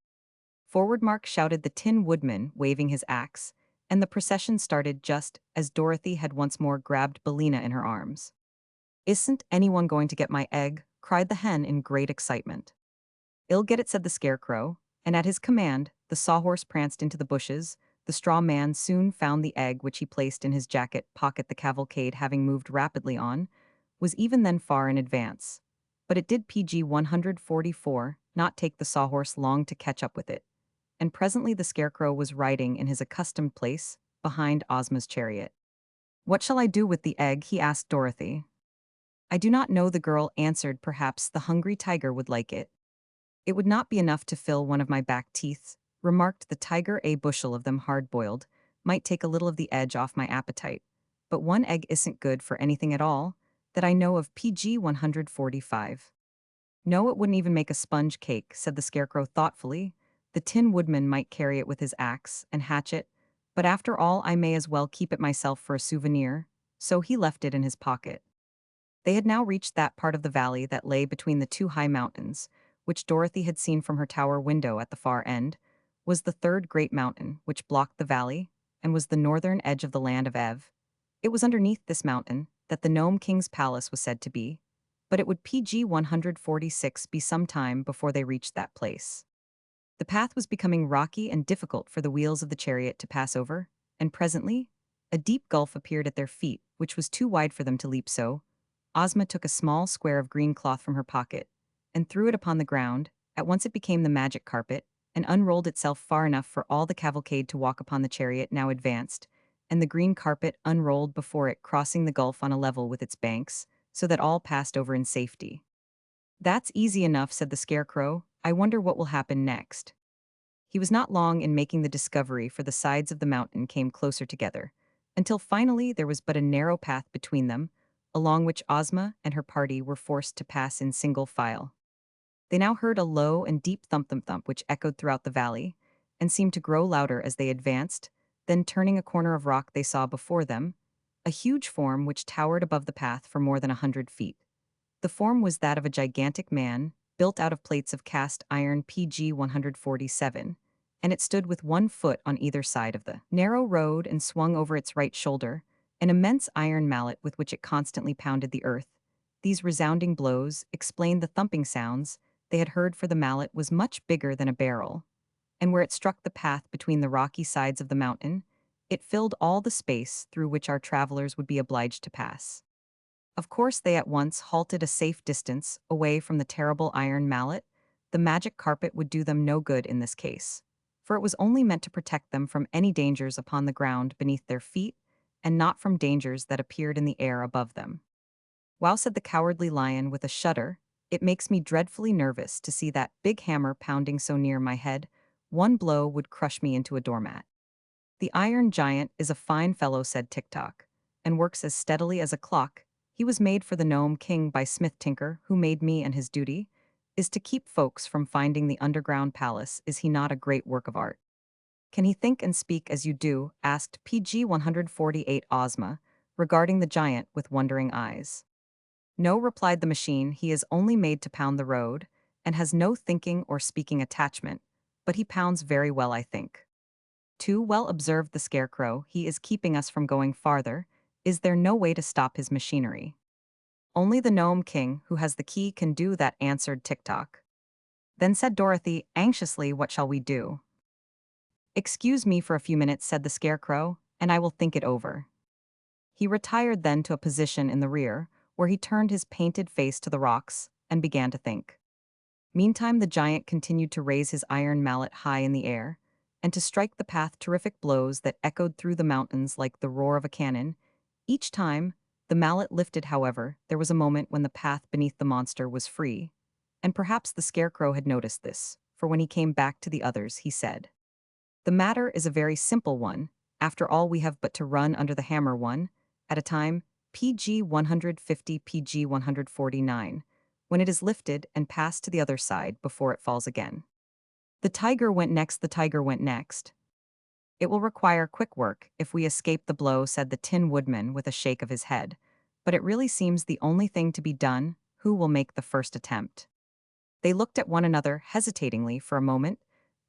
Forward Mark shouted the Tin Woodman, waving his axe, and the procession started just as Dorothy had once more grabbed Bellina in her arms. Isn't anyone going to get my egg? Cried the hen in great excitement. I'll get it, said the Scarecrow, and at his command, the Sawhorse pranced into the bushes. The Straw Man soon found the egg, which he placed in his jacket pocket. The cavalcade, having moved rapidly on, was even then far in advance. But it did PG 144 not take the Sawhorse long to catch up with it, and presently the Scarecrow was riding in his accustomed place, behind Ozma's chariot. What shall I do with the egg? He asked Dorothy. I do not know, the girl answered. Perhaps the hungry tiger would like it. It would not be enough to fill one of my back teeth, remarked the tiger. A bushel of them hard-boiled might take a little of the edge off my appetite, but one egg isn't good for anything at all, that I know of. PG 145. No, it wouldn't even make a sponge cake, said the Scarecrow thoughtfully. The Tin Woodman might carry it with his axe and hatchet, but after all I may as well keep it myself for a souvenir, so he left it in his pocket. They had now reached that part of the valley that lay between the two high mountains, which Dorothy had seen from her tower window at the far end, was the third great mountain which blocked the valley, and was the northern edge of the land of Ev. It was underneath this mountain that the Gnome King's palace was said to be, but it would PG 146 be some time before they reached that place. The path was becoming rocky and difficult for the wheels of the chariot to pass over, and presently, a deep gulf appeared at their feet, which was too wide for them to leap. So Ozma took a small square of green cloth from her pocket and threw it upon the ground. At once it became the magic carpet, and unrolled itself far enough for all the cavalcade to walk upon. The chariot now advanced, and the green carpet unrolled before it, crossing the gulf on a level with its banks, so that all passed over in safety. That's easy enough, said the Scarecrow. I wonder what will happen next. He was not long in making the discovery, for the sides of the mountain came closer together, until finally there was but a narrow path between them, along which Ozma and her party were forced to pass in single file. They now heard a low and deep thump which echoed throughout the valley, and seemed to grow louder as they advanced. Then, turning a corner of rock, they saw before them a huge form which towered above the path for more than 100 feet. The form was that of a gigantic man, built out of plates of cast iron. PG 147, and it stood with 1 foot on either side of the narrow road and swung over its right shoulder an immense iron mallet with which it constantly pounded the earth. These resounding blows explained the thumping sounds they had heard, for the mallet was much bigger than a barrel, and where it struck the path between the rocky sides of the mountain, it filled all the space through which our travelers would be obliged to pass. Of course, they at once halted a safe distance away from the terrible iron mallet. The magic carpet would do them no good in this case, for it was only meant to protect them from any dangers upon the ground beneath their feet, and not from dangers that appeared in the air above them. Wow, said the Cowardly Lion with a shudder, it makes me dreadfully nervous to see that big hammer pounding so near my head. One blow would crush me into a doormat. The Iron Giant is a fine fellow, said Tik-Tok, and works as steadily as a clock. He was made for the Gnome King by Smith Tinker, who made me, and his duty is to keep folks from finding the underground palace. Is he not a great work of art? Can he think and speak as you do? Asked PG 148 Ozma, regarding the giant with wondering eyes. No, replied the machine, he is only made to pound the road, and has no thinking or speaking attachment, but he pounds very well, I think. Too well, observed the Scarecrow, he is keeping us from going farther. Is there no way to stop his machinery? Only the Gnome King, who has the key, can do that, answered Tik-Tok. Then said Dorothy, anxiously, what shall we do? Excuse me for a few minutes, said the Scarecrow, and I will think it over. He retired then to a position in the rear, where he turned his painted face to the rocks and began to think. Meantime the giant continued to raise his iron mallet high in the air, and to strike the path terrific blows that echoed through the mountains like the roar of a cannon. Each time the mallet lifted, however, there was a moment when the path beneath the monster was free, and perhaps the Scarecrow had noticed this, for when he came back to the others, he said, "The matter is a very simple one. After all, we have but to run under the hammer one at a time, PG 150 PG 149, when it is lifted and passed to the other side before it falls again." The tiger went next, the tiger went next. It will require quick work if we escape the blow, said the Tin Woodman with a shake of his head. but it really seems the only thing to be done. Who will make the first attempt? They looked at one another hesitatingly for a moment.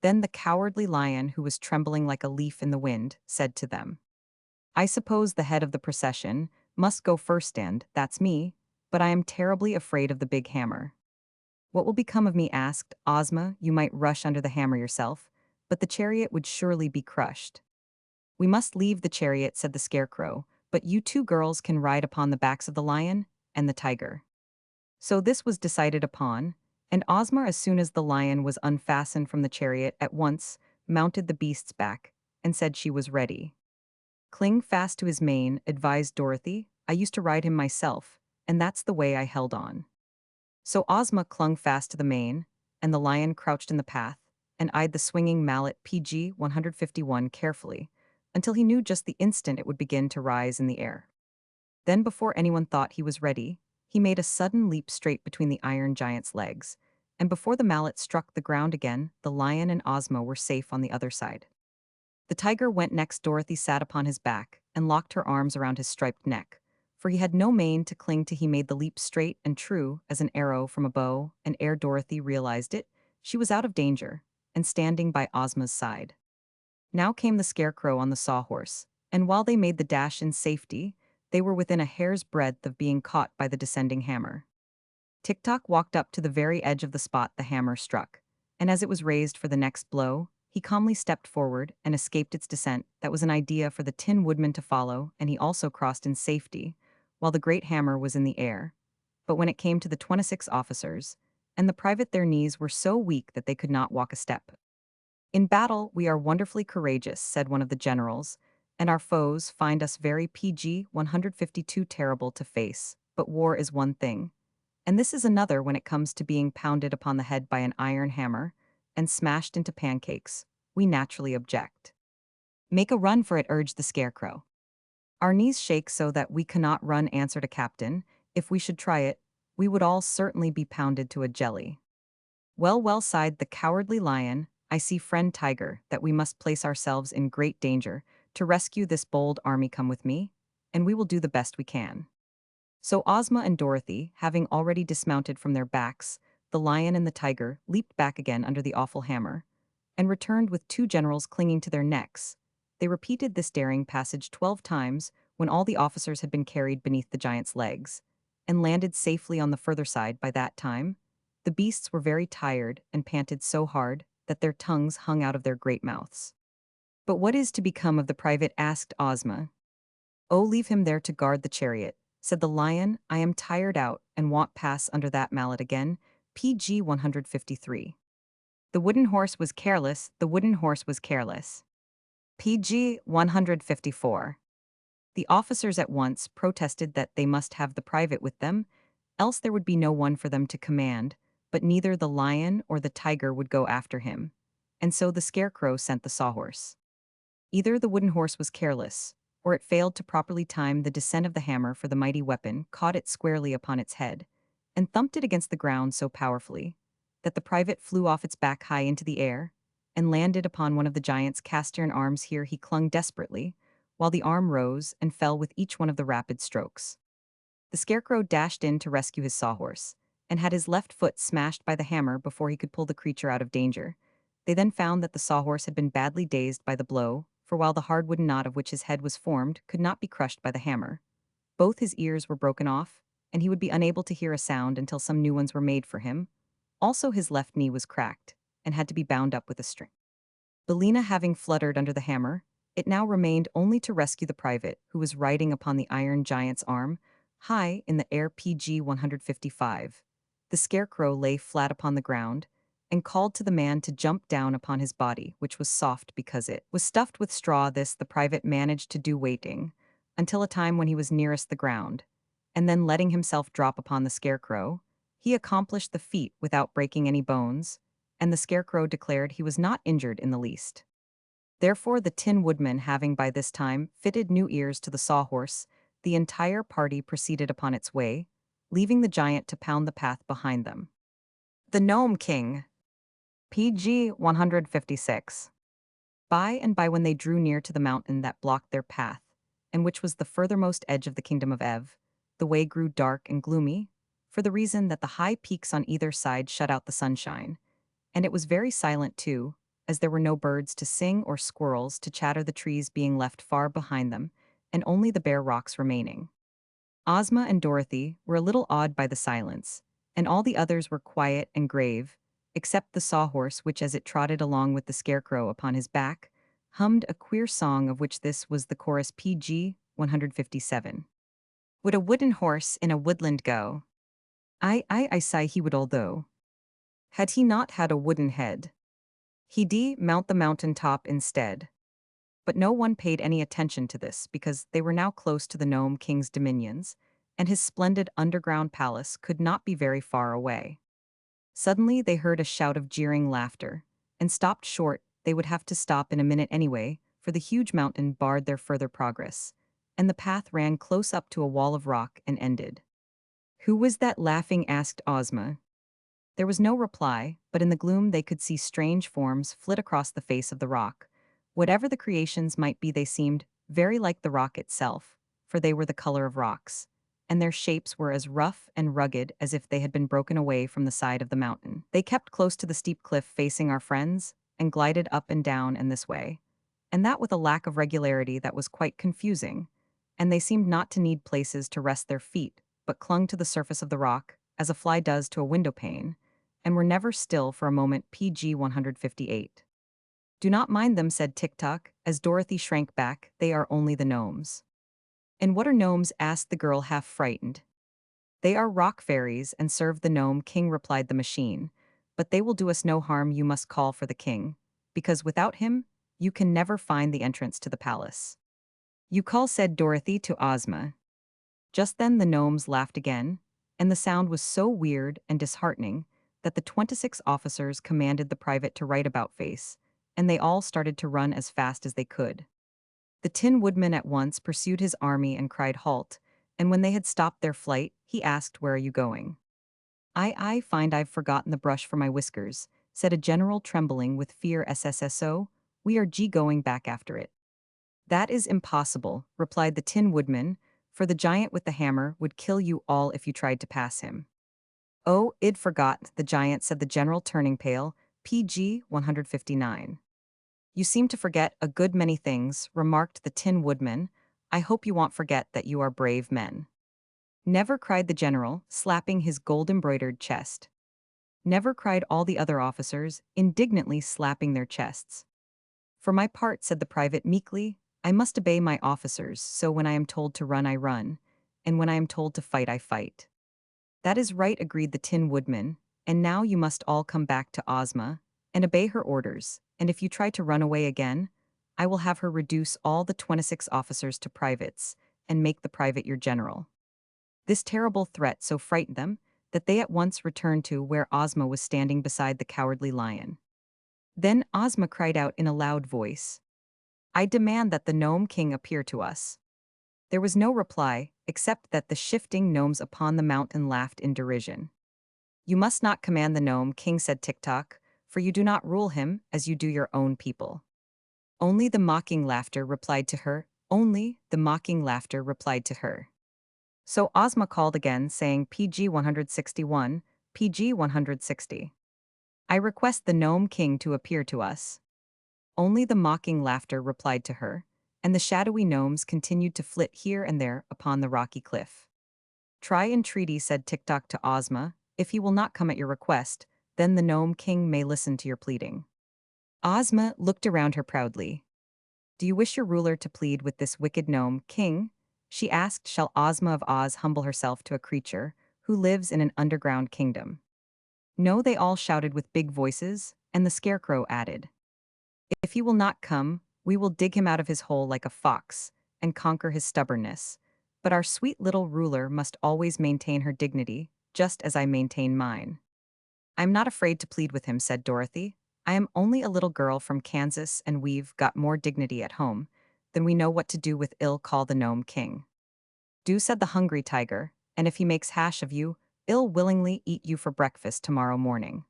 Then the cowardly lion, who was trembling like a leaf in the wind, said to them, I suppose the head of the procession must go first, and that's me, but I am terribly afraid of the big hammer. What will become of me? Asked Ozma. You might rush under the hammer yourself, but the chariot would surely be crushed. We must leave the chariot, said the Scarecrow, but you two girls can ride upon the backs of the lion and the tiger. So this was decided upon, and Ozma, as soon as the lion was unfastened from the chariot, at once mounted the beast's back and said she was ready. Cling fast to his mane, advised Dorothy. I used to ride him myself, and that's the way I held on. So Ozma clung fast to the mane, and the lion crouched in the path and eyed the swinging mallet PG 151 carefully, until he knew just the instant it would begin to rise in the air. Then, before anyone thought he was ready, he made a sudden leap straight between the iron giant's legs, and before the mallet struck the ground again, the lion and Ozma were safe on the other side. The tiger went next. Dorothy sat upon his back and locked her arms around his striped neck, for he had no mane to cling to. He made the leap straight and true as an arrow from a bow, and ere Dorothy realized it, she was out of danger and standing by Ozma's side. Now came the Scarecrow on the sawhorse, and while they made the dash in safety, they were within a hair's breadth of being caught by the descending hammer. Tick-Tock walked up to the very edge of the spot the hammer struck, and as it was raised for the next blow, he calmly stepped forward and escaped its descent. That was an idea for the Tin Woodman to follow, and he also crossed in safety, while the great hammer was in the air. But when it came to the 26 officers, and the private, their knees were so weak that they could not walk a step. In battle, we are wonderfully courageous, said one of the generals, and our foes find us very PG 152 terrible to face, but war is one thing. And this is another when it comes to being pounded upon the head by an iron hammer and smashed into pancakes. We naturally object. Make a run for it, urged the Scarecrow. Our knees shake so that we cannot run, answered a captain. If we should try it, we would all certainly be pounded to a jelly. Well, well, sighed the cowardly lion, I see, friend Tiger, that we must place ourselves in great danger to rescue this bold army. Come with me, and we will do the best we can. So Ozma and Dorothy, having already dismounted from their backs, the lion and the tiger leaped back again under the awful hammer, and returned with two generals clinging to their necks. They repeated this daring passage 12 times when all the officers had been carried beneath the giant's legs, and landed safely on the further side. By that time, the beasts were very tired and panted so hard that their tongues hung out of their great mouths. But what is to become of the private? Asked Ozma. Oh, leave him there to guard the chariot, said the lion. I am tired out and won't pass under that mallet again. PG 153. The wooden horse was careless, the wooden horse was careless. PG 154. The officers at once protested that they must have the private with them, else there would be no one for them to command, but neither the lion or the tiger would go after him, and so the Scarecrow sent the sawhorse. Either the wooden horse was careless, or it failed to properly time the descent of the hammer, for the mighty weapon caught it squarely upon its head, and thumped it against the ground so powerfully that the private flew off its back high into the air, and landed upon one of the giant's cast-iron arms. Here he clung desperately, while the arm rose and fell with each one of the rapid strokes. The Scarecrow dashed in to rescue his sawhorse, and had his left foot smashed by the hammer before he could pull the creature out of danger. They then found that the sawhorse had been badly dazed by the blow, for while the hard wooden knot of which his head was formed could not be crushed by the hammer, both his ears were broken off, and he would be unable to hear a sound until some new ones were made for him. Also his left knee was cracked, and had to be bound up with a string. Billina having fluttered under the hammer, it now remained only to rescue the private, who was riding upon the iron giant's arm, high in the air. PG 155. The Scarecrow lay flat upon the ground, and called to the man to jump down upon his body, which was soft because it was stuffed with straw. This the private managed to do, waiting until a time when he was nearest the ground, and then letting himself drop upon the Scarecrow. He accomplished the feat without breaking any bones, and the Scarecrow declared he was not injured in the least. Therefore, the Tin Woodman having by this time fitted new ears to the sawhorse, the entire party proceeded upon its way, leaving the giant to pound the path behind them. The Gnome King. PG 156. By and by, when they drew near to the mountain that blocked their path, and which was the furthermost edge of the kingdom of Ev, the way grew dark and gloomy, for the reason that the high peaks on either side shut out the sunshine. And it was very silent too, as there were no birds to sing or squirrels to chatter, the trees being left far behind them, and only the bare rocks remaining. Ozma and Dorothy were a little awed by the silence, and all the others were quiet and grave, except the sawhorse, which, as it trotted along with the scarecrow upon his back, hummed a queer song, of which this was the chorus: PG 157. Would a wooden horse in a woodland go? I sigh he would, although. Had he not had a wooden head, he'd mount the mountain top instead. But no one paid any attention to this because they were now close to the Gnome King's dominions, and his splendid underground palace could not be very far away. Suddenly they heard a shout of jeering laughter, and stopped short. They would have to stop in a minute anyway, for the huge mountain barred their further progress, and the path ran close up to a wall of rock and ended. "Who was that laughing?" asked Ozma. There was no reply, but in the gloom they could see strange forms flit across the face of the rock. Whatever the creations might be, they seemed very like the rock itself, for they were the color of rocks, and their shapes were as rough and rugged as if they had been broken away from the side of the mountain. They kept close to the steep cliff facing our friends, and glided up and down in this way, and that with a lack of regularity that was quite confusing, and they seemed not to need places to rest their feet, but clung to the surface of the rock, as a fly does to a window pane, and were never still for a moment. PG 158. "Do not mind them," said Tick-Tock, as Dorothy shrank back. "They are only the gnomes." "And what are gnomes?" asked the girl, half frightened. "They are rock fairies and serve the Gnome King," replied the machine. "But they will do us no harm. You must call for the king, because without him, you can never find the entrance to the palace." "You call," said Dorothy to Ozma. Just then the gnomes laughed again, and the sound was so weird and disheartening that the 26 officers commanded the private to right about face, and they all started to run as fast as they could. The Tin Woodman at once pursued his army and cried halt, and when they had stopped their flight, he asked, "Where are you going?" I find I've forgotten the brush for my whiskers," said a general, trembling with fear. "SSSO, we are going back after it." "That is impossible," replied the Tin Woodman, "for the giant with the hammer would kill you all if you tried to pass him." "Oh, I'd forgot the giant," said the general, turning pale. PG 159. "You seem to forget a good many things," remarked the Tin Woodman. "I hope you won't forget that you are brave men." "Never," cried the general, slapping his gold-embroidered chest. "Never," cried all the other officers, indignantly slapping their chests. "For my part," said the private meekly, "I must obey my officers, so when I am told to run, I run, and when I am told to fight, I fight." "That is right," agreed the Tin Woodman, "and now you must all come back to Ozma and obey her orders, and if you try to run away again, I will have her reduce all the 26 officers to privates and make the private your general." This terrible threat so frightened them that they at once returned to where Ozma was standing beside the Cowardly Lion. Then Ozma cried out in a loud voice, "I demand that the Gnome King appear to us." There was no reply, except that the shifting gnomes upon the mountain laughed in derision. "You must not command the Gnome King," said Tick-Tock, "for you do not rule him as you do your own people." Only the mocking laughter replied to her. Only the mocking laughter replied to her. So Ozma called again, saying, "PG 161, PG 160. I request the Gnome King to appear to us." Only the mocking laughter replied to her, and the shadowy gnomes continued to flit here and there upon the rocky cliff. "Try entreaty," said Tick-Tock to Ozma. "If he will not come at your request, then the Gnome King may listen to your pleading." Ozma looked around her proudly. "Do you wish your ruler to plead with this wicked Gnome King?" she asked. "Shall Ozma of Oz humble herself to a creature who lives in an underground kingdom?" "No," they all shouted with big voices, and the Scarecrow added, "If he will not come, we will dig him out of his hole like a fox and conquer his stubbornness. But our sweet little ruler must always maintain her dignity, just as I maintain mine." "I'm not afraid to plead with him," said Dorothy. "I am only a little girl from Kansas, and we've got more dignity at home than we know what to do with. I'll call the Gnome King." "Do," said the hungry tiger, "and if he makes hash of you, I'll willingly eat you for breakfast tomorrow morning."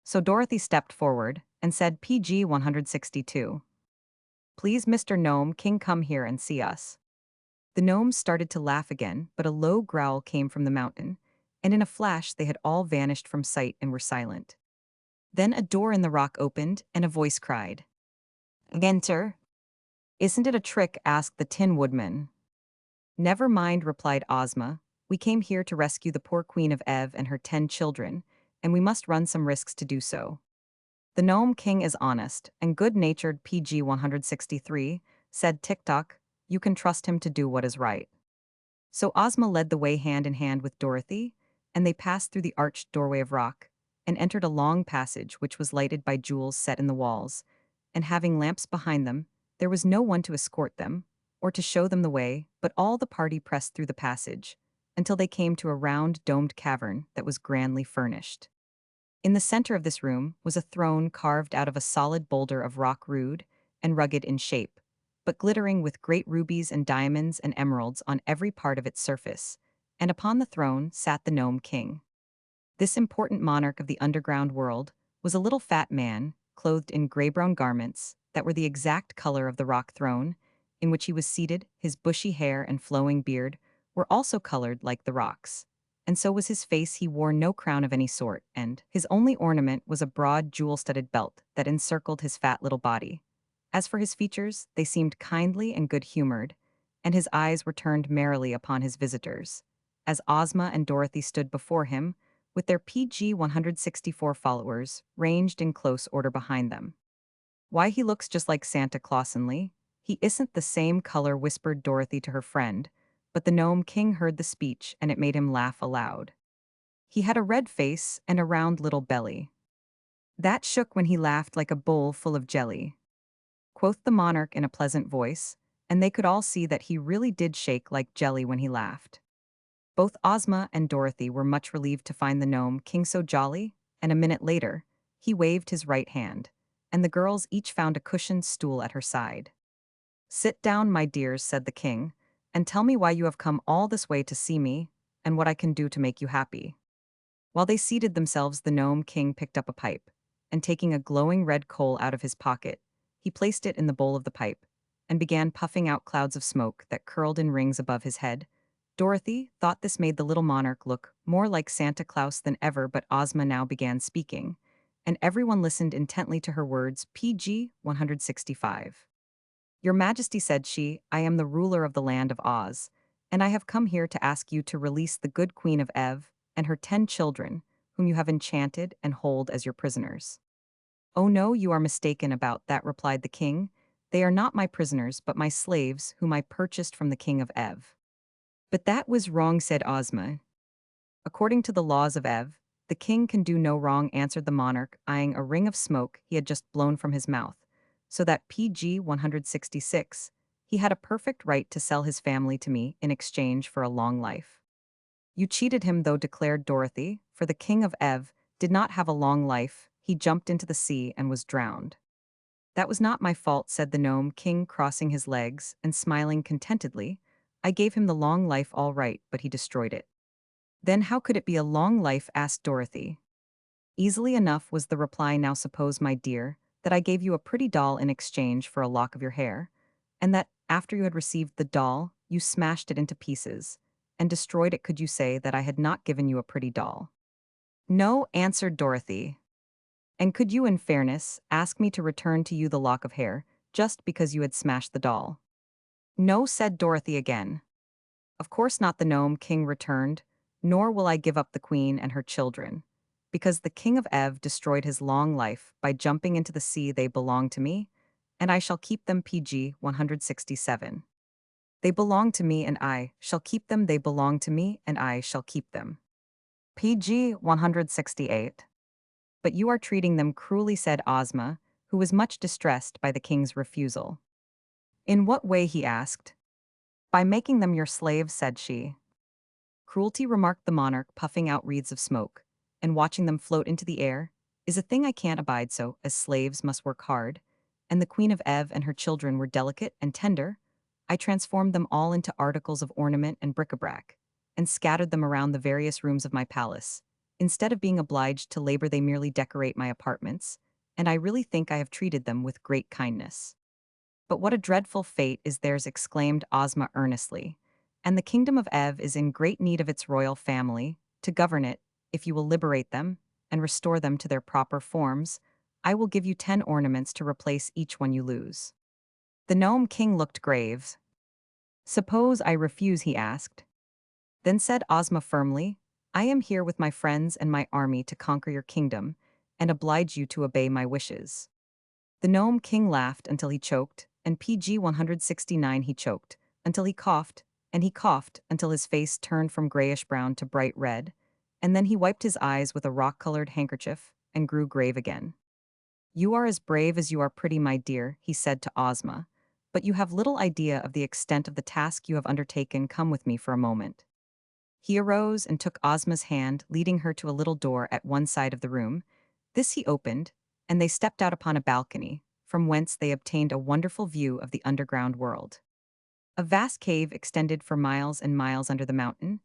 So Dorothy stepped forward and said, "PG 162. Please, Mr. Gnome King, come here and see us." The gnomes started to laugh again, but a low growl came from the mountain, and in a flash they had all vanished from sight and were silent. Then a door in the rock opened, and a voice cried, "Enter." "Isn't it a trick?" asked the Tin Woodman. "Never mind," replied Ozma. "We came here to rescue the poor Queen of Ev and her 10 children, and we must run some risks to do so." The Gnome King is honest and good-natured. PG 163, said TikTok, "You can trust him to do what is right." So Ozma led the way hand in hand with Dorothy, and they passed through the arched doorway of rock, and entered a long passage which was lighted by jewels set in the walls, and having lamps behind them, there was no one to escort them, or to show them the way, but all the party pressed through the passage, until they came to a round domed cavern that was grandly furnished. In the center of this room was a throne carved out of a solid boulder of rock, rude and rugged in shape, but glittering with great rubies and diamonds and emeralds on every part of its surface, and upon the throne sat the Gnome King. This important monarch of the underground world was a little fat man, clothed in gray-brown garments that were the exact color of the rock throne, in which he was seated. His bushy hair and flowing beard were also colored like the rocks, and so was his face. He wore no crown of any sort, and his only ornament was a broad jewel-studded belt that encircled his fat little body. As for his features, they seemed kindly and good-humored, and his eyes were turned merrily upon his visitors. As Ozma and Dorothy stood before him, with their PG 164 followers ranged in close order behind them. "Why, he looks just like Santa Clausenly. He isn't the same color," whispered Dorothy to her friend, but the Gnome King heard the speech and it made him laugh aloud. "He had a red face and a round little belly that shook when he laughed like a bowl full of jelly," quoth the monarch in a pleasant voice, and they could all see that he really did shake like jelly when he laughed. Both Ozma and Dorothy were much relieved to find the Gnome King so jolly, and a minute later, he waved his right hand, and the girls each found a cushioned stool at her side. "Sit down, my dears," said the king, "and tell me why you have come all this way to see me, and what I can do to make you happy." While they seated themselves, the Gnome King picked up a pipe, and taking a glowing red coal out of his pocket, he placed it in the bowl of the pipe, and began puffing out clouds of smoke that curled in rings above his head. Dorothy thought this made the little monarch look more like Santa Claus than ever, but Ozma now began speaking, and everyone listened intently to her words. PG 165. "Your Majesty," said she, "I am the ruler of the land of Oz, and I have come here to ask you to release the good Queen of Ev and her 10 children, whom you have enchanted and hold as your prisoners." "Oh no, you are mistaken about that," replied the king. "They are not my prisoners, but my slaves, whom I purchased from the King of Ev." "But that was wrong," said Ozma. "According to the laws of Ev, the king can do no wrong," answered the monarch, eyeing a ring of smoke he had just blown from his mouth. "So that PG 166, he had a perfect right to sell his family to me in exchange for a long life." "You cheated him, though," declared Dorothy, "for the King of Ev did not have a long life. He jumped into the sea and was drowned." "That was not my fault," said the Gnome King, crossing his legs and smiling contentedly. "I gave him the long life all right, but he destroyed it." "Then how could it be a long life?" asked Dorothy. "Easily enough," was the reply. "Now suppose, my dear, that I gave you a pretty doll in exchange for a lock of your hair, and that, after you had received the doll, you smashed it into pieces and destroyed it. Could you say that I had not given you a pretty doll?" "No," answered Dorothy. "And could you, in fairness, ask me to return to you the lock of hair, just because you had smashed the doll?" "No," said Dorothy again. "Of course not," the Gnome King returned, "nor will I give up the Queen and her children, because the King of Ev destroyed his long life by jumping into the sea. They belong to me, and I shall keep them." PG 167. "They belong to me, and I shall keep them. They belong to me, and I shall keep them." PG 168. "But you are treating them cruelly," said Ozma, who was much distressed by the king's refusal. "In what way?" he asked. "By making them your slaves," said she. "Cruelty," remarked the monarch, puffing out wreaths of smoke, and watching them float into the air, "is a thing I can't abide, so, as slaves must work hard, and the Queen of Ev and her children were delicate and tender, I transformed them all into articles of ornament and bric-a-brac, and scattered them around the various rooms of my palace. Instead of being obliged to labor, they merely decorate my apartments, and I really think I have treated them with great kindness." "But what a dreadful fate is theirs!" exclaimed Ozma earnestly. and the kingdom of Ev is in great need of its royal family. To govern it, if you will liberate them and restore them to their proper forms, I will give you 10 ornaments to replace each one you lose." The gnome king looked grave. "Suppose I refuse?" he asked. Then said Ozma firmly, "I am here with my friends and my army to conquer your kingdom and oblige you to obey my wishes." The gnome king laughed until he choked, and PG 169 he choked, until he coughed, and he coughed until his face turned from grayish-brown to bright red, and then he wiped his eyes with a rock-colored handkerchief and grew grave again. "You are as brave as you are pretty, my dear," he said to Ozma, "but you have little idea of the extent of the task you have undertaken. Come with me for a moment." He arose and took Ozma's hand, leading her to a little door at one side of the room. This he opened, and they stepped out upon a balcony, from whence they obtained a wonderful view of the underground world. A vast cave extended for miles and miles under the mountain,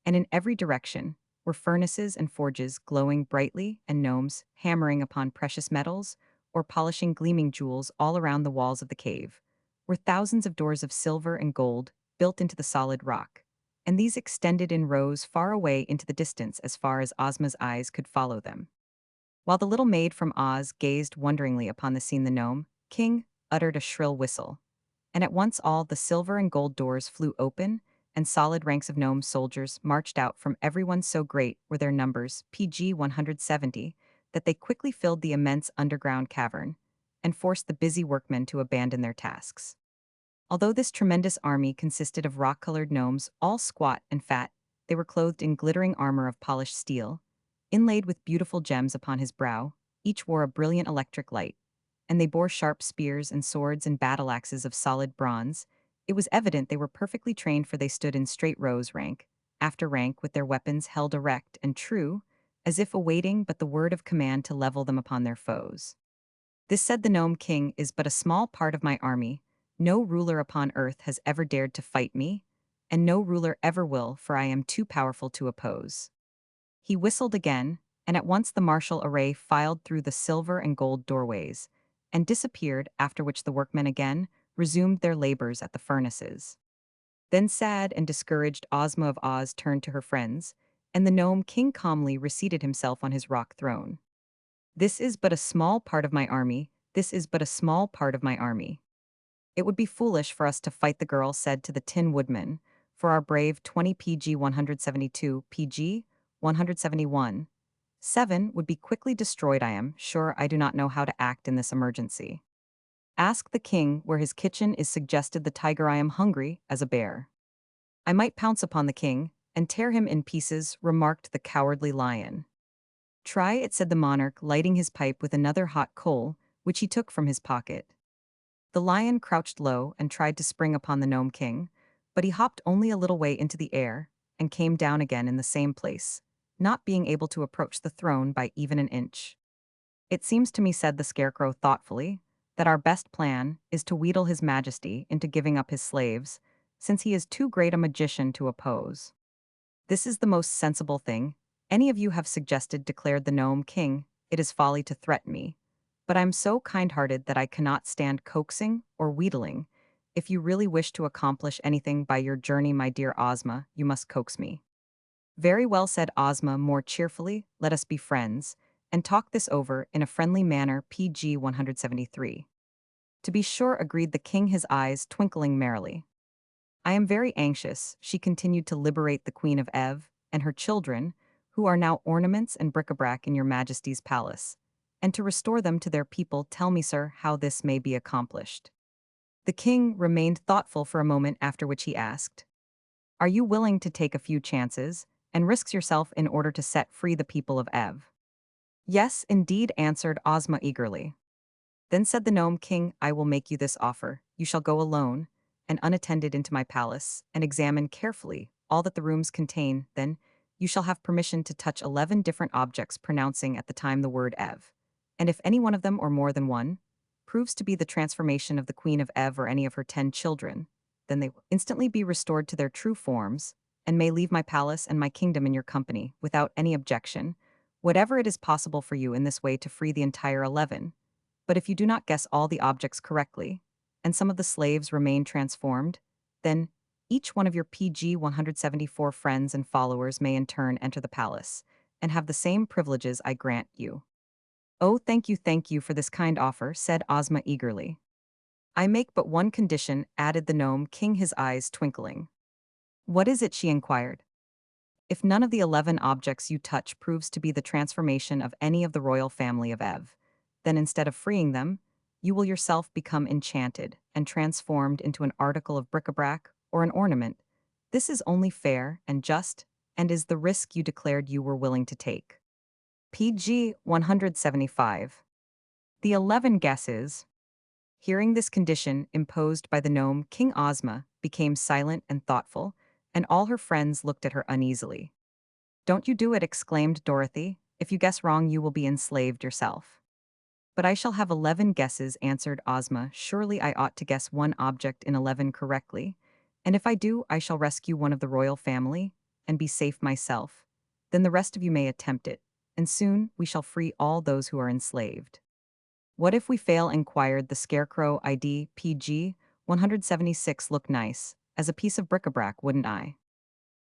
and in every direction were furnaces and forges glowing brightly and gnomes hammering upon precious metals or polishing gleaming jewels. All around the walls of the cave were thousands of doors of silver and gold built into the solid rock, and these extended in rows far away into the distance as far as Ozma's eyes could follow them. While the little maid from Oz gazed wonderingly upon the scene, the gnome king uttered a shrill whistle, and at once all the silver and gold doors flew open, and solid ranks of gnome soldiers marched out from everyone. So great were their numbers, PG 170, that they quickly filled the immense underground cavern and forced the busy workmen to abandon their tasks. Although this tremendous army consisted of rock-colored gnomes, all squat and fat, they were clothed in glittering armor of polished steel, inlaid with beautiful gems upon his brow. Each wore a brilliant electric light, and they bore sharp spears and swords and battle-axes of solid bronze. It was evident they were perfectly trained, for they stood in straight rows, rank after rank, with their weapons held erect and true, as if awaiting but the word of command to level them upon their foes. "This," said the gnome king, "is but a small part of my army. No ruler upon earth has ever dared to fight me, and no ruler ever will, for I am too powerful to oppose." He whistled again, and at once the martial array filed through the silver and gold doorways and disappeared, after which the workmen again resumed their labors at the furnaces. Then sad and discouraged Ozma of Oz turned to her friends, and the gnome king calmly reseated himself on his rock throne. "This is but a small part of my army. This is but a small part of my army. It would be foolish for us to fight," the girl said to the Tin Woodman, "for our brave 20 PG 172, PG 171. 7 would be quickly destroyed. I am sure I do not know how to act in this emergency. Ask the king where his kitchen is," suggested the tiger. "I am hungry as a bear." "I might pounce upon the king and tear him in pieces," remarked the cowardly lion. "Try it," said the monarch, lighting his pipe with another hot coal, which he took from his pocket. The lion crouched low and tried to spring upon the gnome king, but he hopped only a little way into the air and came down again in the same place, not being able to approach the throne by even an inch. "It seems to me," said the scarecrow thoughtfully, "that our best plan is to wheedle his majesty into giving up his slaves, since he is too great a magician to oppose." "This is the most sensible thing any of you have suggested," declared the gnome king. "It is folly to threaten me, but I'm so kind-hearted that I cannot stand coaxing or wheedling. If you really wish to accomplish anything by your journey, my dear Ozma, you must coax me." "Very well," said Ozma more cheerfully, "let us be friends and talk this over in a friendly manner." PG 173. "To be sure," agreed the king, his eyes twinkling merrily. "I am very anxious," she continued, "to liberate the Queen of Ev and her children, who are now ornaments and bric-a-brac in your majesty's palace, and to restore them to their people. Tell me, sir, how this may be accomplished." The king remained thoughtful for a moment, after which he asked, "Are you willing to take a few chances and risk yourself in order to set free the people of Ev?" "Yes, indeed," answered Ozma eagerly. Then said the gnome king, "I will make you this offer. You shall go alone and unattended into my palace and examine carefully all that the rooms contain. Then you shall have permission to touch 11 different objects, pronouncing at the time the word Ev. And if any one of them, or more than one, proves to be the transformation of the Queen of Ev or any of her 10 children, then they will instantly be restored to their true forms and may leave my palace and my kingdom in your company without any objection, whatever it is possible for you in this way to free the entire 11. But if you do not guess all the objects correctly, and some of the slaves remain transformed, then Each one of your PG 174 friends and followers may in turn enter the palace and have the same privileges I grant you. Oh, thank you for this kind offer, said Ozma eagerly. I make but one condition, added the gnome king, his eyes twinkling. What is it? She inquired. If none of the 11 objects you touch proves to be the transformation of any of the royal family of Ev, then instead of freeing them, you will yourself become enchanted and transformed into an article of bric-a-brac or an ornament. This is only fair and just, and is the risk you declared you were willing to take. PG 175. The 11 guesses. Hearing this condition imposed by the gnome, King Ozma became silent and thoughtful, and all her friends looked at her uneasily. Don't you do it, exclaimed Dorothy. If you guess wrong, you will be enslaved yourself. But I shall have 11 guesses, answered Ozma. Surely I ought to guess one object in 11 correctly. And if I do, I shall rescue one of the royal family and be safe myself. Then the rest of you may attempt it, and soon we shall free all those who are enslaved. What if we fail? Inquired the Scarecrow. ID PG 176 look nice, as a piece of bric-a-brac, wouldn't I?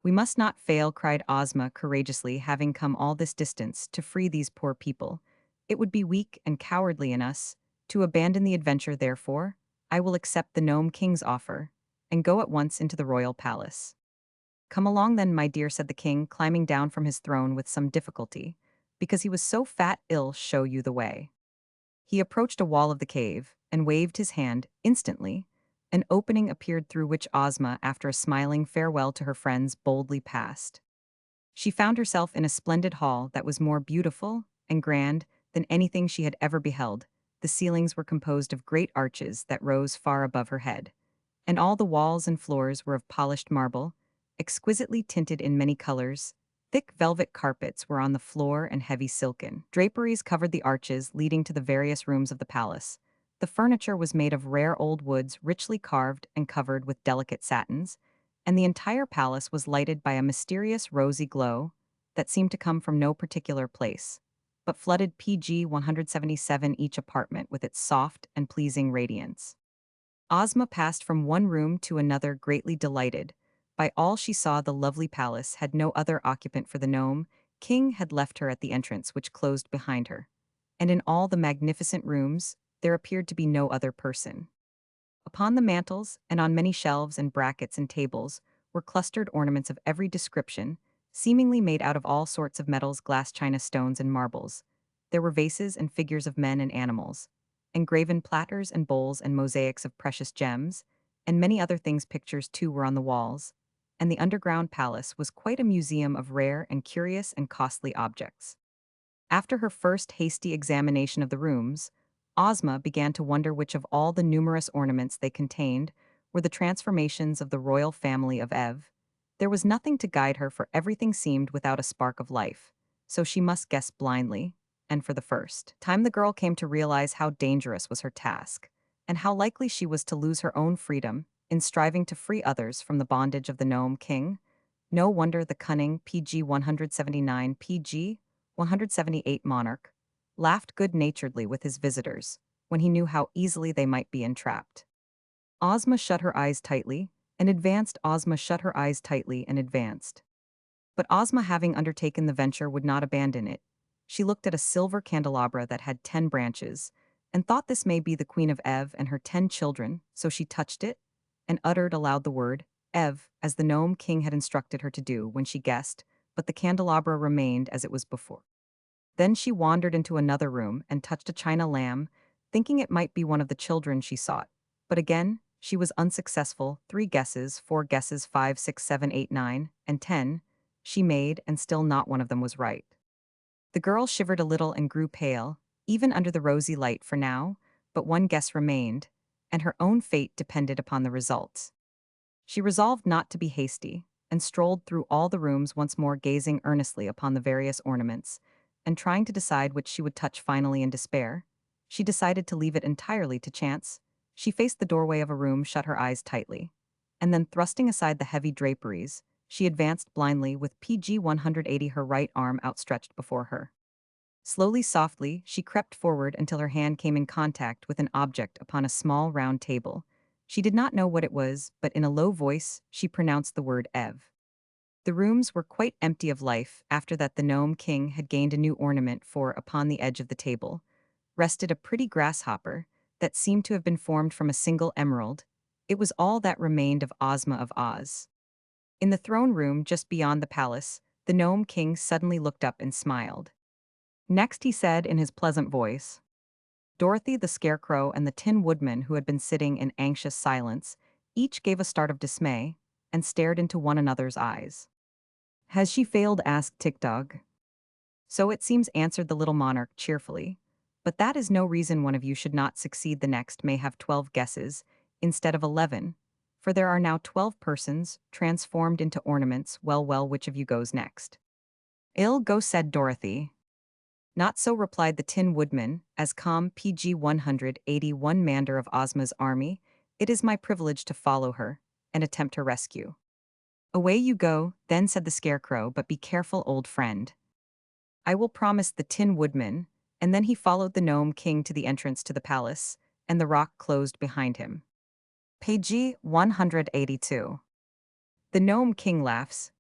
We must not fail, cried Ozma courageously, having come all this distance to free these poor people. It would be weak and cowardly in us to abandon the adventure. Therefore, I will accept the Gnome King's offer and go at once into the royal palace. Come along then, my dear, said the king, climbing down from his throne with some difficulty, because he was so fat. I'll show you the way. He approached a wall of the cave and waved his hand. Instantly, an opening appeared through which Ozma, after a smiling farewell to her friends, boldly passed. She found herself in a splendid hall that was more beautiful and grand than anything she had ever beheld. The ceilings were composed of great arches that rose far above her head, and all the walls and floors were of polished marble, exquisitely tinted in many colors. Thick velvet carpets were on the floor and heavy silken draperies covered the arches leading to the various rooms of the palace. The furniture was made of rare old woods, richly carved and covered with delicate satins, and the entire palace was lighted by a mysterious rosy glow that seemed to come from no particular place, but flooded PG 177 each apartment with its soft and pleasing radiance. Ozma passed from one room to another, greatly delighted. By all she saw, the lovely palace had no other occupant, for the gnome king had left her at the entrance, which closed behind her. And in all the magnificent rooms, there appeared to be no other person. Upon the mantels, and on many shelves and brackets and tables, were clustered ornaments of every description, seemingly made out of all sorts of metals, glass, china, stones, and marbles. There were vases and figures of men and animals, engraven platters and bowls and mosaics of precious gems, and many other things. Pictures, too, were on the walls, and the underground palace was quite a museum of rare and curious and costly objects. After her first hasty examination of the rooms, Ozma began to wonder which of all the numerous ornaments they contained were the transformations of the royal family of Ev. There was nothing to guide her, for everything seemed without a spark of life, so she must guess blindly, and for the first time the girl came to realize how dangerous was her task, and how likely she was to lose her own freedom in striving to free others from the bondage of the Gnome King. No wonder the cunning PG 179 PG 178 monarch laughed good-naturedly with his visitors when he knew how easily they might be entrapped. Ozma shut her eyes tightly and advanced. Ozma shut her eyes tightly and advanced. But Ozma, having undertaken the venture, would not abandon it. She looked at a silver candelabra that had 10 branches, and thought this may be the Queen of Ev and her 10 children, so she touched it and uttered aloud the word Ev, as the Gnome King had instructed her to do when she guessed, but the candelabra remained as it was before. Then she wandered into another room and touched a china lamb, thinking it might be one of the children she sought. But again, she was unsuccessful. 3 guesses, 4 guesses, 5, 6, 7, 8, 9, and 10 she made, and still not one of them was right. The girl shivered a little and grew pale, even under the rosy light, for now but one guess remained, and her own fate depended upon the results. She resolved not to be hasty, and strolled through all the rooms once more, gazing earnestly upon the various ornaments, and trying to decide which she would touch. Finally, in despair, she decided to leave it entirely to chance. She faced the doorway of a room, shut her eyes tightly, and then, thrusting aside the heavy draperies, she advanced blindly with PG 180, her right arm outstretched before her. Slowly, softly, she crept forward until her hand came in contact with an object upon a small round table. She did not know what it was, but in a low voice, she pronounced the word Ev. The rooms were quite empty of life after that the gnome king had gained a new ornament, for upon the edge of the table rested a pretty grasshopper that seemed to have been formed from a single emerald. It was all that remained of Ozma of Oz. In the throne room just beyond the palace, the gnome king suddenly looked up and smiled. Next he said in his pleasant voice, Dorothy the Scarecrow and the Tin Woodman, who had been sitting in anxious silence, each gave a start of dismay and stared into one another's eyes. Has she failed? Asked Tick-Dog. So it seems, answered the little monarch cheerfully. But that is no reason one of you should not succeed. The next may have 12 guesses instead of 11, for there are now 12 persons transformed into ornaments. Well, well, which of you goes next? I'll go, said Dorothy. Not so, replied the Tin Woodman, as calm PG 181 Mander of Ozma's army. It is my privilege to follow her and attempt her rescue. Away you go, then, said the Scarecrow, but be careful, old friend. I will, promise the Tin Woodman, and then he followed the Gnome King to the entrance to the palace, and the rock closed behind him. Page 182. The Gnome King laughs.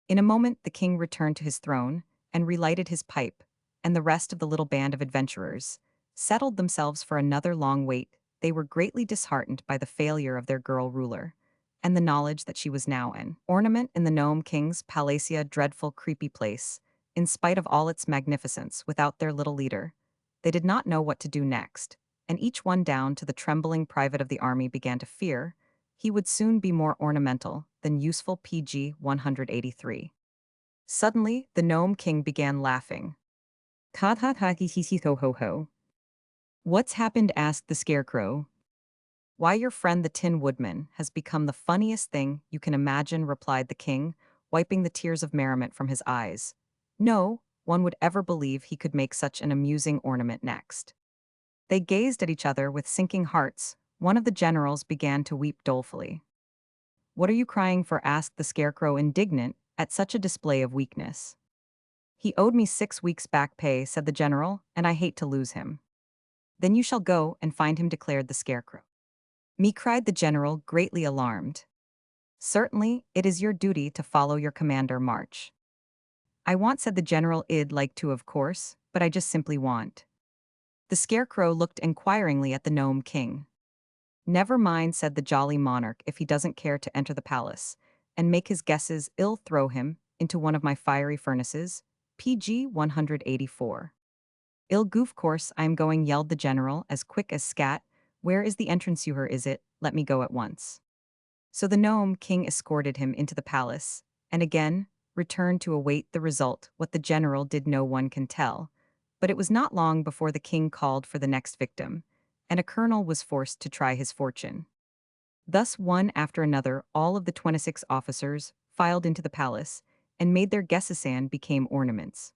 In a moment the king returned to his throne, and relighted his pipe, and the rest of the little band of adventurers settled themselves for another long wait. They were greatly disheartened by the failure of their girl ruler, and the knowledge that she was now an ornament in the Gnome King's Palacia, dreadful, creepy place. In spite of all its magnificence, without their little leader, they did not know what to do next, and each one down to the trembling private of the army began to fear he would soon be more ornamental than useful. PG 183. Suddenly, the Gnome King began laughing. Ha ha ha hee hee hee ho ho ho. What's happened? Asked the Scarecrow. Why, your friend the Tin Woodman has become the funniest thing you can imagine, replied the king, wiping the tears of merriment from his eyes. No one would ever believe he could make such an amusing ornament next. They gazed at each other with sinking hearts. One of the generals began to weep dolefully. What are you crying for? Asked the Scarecrow, indignant at such a display of weakness. He owed me 6 weeks' back pay, said the general, and I hate to lose him. Then you shall go and find him, declared the Scarecrow. Me, cried the general, greatly alarmed. Certainly, it is your duty to follow your commander. March. I want, said the general. I'd like to, of course, but I just simply want. The Scarecrow looked inquiringly at the Gnome King. Never mind, said the jolly monarch, if he doesn't care to enter the palace and make his guesses, I'll throw him into one of my fiery furnaces. PG 184. I'll goof course I'm going, yelled the general, as quick as scat. Where is the entrance? You hear, is it? Let me go at once. So the Gnome King escorted him into the palace, and again returned to await the result. What the general did no one can tell, but it was not long before the king called for the next victim, and a colonel was forced to try his fortune. Thus, one after another, all of the 26 officers filed into the palace and made their guesses and became ornaments.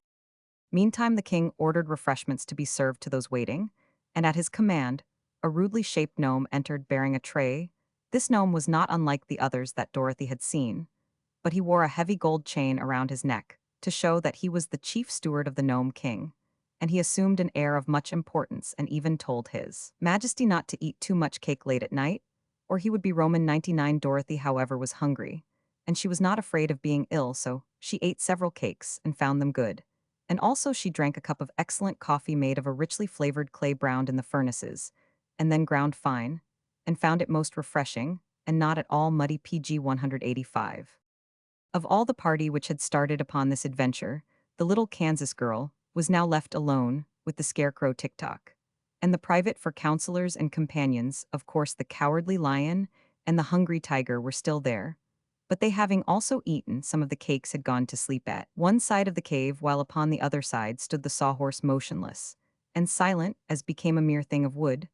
Meantime, the king ordered refreshments to be served to those waiting, and at his command, a rudely shaped gnome entered bearing a tray. This gnome was not unlike the others that Dorothy had seen, but he wore a heavy gold chain around his neck to show that he was the chief steward of the Gnome King, and he assumed an air of much importance and even told his Majesty not to eat too much cake late at night, or he would be Roman 99. Dorothy, however, was hungry, and she was not afraid of being ill, so she ate several cakes and found them good. And also she drank a cup of excellent coffee made of a richly flavored clay browned in the furnaces, and then ground fine, and found it most refreshing, and not at all muddy. PG 185. Of all the party which had started upon this adventure, the little Kansas girl was now left alone with the Scarecrow Tick-Tock, and the private for counselors and companions. Of course, the Cowardly Lion and the Hungry Tiger were still there, but they, having also eaten some of the cakes, had gone to sleep at one side of the cave, while upon the other side stood the Sawhorse, motionless and silent as became a mere thing of wood.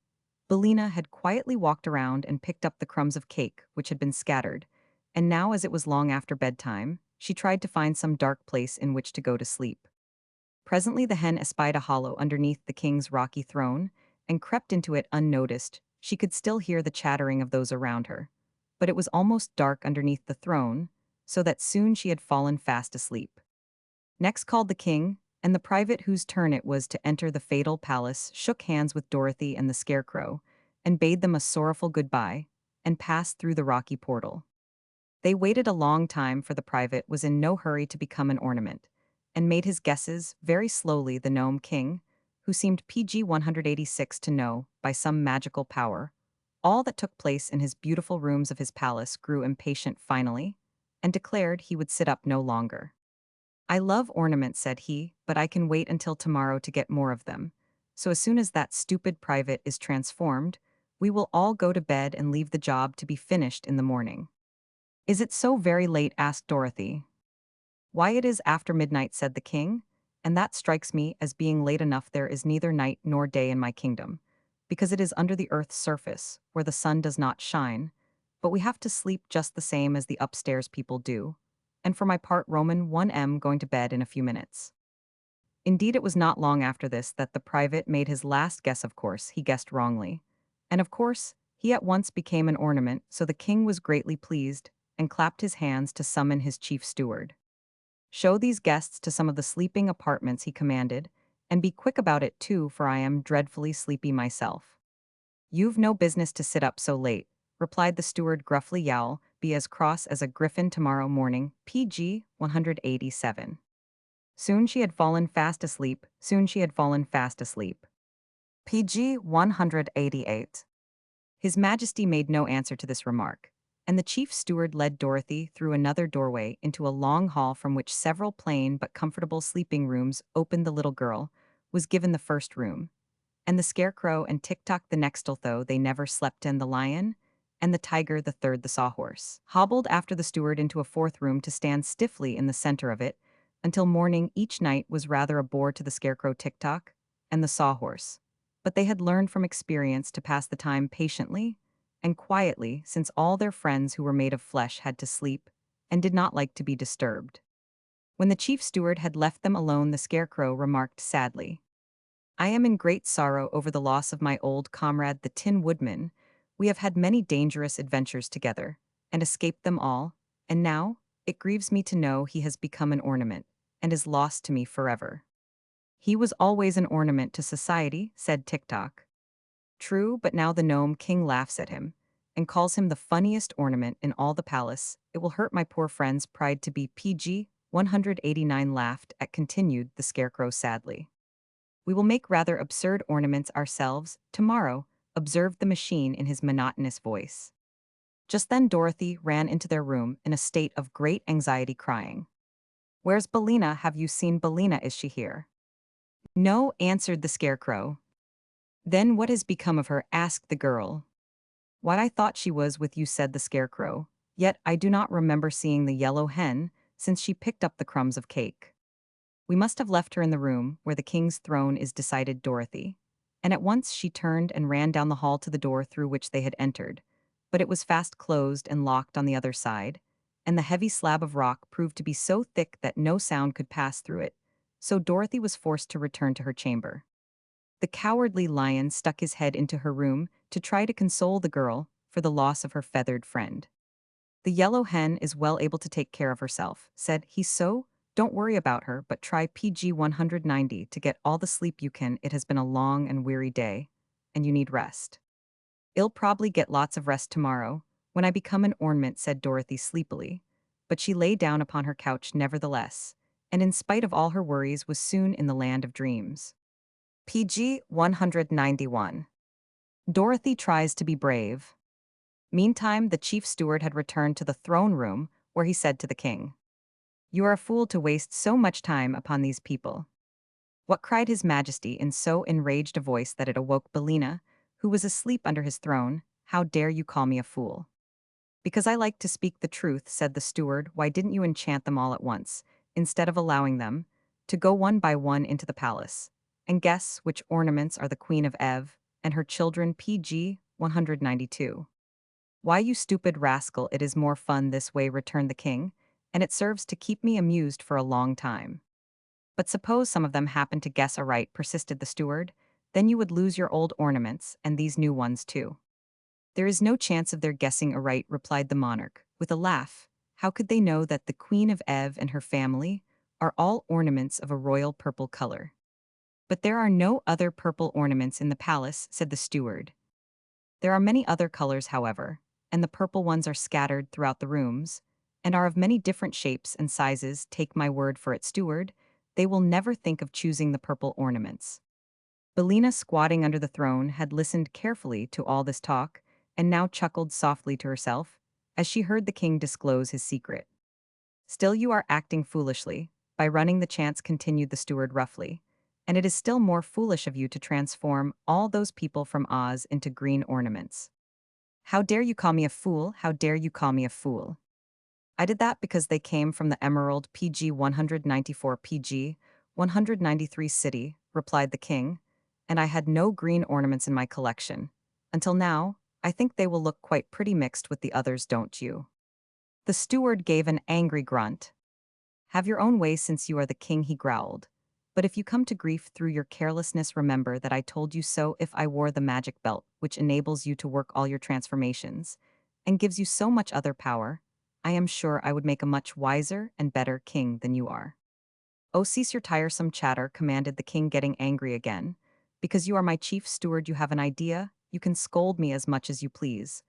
Billina had quietly walked around and picked up the crumbs of cake which had been scattered, and now, as it was long after bedtime, she tried to find some dark place in which to go to sleep. Presently the hen espied a hollow underneath the king's rocky throne, and crept into it unnoticed. She could still hear the chattering of those around her, but it was almost dark underneath the throne, so that soon she had fallen fast asleep. Next called the king, and the private whose turn it was to enter the fatal palace shook hands with Dorothy and the Scarecrow, and bade them a sorrowful goodbye, and passed through the rocky portal. They waited a long time, for the private was in no hurry to become an ornament, and made his guesses very slowly. The gnome king, who seemed PG 186 to know, by some magical power, all that took place in his beautiful rooms of his palace, grew impatient finally, and declared he would sit up no longer. "I love ornaments," said he, "but I can wait until tomorrow to get more of them. So as soon as that stupid private is transformed, we will all go to bed and leave the job to be finished in the morning." "Is it so very late?" asked Dorothy. "Why, it is after midnight," said the king, "and that strikes me as being late enough. There is neither night nor day in my kingdom, because it is under the earth's surface, where the sun does not shine, but we have to sleep just the same as the upstairs people do. And for my part, Roman 1M, going to bed in a few minutes." Indeed, it was not long after this that the private made his last guess. Of course, he guessed wrongly. And of course, he at once became an ornament, so the king was greatly pleased, and clapped his hands to summon his chief steward. "Show these guests to some of the sleeping apartments," he commanded, "and be quick about it too, for I am dreadfully sleepy myself." "You've no business to sit up so late," replied the steward gruffly. "You'll be as cross as a griffin tomorrow morning." PG 187. Soon she had fallen fast asleep, soon she had fallen fast asleep. PG 188. His Majesty made no answer to this remark, and the chief steward led Dorothy through another doorway into a long hall from which several plain but comfortable sleeping rooms opened. The little girl was given the first room, and the scarecrow and Tick-Tock the next, although they never slept, and the lion and the tiger the third. The sawhorse hobbled after the steward into a fourth room to stand stiffly in the center of it until morning. Each night was rather a bore to the scarecrow, Tick-Tock, and the sawhorse, but they had learned from experience to pass the time patiently and quietly, since all their friends who were made of flesh had to sleep and did not like to be disturbed. When the chief steward had left them alone, the scarecrow remarked sadly, "I am in great sorrow over the loss of my old comrade, the Tin Woodman. We have had many dangerous adventures together, and escaped them all, and now it grieves me to know he has become an ornament, and is lost to me forever." "He was always an ornament to society," said Tick-Tock. "True, but now the gnome king laughs at him, and calls him the funniest ornament in all the palace. It will hurt my poor friend's pride to be." PG 189 laughed at, continued the scarecrow sadly. "We will make rather absurd ornaments ourselves, tomorrow," observed the machine in his monotonous voice. Just then Dorothy ran into their room in a state of great anxiety, crying, "Where's Bellina? Have you seen Bellina? Is she here?" "No," answered the scarecrow. "Then what has become of her?" asked the girl. "Why, I thought she was with you," said the scarecrow. "Yet I do not remember seeing the yellow hen since she picked up the crumbs of cake." "We must have left her in the room where the king's throne is," decided Dorothy. And at once she turned and ran down the hall to the door through which they had entered, but it was fast closed and locked on the other side, and the heavy slab of rock proved to be so thick that no sound could pass through it, so Dorothy was forced to return to her chamber. The cowardly lion stuck his head into her room to try to console the girl for the loss of her feathered friend. "The yellow hen is well able to take care of herself," said he, "so don't worry about her, but try PG 190 to get all the sleep you can. It has been a long and weary day, and you need rest." "I'll probably get lots of rest tomorrow, when I become an ornament," said Dorothy sleepily, but she lay down upon her couch nevertheless, and in spite of all her worries was soon in the land of dreams. PG 191. Dorothy tries to be brave. Meantime, the chief steward had returned to the throne room, where he said to the king, "You are a fool to waste so much time upon these people." "What?" cried his Majesty in so enraged a voice that it awoke Bellina, who was asleep under his throne. "How dare you call me a fool?" "Because I like to speak the truth," said the steward. "Why didn't you enchant them all at once, instead of allowing them to go one by one into the palace, and guess which ornaments are the Queen of Ev and her children?" PG 192. "Why, you stupid rascal, it is more fun this way," returned the king, "and it serves to keep me amused for a long time." "But suppose some of them happen to guess aright," persisted the steward, "then you would lose your old ornaments, and these new ones too." "There is no chance of their guessing aright," replied the monarch, with a laugh. "How could they know that the Queen of Ev and her family are all ornaments of a royal purple color?" "But there are no other purple ornaments in the palace," said the steward. "There are many other colors, however, and the purple ones are scattered throughout the rooms, and are of many different shapes and sizes. Take my word for it, steward, they will never think of choosing the purple ornaments. Belina, squatting under the throne, had listened carefully to all this talk, and now chuckled softly to herself, as she heard the king disclose his secret. Still you are acting foolishly, by running the chance, continued the steward roughly, and it is still more foolish of you to transform all those people from Oz into green ornaments. How dare you call me a fool? How dare you call me a fool? I did that because they came from the Emerald PG 194 PG 193 city, replied the king, and I had no green ornaments in my collection. Until now, I think they will look quite pretty mixed with the others, don't you? The steward gave an angry grunt. Have your own way since you are the king, he growled. But if you come to grief through your carelessness, remember that I told you so. If I wore the magic belt, which enables you to work all your transformations, and gives you so much other power, I am sure I would make a much wiser and better king than you are. Oh, cease your tiresome chatter, commanded the king, getting angry again. Because you are my chief steward, you have an idea, you can scold me as much as you please.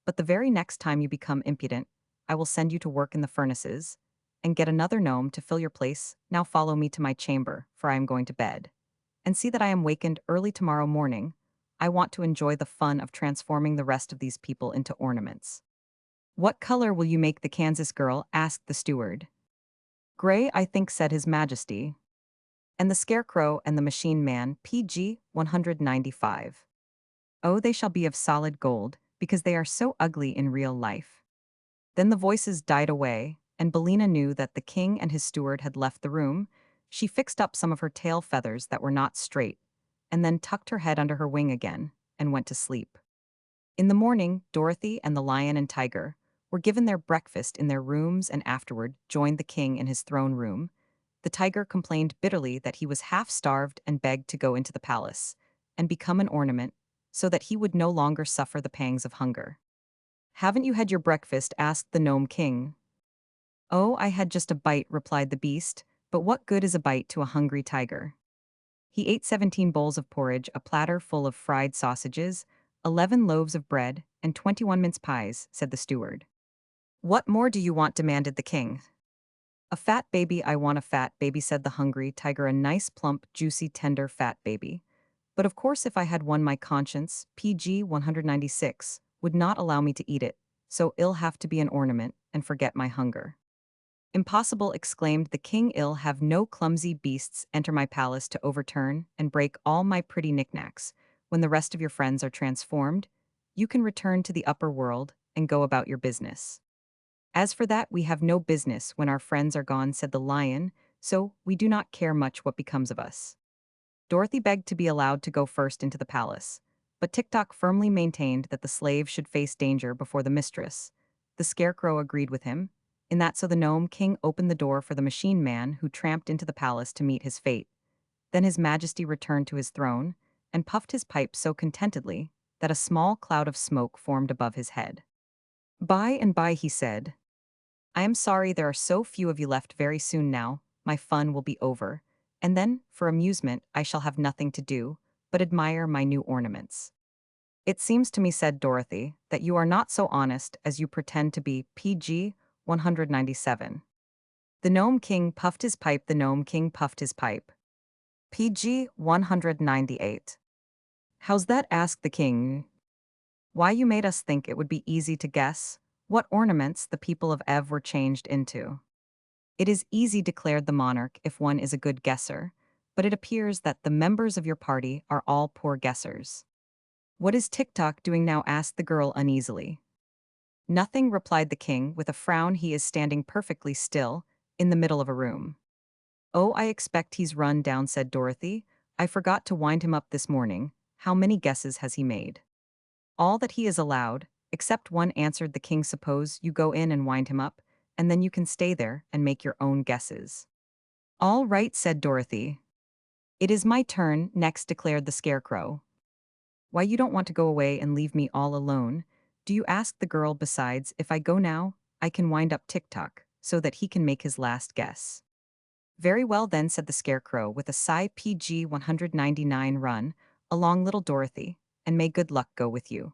But the very next time you become impudent, I will send you to work in the furnaces, and get another gnome to fill your place. Now follow me to my chamber, for I am going to bed. And see that I am wakened early tomorrow morning. I want to enjoy the fun of transforming the rest of these people into ornaments. What color will you make the Kansas girl? Asked the steward. Gray, I think, said his majesty. And the scarecrow and the machine man, PG 195. Oh, they shall be of solid gold, because they are so ugly in real life. Then the voices died away, and Belina knew that the king and his steward had left the room. She fixed up some of her tail feathers that were not straight, and then tucked her head under her wing again, and went to sleep. In the morning, Dorothy and the lion and tiger were given their breakfast in their rooms and afterward joined the king in his throne room. The tiger complained bitterly that he was half-starved and begged to go into the palace and become an ornament so that he would no longer suffer the pangs of hunger. Haven't you had your breakfast? Asked the gnome king. Oh, I had just a bite, replied the beast, but what good is a bite to a hungry tiger? He ate 17 bowls of porridge, a platter full of fried sausages, 11 loaves of bread, and 21 mince pies, said the steward. What more do you want? Demanded the king. A fat baby, I want a fat baby, said the hungry tiger, a nice, plump, juicy, tender, fat baby. But of course if I had one, my conscience, PG 196, would not allow me to eat it, so it'll have to be an ornament, and forget my hunger. Impossible, exclaimed the king, I'll have no clumsy beasts enter my palace to overturn and break all my pretty knickknacks. When the rest of your friends are transformed, you can return to the upper world and go about your business. As for that, we have no business when our friends are gone, said the lion, so we do not care much what becomes of us. Dorothy begged to be allowed to go first into the palace, but Tick-Tock firmly maintained that the slave should face danger before the mistress. The scarecrow agreed with him, in that, so the gnome king opened the door for the machine man, who tramped into the palace to meet his fate. Then his majesty returned to his throne and puffed his pipe so contentedly that a small cloud of smoke formed above his head. By and by, he said, I am sorry there are so few of you left. Very soon now, my fun will be over, and then, for amusement, I shall have nothing to do but admire my new ornaments. It seems to me, said Dorothy, that you are not so honest as you pretend to be. PG 197. The gnome king puffed his pipe. The gnome king puffed his pipe. PG 198. How's that? Asked the king. Why, you made us think it would be easy to guess what ornaments the people of Ev were changed into. It is easy, declared the monarch, if one is a good guesser, but it appears that the members of your party are all poor guessers. What is Tick-Tock doing now? Asked the girl uneasily. Nothing, replied the king with a frown. He is standing perfectly still, in the middle of a room. Oh, I expect he's run down, said Dorothy. I forgot to wind him up this morning. How many guesses has he made? All that he is allowed, except one, answered the king. Suppose you go in and wind him up, and then you can stay there and make your own guesses. All right, said Dorothy. It is my turn next, declared the scarecrow. Why, you don't want to go away and leave me all alone, do you? Asked the girl. Besides, if I go now, I can wind up Tick-Tock, so that he can make his last guess. Very well then, said the scarecrow with a sigh. PG 199. Run along, little Dorothy, and may good luck go with you.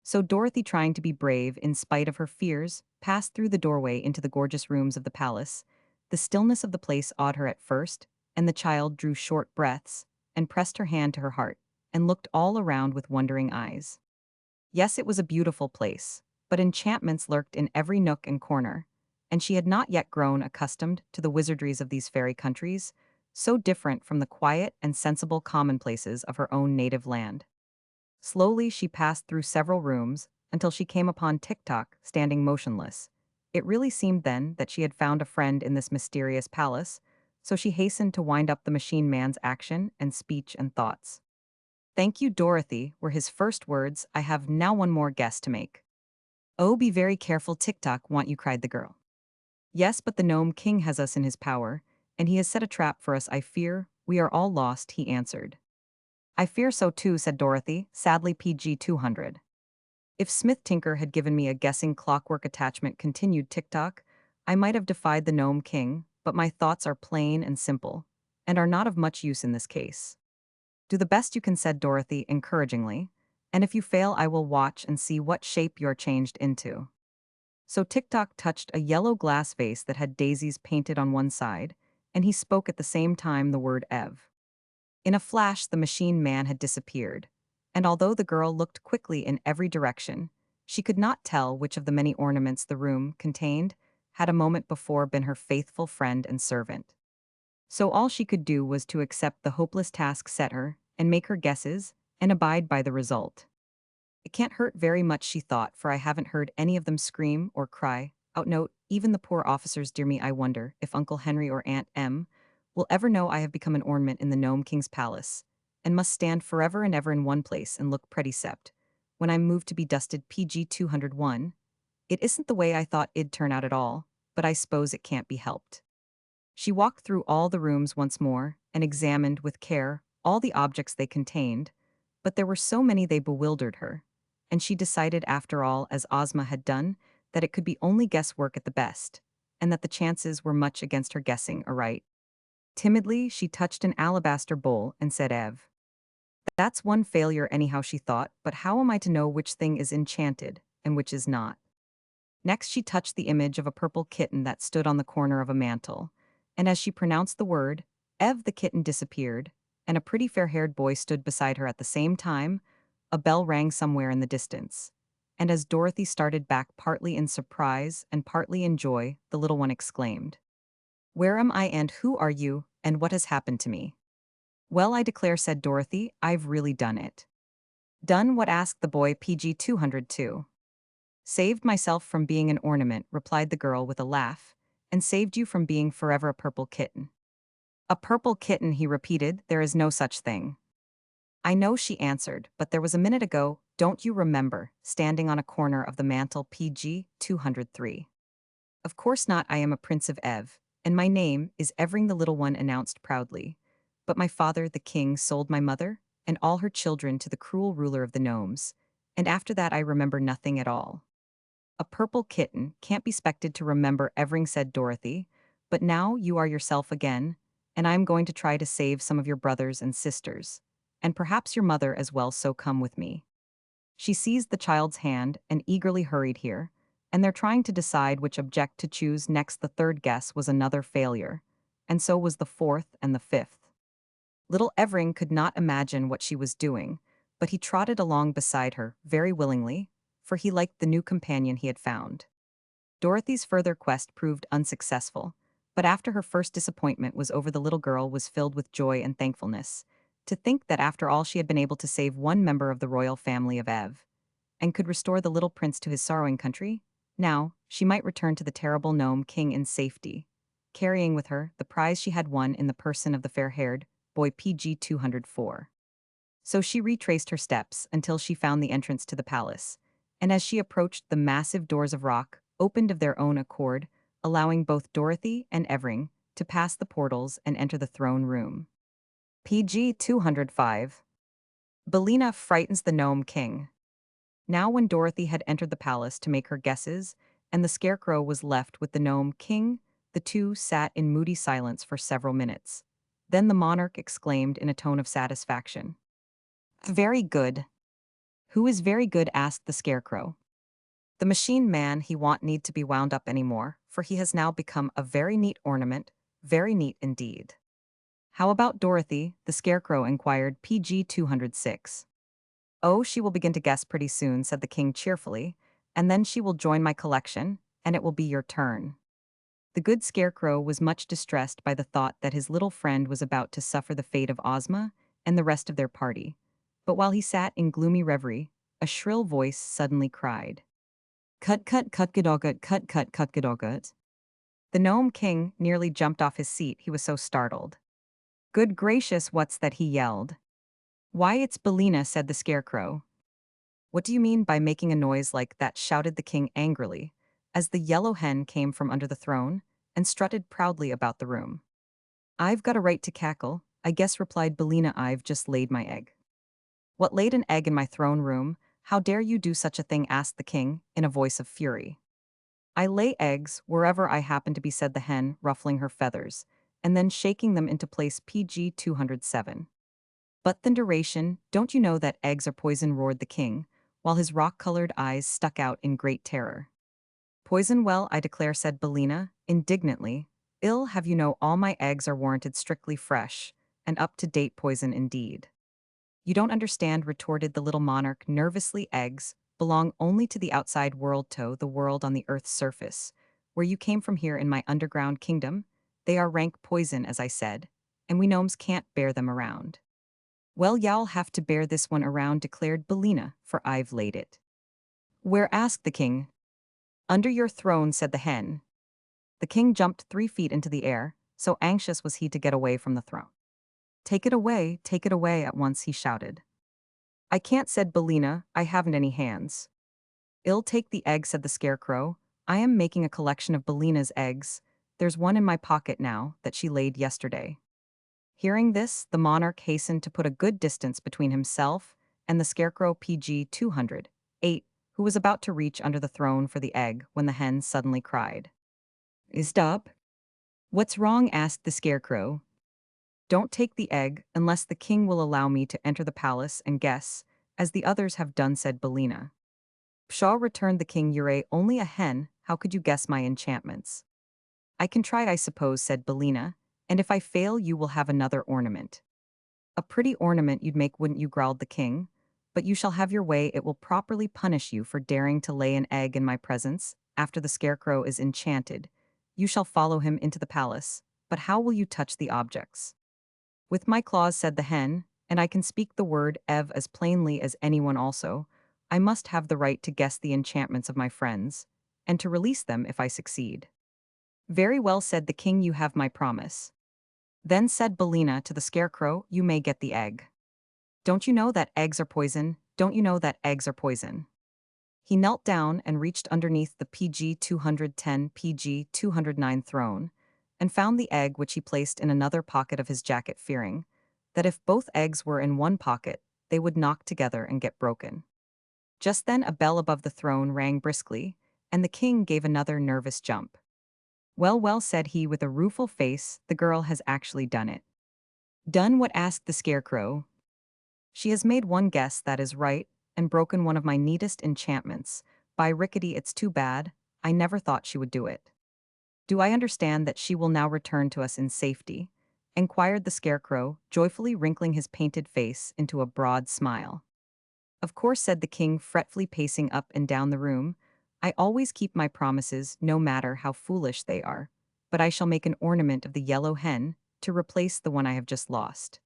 So Dorothy, trying to be brave in spite of her fears, passed through the doorway into the gorgeous rooms of the palace. The stillness of the place awed her at first, and the child drew short breaths and pressed her hand to her heart and looked all around with wondering eyes. Yes, it was a beautiful place, but enchantments lurked in every nook and corner, and she had not yet grown accustomed to the wizardries of these fairy countries, so different from the quiet and sensible commonplaces of her own native land. Slowly, she passed through several rooms until she came upon Tik-Tok standing motionless. It really seemed then that she had found a friend in this mysterious palace, so she hastened to wind up the machine man's action and speech and thoughts. "Thank you, Dorothy," were his first words. "I have now one more guess to make." "Oh, be very careful, Tik-Tok, want you," cried the girl. "Yes, but the Gnome King has us in his power, and he has set a trap for us. I fear we are all lost," he answered. "I fear so too," said Dorothy, sadly. PG 200. "If Smith Tinker had given me a guessing clockwork attachment," continued Tik-Tok, "I might have defied the Gnome King, but my thoughts are plain and simple, and are not of much use in this case." "Do the best you can," said Dorothy encouragingly, "and if you fail I will watch and see what shape you're changed into." So Tik-Tok touched a yellow glass vase that had daisies painted on one side, and he spoke at the same time the word Ev. In a flash the machine man had disappeared, and although the girl looked quickly in every direction, she could not tell which of the many ornaments the room contained had a moment before been her faithful friend and servant. So all she could do was to accept the hopeless task set her, and make her guesses, and abide by the result. "It can't hurt very much," she thought, "for I haven't heard any of them scream or cry out. Note, even the poor officers. Dear me, I wonder if Uncle Henry or Aunt Em will ever know I have become an ornament in the Gnome King's palace, and must stand forever and ever in one place and look pretty sept when I'm moved to be dusted." PG 201. "It isn't the way I thought it'd turn out at all, but I suppose it can't be helped." She walked through all the rooms once more and examined with care all the objects they contained, but there were so many they bewildered her, and she decided after all, as Ozma had done, that it could be only guesswork at the best, and that the chances were much against her guessing aright. Timidly, she touched an alabaster bowl and said, "Ev." "That's one failure anyhow," she thought, "but how am I to know which thing is enchanted and which is not?" Next she touched the image of a purple kitten that stood on the corner of a mantel, and as she pronounced the word, Ev, the kitten disappeared, and a pretty fair-haired boy stood beside her at the same time. A bell rang somewhere in the distance, and as Dorothy started back partly in surprise and partly in joy, the little one exclaimed, "Where am I and who are you, and what has happened to me?" "Well, I declare," said Dorothy, "I've really done it." "Done what?" asked the boy. PG 202. "Saved myself from being an ornament," replied the girl with a laugh, "and saved you from being forever a purple kitten." "A purple kitten," he repeated, "there is no such thing." "I know," she answered, "but there was a minute ago, don't you remember, standing on a corner of the mantel." PG 203. "Of course not. I am a Prince of Ev, and my name is Evering," the little one announced proudly. "But my father, the king, sold my mother and all her children to the cruel ruler of the gnomes, and after that I remember nothing at all." "A purple kitten can't be expected to remember," Evering said Dorothy, "but now you are yourself again, and I am going to try to save some of your brothers and sisters, and perhaps your mother as well, so come with me." She seized the child's hand and eagerly hurried here, and they're trying to decide which object to choose next. The third guess was another failure, and so was the fourth and the fifth. Little Evering could not imagine what she was doing, but he trotted along beside her very willingly, for he liked the new companion he had found. Dorothy's further quest proved unsuccessful, but after her first disappointment was over, the little girl was filled with joy and thankfulness. To think that after all she had been able to save one member of the royal family of Ev, and could restore the little prince to his sorrowing country, now she might return to the terrible Gnome King in safety, carrying with her the prize she had won in the person of the fair-haired boy. PG 204. So she retraced her steps until she found the entrance to the palace, and as she approached, the massive doors of rock opened of their own accord, allowing both Dorothy and Evering to pass the portals and enter the throne room. PG 205. Bellina frightens the Gnome King. Now when Dorothy had entered the palace to make her guesses, and the Scarecrow was left with the Gnome King, the two sat in moody silence for several minutes. Then the monarch exclaimed in a tone of satisfaction, "Very good. Who is very good? Asked the Scarecrow. The machine man he won't need to be wound up anymore, for he has now become a very neat ornament, very neat indeed. How about Dorothy? The Scarecrow inquired PG 206. Oh, she will begin to guess pretty soon, said the king cheerfully, and then she will join my collection, and it will be your turn. The good Scarecrow was much distressed by the thought that his little friend was about to suffer the fate of Ozma and the rest of their party. But while he sat in gloomy reverie, a shrill voice suddenly cried, "Cut, cut, cut, gadoggut, cut, cut, cut, gadoggut." The Gnome King nearly jumped off his seat, he was so startled. Good gracious, what's that? He yelled. Why, it's Billina, said the Scarecrow. What do you mean by making a noise like that? Shouted the king angrily, as the yellow hen came from under the throne and strutted proudly about the room. I've got a right to cackle, I guess, replied Billina. I've just laid my egg. What, laid an egg in my throne room? How dare you do such a thing? Asked the king, in a voice of fury. I lay eggs wherever I happen to be, said the hen, ruffling her feathers, and then shaking them into place. PG 207. But the duration, don't you know that eggs are poison? Roared the king, while his rock-colored eyes stuck out in great terror. Poison? Well, I declare, said Billina, indignantly. Ill have you know all my eggs are warranted strictly fresh, and up-to-date poison indeed. You don't understand, retorted the little monarch nervously. Eggs belong only to the outside world, to the world on the earth's surface, where you came from. Here in my underground kingdom, they are rank poison, as I said, and we gnomes can't bear them around. Well, y'all have to bear this one around, declared Billina, for I've laid it. Where? Asked the king. Under your throne, said the hen. The king jumped 3 feet into the air, so anxious was he to get away from the throne. Take it away at once, he shouted. I can't, said Billina, I haven't any hands. I'll take the egg, said the Scarecrow. I am making a collection of Billina's eggs. There's one in my pocket now that she laid yesterday. Hearing this, the monarch hastened to put a good distance between himself and the Scarecrow. PG 208, who was about to reach under the throne for the egg when the hen suddenly cried. Stop! What's wrong? Asked the Scarecrow. Don't take the egg unless the king will allow me to enter the palace and guess, as the others have done, said Billina. Pshaw, returned the king. You're only a hen, how could you guess my enchantments? I can try, I suppose, said Billina, and if I fail you will have another ornament. A pretty ornament you'd make, wouldn't you? Growled the king. But you shall have your way. It will properly punish you for daring to lay an egg in my presence. After the Scarecrow is enchanted, you shall follow him into the palace. But how will you touch the objects? With my claws, said the hen, and I can speak the word Ev as plainly as anyone also. I must have the right to guess the enchantments of my friends, and to release them if I succeed. Very well, said the king, you have my promise. Then said Billina to the Scarecrow, you may get the egg. Don't you know that eggs are poison? Don't you know that eggs are poison? He knelt down and reached underneath the PG 210 PG 209 throne, and found the egg, which he placed in another pocket of his jacket, fearing that if both eggs were in one pocket, they would knock together and get broken. Just then a bell above the throne rang briskly, and the king gave another nervous jump. Well, well, said he with a rueful face, the girl has actually done it. Done what? Asked the Scarecrow. She has made one guess that is right, and broken one of my neatest enchantments. By rickety, it's too bad, I never thought she would do it. Do I understand that she will now return to us in safety? Inquired the Scarecrow, joyfully wrinkling his painted face into a broad smile. Of course, said the king, fretfully pacing up and down the room. I always keep my promises, no matter how foolish they are. But I shall make an ornament of the yellow hen to replace the one I have just lost.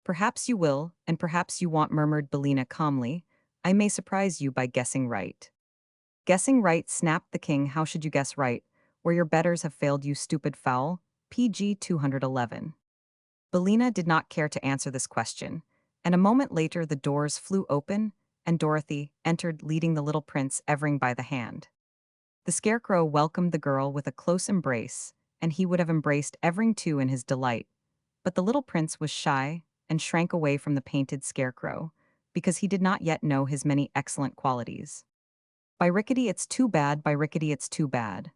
Perhaps you will, and perhaps you won't, murmured Billina calmly. I may surprise you by guessing right. Guessing right, snapped the king. How should you guess right, where your betters have failed, you stupid fowl? PG 211. Billina did not care to answer this question, and a moment later the doors flew open, and Dorothy entered, leading the little prince Evering by the hand. The Scarecrow welcomed the girl with a close embrace, and he would have embraced Evering too in his delight, but the little prince was shy and shrank away from the painted Scarecrow, because he did not yet know his many excellent qualities. By rickety, it's too bad, by rickety, it's too bad.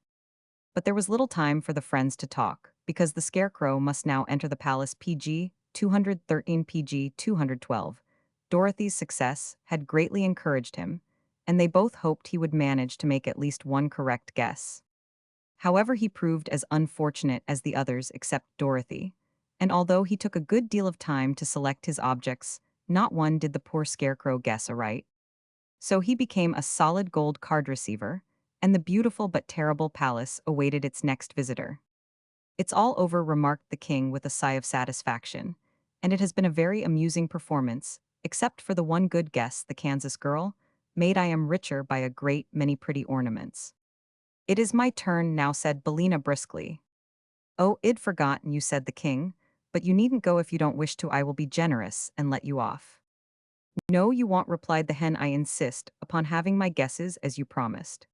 But there was little time for the friends to talk, because the Scarecrow must now enter the palace. PG 213 PG 212. Dorothy's success had greatly encouraged him, and they both hoped he would manage to make at least one correct guess. However, he proved as unfortunate as the others except Dorothy, and although he took a good deal of time to select his objects, not one did the poor scarecrow guess aright. So he became a solid gold card receiver, and the beautiful but terrible palace awaited its next visitor. "It's all over," remarked the king with a sigh of satisfaction, "and it has been a very amusing performance, except for the one good guess the Kansas girl made. I am richer by a great many pretty ornaments." "It is my turn now," said Bellina briskly. "Oh, I'd forgotten you," said the king, "but you needn't go if you don't wish to. I will be generous and let you off." "No, you won't," replied the hen. "I insist upon having my guesses as you promised."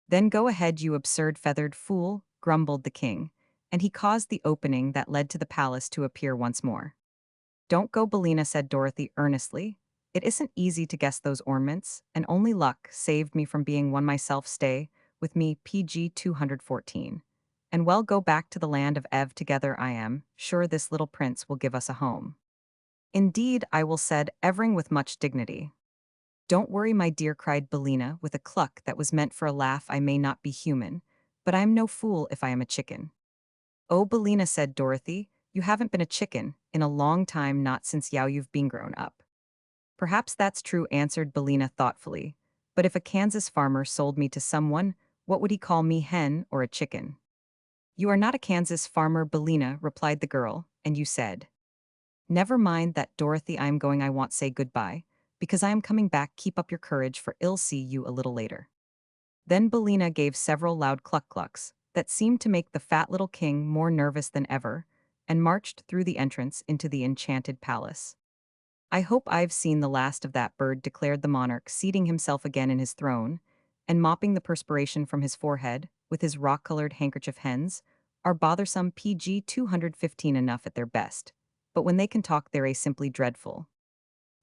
"Then go ahead, you absurd feathered fool," grumbled the king, and he caused the opening that led to the palace to appear once more. "Don't go, Bellina," said Dorothy earnestly. "It isn't easy to guess those ornaments, and only luck saved me from being one myself. Stay with me, PG 214. And well, go back to the land of Ev together. I am sure this little prince will give us a home." "Indeed, I will," said Evering with much dignity. "Don't worry, my dear," cried Bellina with a cluck that was meant for a laugh. "I may not be human, but I am no fool if I am a chicken." "Oh, Bellina," said Dorothy, "you haven't been a chicken in a long time, not since you've been grown up." "Perhaps that's true," answered Bellina thoughtfully. "But if a Kansas farmer sold me to someone, what would he call me, hen or a chicken?" "You are not a Kansas farmer, Bellina," replied the girl, "and you said—" "Never mind that, Dorothy. I am going. I want say goodbye, because I am coming back. Keep up your courage, for I'll see you a little later." Then Bellina gave several loud cluck-clucks that seemed to make the fat little king more nervous than ever, and marched through the entrance into the enchanted palace. "I hope I've seen the last of that bird," declared the monarch, seating himself again in his throne, and mopping the perspiration from his forehead with his rock-colored handkerchief. "Hens are bothersome, PG 215 enough at their best, but when they can talk they're simply dreadful."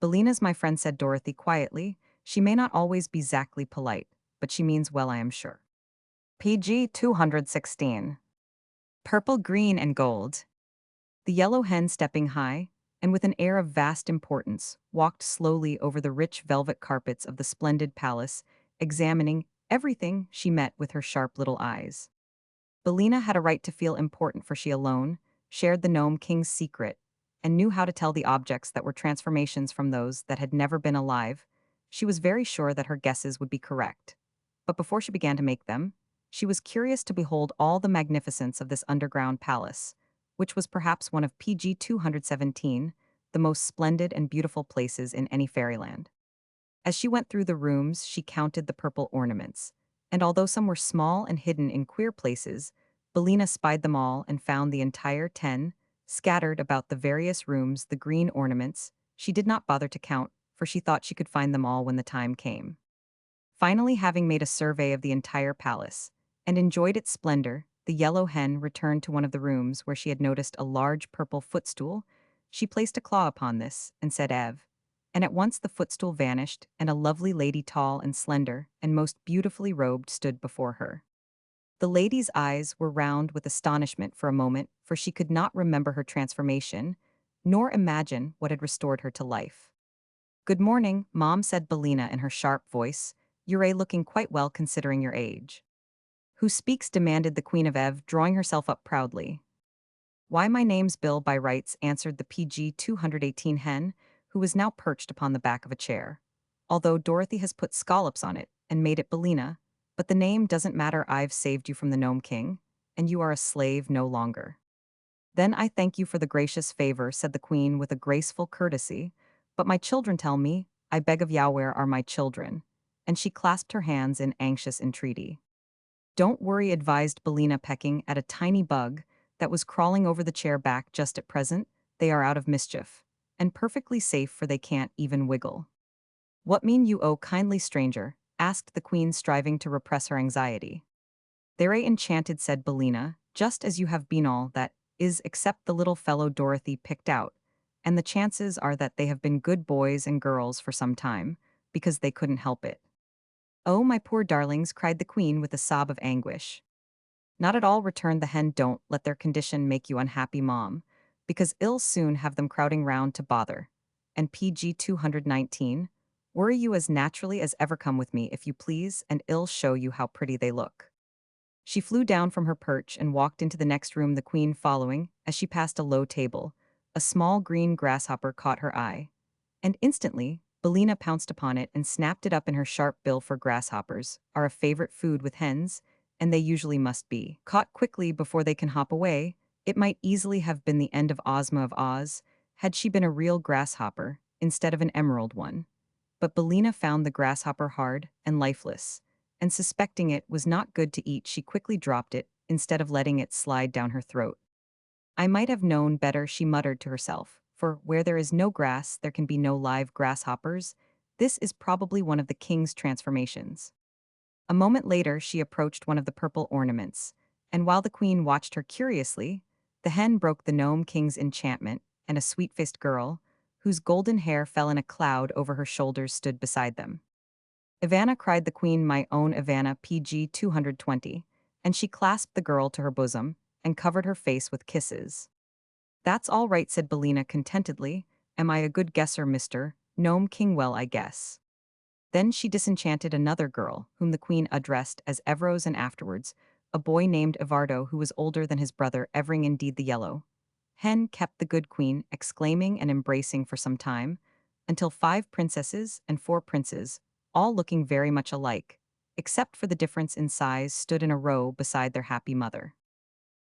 "Bellina's my friend," said Dorothy quietly. "She may not always be exactly polite, but she means well, I am sure." PG 216. Purple, green, and gold. The yellow hen, stepping high, and with an air of vast importance, walked slowly over the rich velvet carpets of the splendid palace, examining everything she met with her sharp little eyes. Bellina had a right to feel important, for she alone shared the Gnome King's secret and knew how to tell the objects that were transformations from those that had never been alive. She was very sure that her guesses would be correct. But before she began to make them, she was curious to behold all the magnificence of this underground palace, which was perhaps one of PG 217, the most splendid and beautiful places in any fairyland. As she went through the rooms, she counted the purple ornaments, and although some were small and hidden in queer places, Bellina spied them all and found the entire 10, scattered about the various rooms. The green ornaments she did not bother to count, for she thought she could find them all when the time came. Finally, having made a survey of the entire palace and enjoyed its splendor, the yellow hen returned to one of the rooms where she had noticed a large purple footstool. She placed a claw upon this and said Ev, and at once the footstool vanished, and a lovely lady, tall and slender and most beautifully robed, stood before her. The lady's eyes were round with astonishment for a moment, for she could not remember her transformation, nor imagine what had restored her to life. "Good morning, Mom," said Bellina in her sharp voice. "You're looking quite well considering your age." "Who speaks?" demanded the Queen of Ev, drawing herself up proudly. "Why, my name's Bill by rights," answered the PG 218 hen, who was now perched upon the back of a chair. "Although Dorothy has put scallops on it and made it Bellina, but the name doesn't matter. I've saved you from the Gnome King, and you are a slave no longer." "Then I thank you for the gracious favor," said the Queen with a graceful courtesy. "But my children tell me, I beg of you, where are my children?" And she clasped her hands in anxious entreaty. "Don't worry," advised Bellina, pecking at a tiny bug that was crawling over the chair back. "Just at present, they are out of mischief, and perfectly safe, for they can't even wiggle." "What mean you, oh kindly stranger?" asked the Queen, striving to repress her anxiety. "They're enchanted," said Bellina, "just as you have been all that is except the little fellow Dorothy picked out, and the chances are that they have been good boys and girls for some time, because they couldn't help it." "Oh, my poor darlings," cried the Queen with a sob of anguish. "Not at all," returned the hen. "Don't let their condition make you unhappy, Mom, because I'll soon have them crowding round to bother. and PG 219, worry you as naturally as ever come with me if you please, and I'll show you how pretty they look. She flew down from her perch and walked into the next room, the queen following. As she passed a low table, a small green grasshopper caught her eye. And instantly, Bellina pounced upon it and snapped it up in her sharp bill, for grasshoppers are a favorite food with hens, and they usually must be caught quickly before they can hop away. It might easily have been the end of Ozma of Oz had she been a real grasshopper instead of an emerald one. But Bellina found the grasshopper hard and lifeless, and suspecting it was not good to eat, she quickly dropped it instead of letting it slide down her throat. I might have known better, she muttered to herself, for where there is no grass, there can be no live grasshoppers. This is probably one of the king's transformations. A moment later, she approached one of the purple ornaments, and while the queen watched her curiously, the hen broke the gnome king's enchantment, and a sweet-faced girl, whose golden hair fell in a cloud over her shoulders, stood beside them. Ivana, cried the queen, my own Ivana, PG 220, and she clasped the girl to her bosom and covered her face with kisses. That's all right, said Bellina contentedly. Am I a good guesser, Mr. Gnome King? Well, I guess. Then she disenchanted another girl, whom the queen addressed as Evros, and afterwards, a boy named Evardo, who was older than his brother Evering. Indeed, the yellow hen kept the good queen exclaiming and embracing for some time, until 5 princesses and 4 princes, all looking very much alike, except for the difference in size, stood in a row beside their happy mother.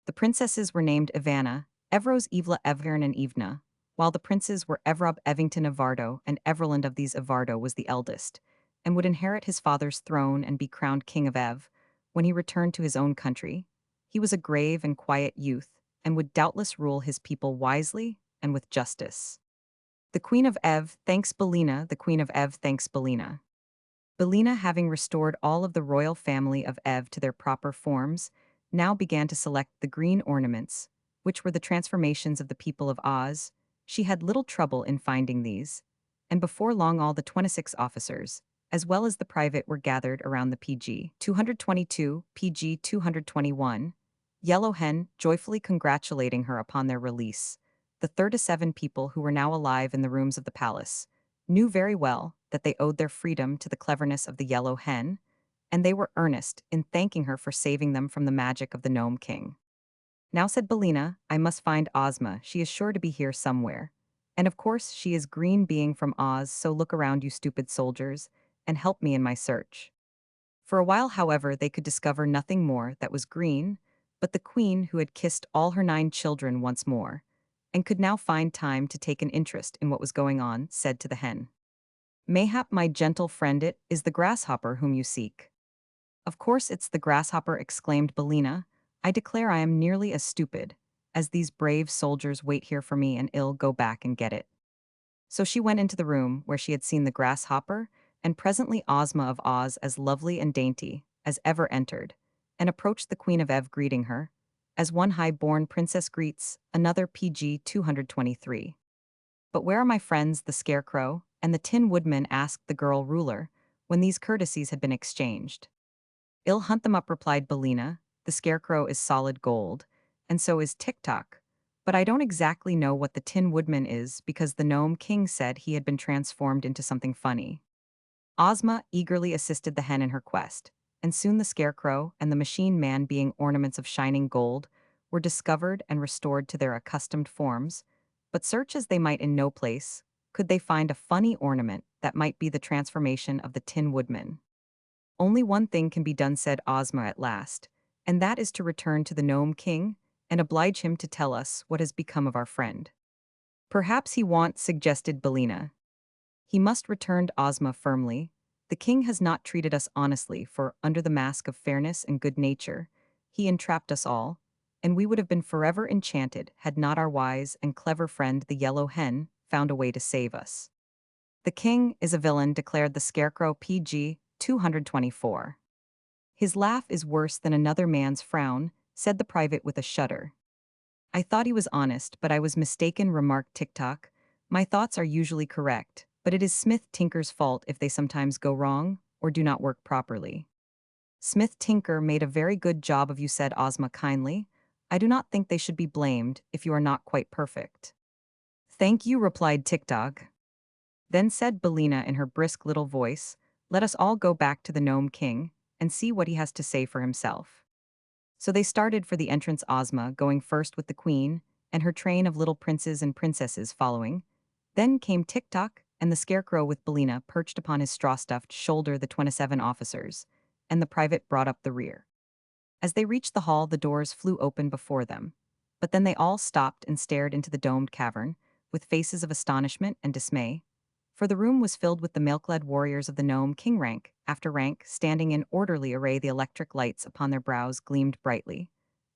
The princesses were named Ivana, Evros, Evla, Evern, and Evna, while the princes were Evrob, Evington, Evardo, and Everland. Of these, Evardo was the eldest, and would inherit his father's throne and be crowned king of Ev when he returned to his own country. He was a grave and quiet youth, and would doubtless rule his people wisely and with justice. The Queen of Ev thanks Bellina, the Queen of Ev thanks Bellina. Bellina, having restored all of the royal family of Ev to their proper forms, now began to select the green ornaments, which were the transformations of the people of Oz. She had little trouble in finding these, and before long all the 26 officers, as well as the private, were gathered around the PG 222, PG 221, Yellow Hen, joyfully congratulating her upon their release. The 37 people who were now alive in the rooms of the palace knew very well that they owed their freedom to the cleverness of the Yellow Hen, and they were earnest in thanking her for saving them from the magic of the Gnome King. Now, said Bellina, I must find Ozma. She is sure to be here somewhere. And of course she is green, being from Oz, so look around, you stupid soldiers, and help me in my search. For a while, however, they could discover nothing more that was green, but the queen, who had kissed all her 9 children once more, and could now find time to take an interest in what was going on, said to the hen, Mayhap, my gentle friend, it is the grasshopper whom you seek. Of course it's the grasshopper, exclaimed Bellina. I declare I am nearly as stupid as these brave soldiers. Wait here for me, and I'll go back and get it. So she went into the room where she had seen the grasshopper, and presently Ozma of Oz, as lovely and dainty as ever, entered, and approached the Queen of Ev, greeting her, as one high-born princess greets another. PG 223. But where are my friends, the Scarecrow and the Tin Woodman? Asked the girl ruler, when these courtesies had been exchanged. I'll hunt them up, replied Bellina. The Scarecrow is solid gold, and so is Tick-Tock. But I don't exactly know what the Tin Woodman is, because the Gnome King said he had been transformed into something funny. Ozma eagerly assisted the hen in her quest, and soon the Scarecrow and the Machine Man, being ornaments of shining gold, were discovered and restored to their accustomed forms, but search as they might in no place could they find a funny ornament that might be the transformation of the Tin Woodman. Only one thing can be done, said Ozma at last, and that is to return to the Gnome King and oblige him to tell us what has become of our friend. Perhaps he wants, suggested Bellina. He must, returned Ozma firmly. The king has not treated us honestly, for, under the mask of fairness and good nature, he entrapped us all, and we would have been forever enchanted had not our wise and clever friend the Yellow Hen found a way to save us. The king is a villain, declared the Scarecrow. PG 224. His laugh is worse than another man's frown, said the private with a shudder. I thought he was honest, but I was mistaken, remarked Tick-Tock. My thoughts are usually correct, but it is Smith Tinker's fault if they sometimes go wrong or do not work properly. Smith Tinker made a very good job of you, said Ozma kindly. I do not think they should be blamed if you are not quite perfect. Thank you, replied Tick-Tock. Then said Belina in her brisk little voice, "Let us all go back to the Gnome King and see what he has to say for himself." So they started for the entrance, Ozma going first with the queen, and her train of little princes and princesses following. Then came Tik-Tok and the Scarecrow with Belina perched upon his straw-stuffed shoulder, the 27 officers, and the private brought up the rear. As they reached the hall, the doors flew open before them. But then they all stopped and stared into the domed cavern, with faces of astonishment and dismay. For the room was filled with the milk-led warriors of the Gnome King, rank after rank, standing in orderly array. The electric lights upon their brows gleamed brightly.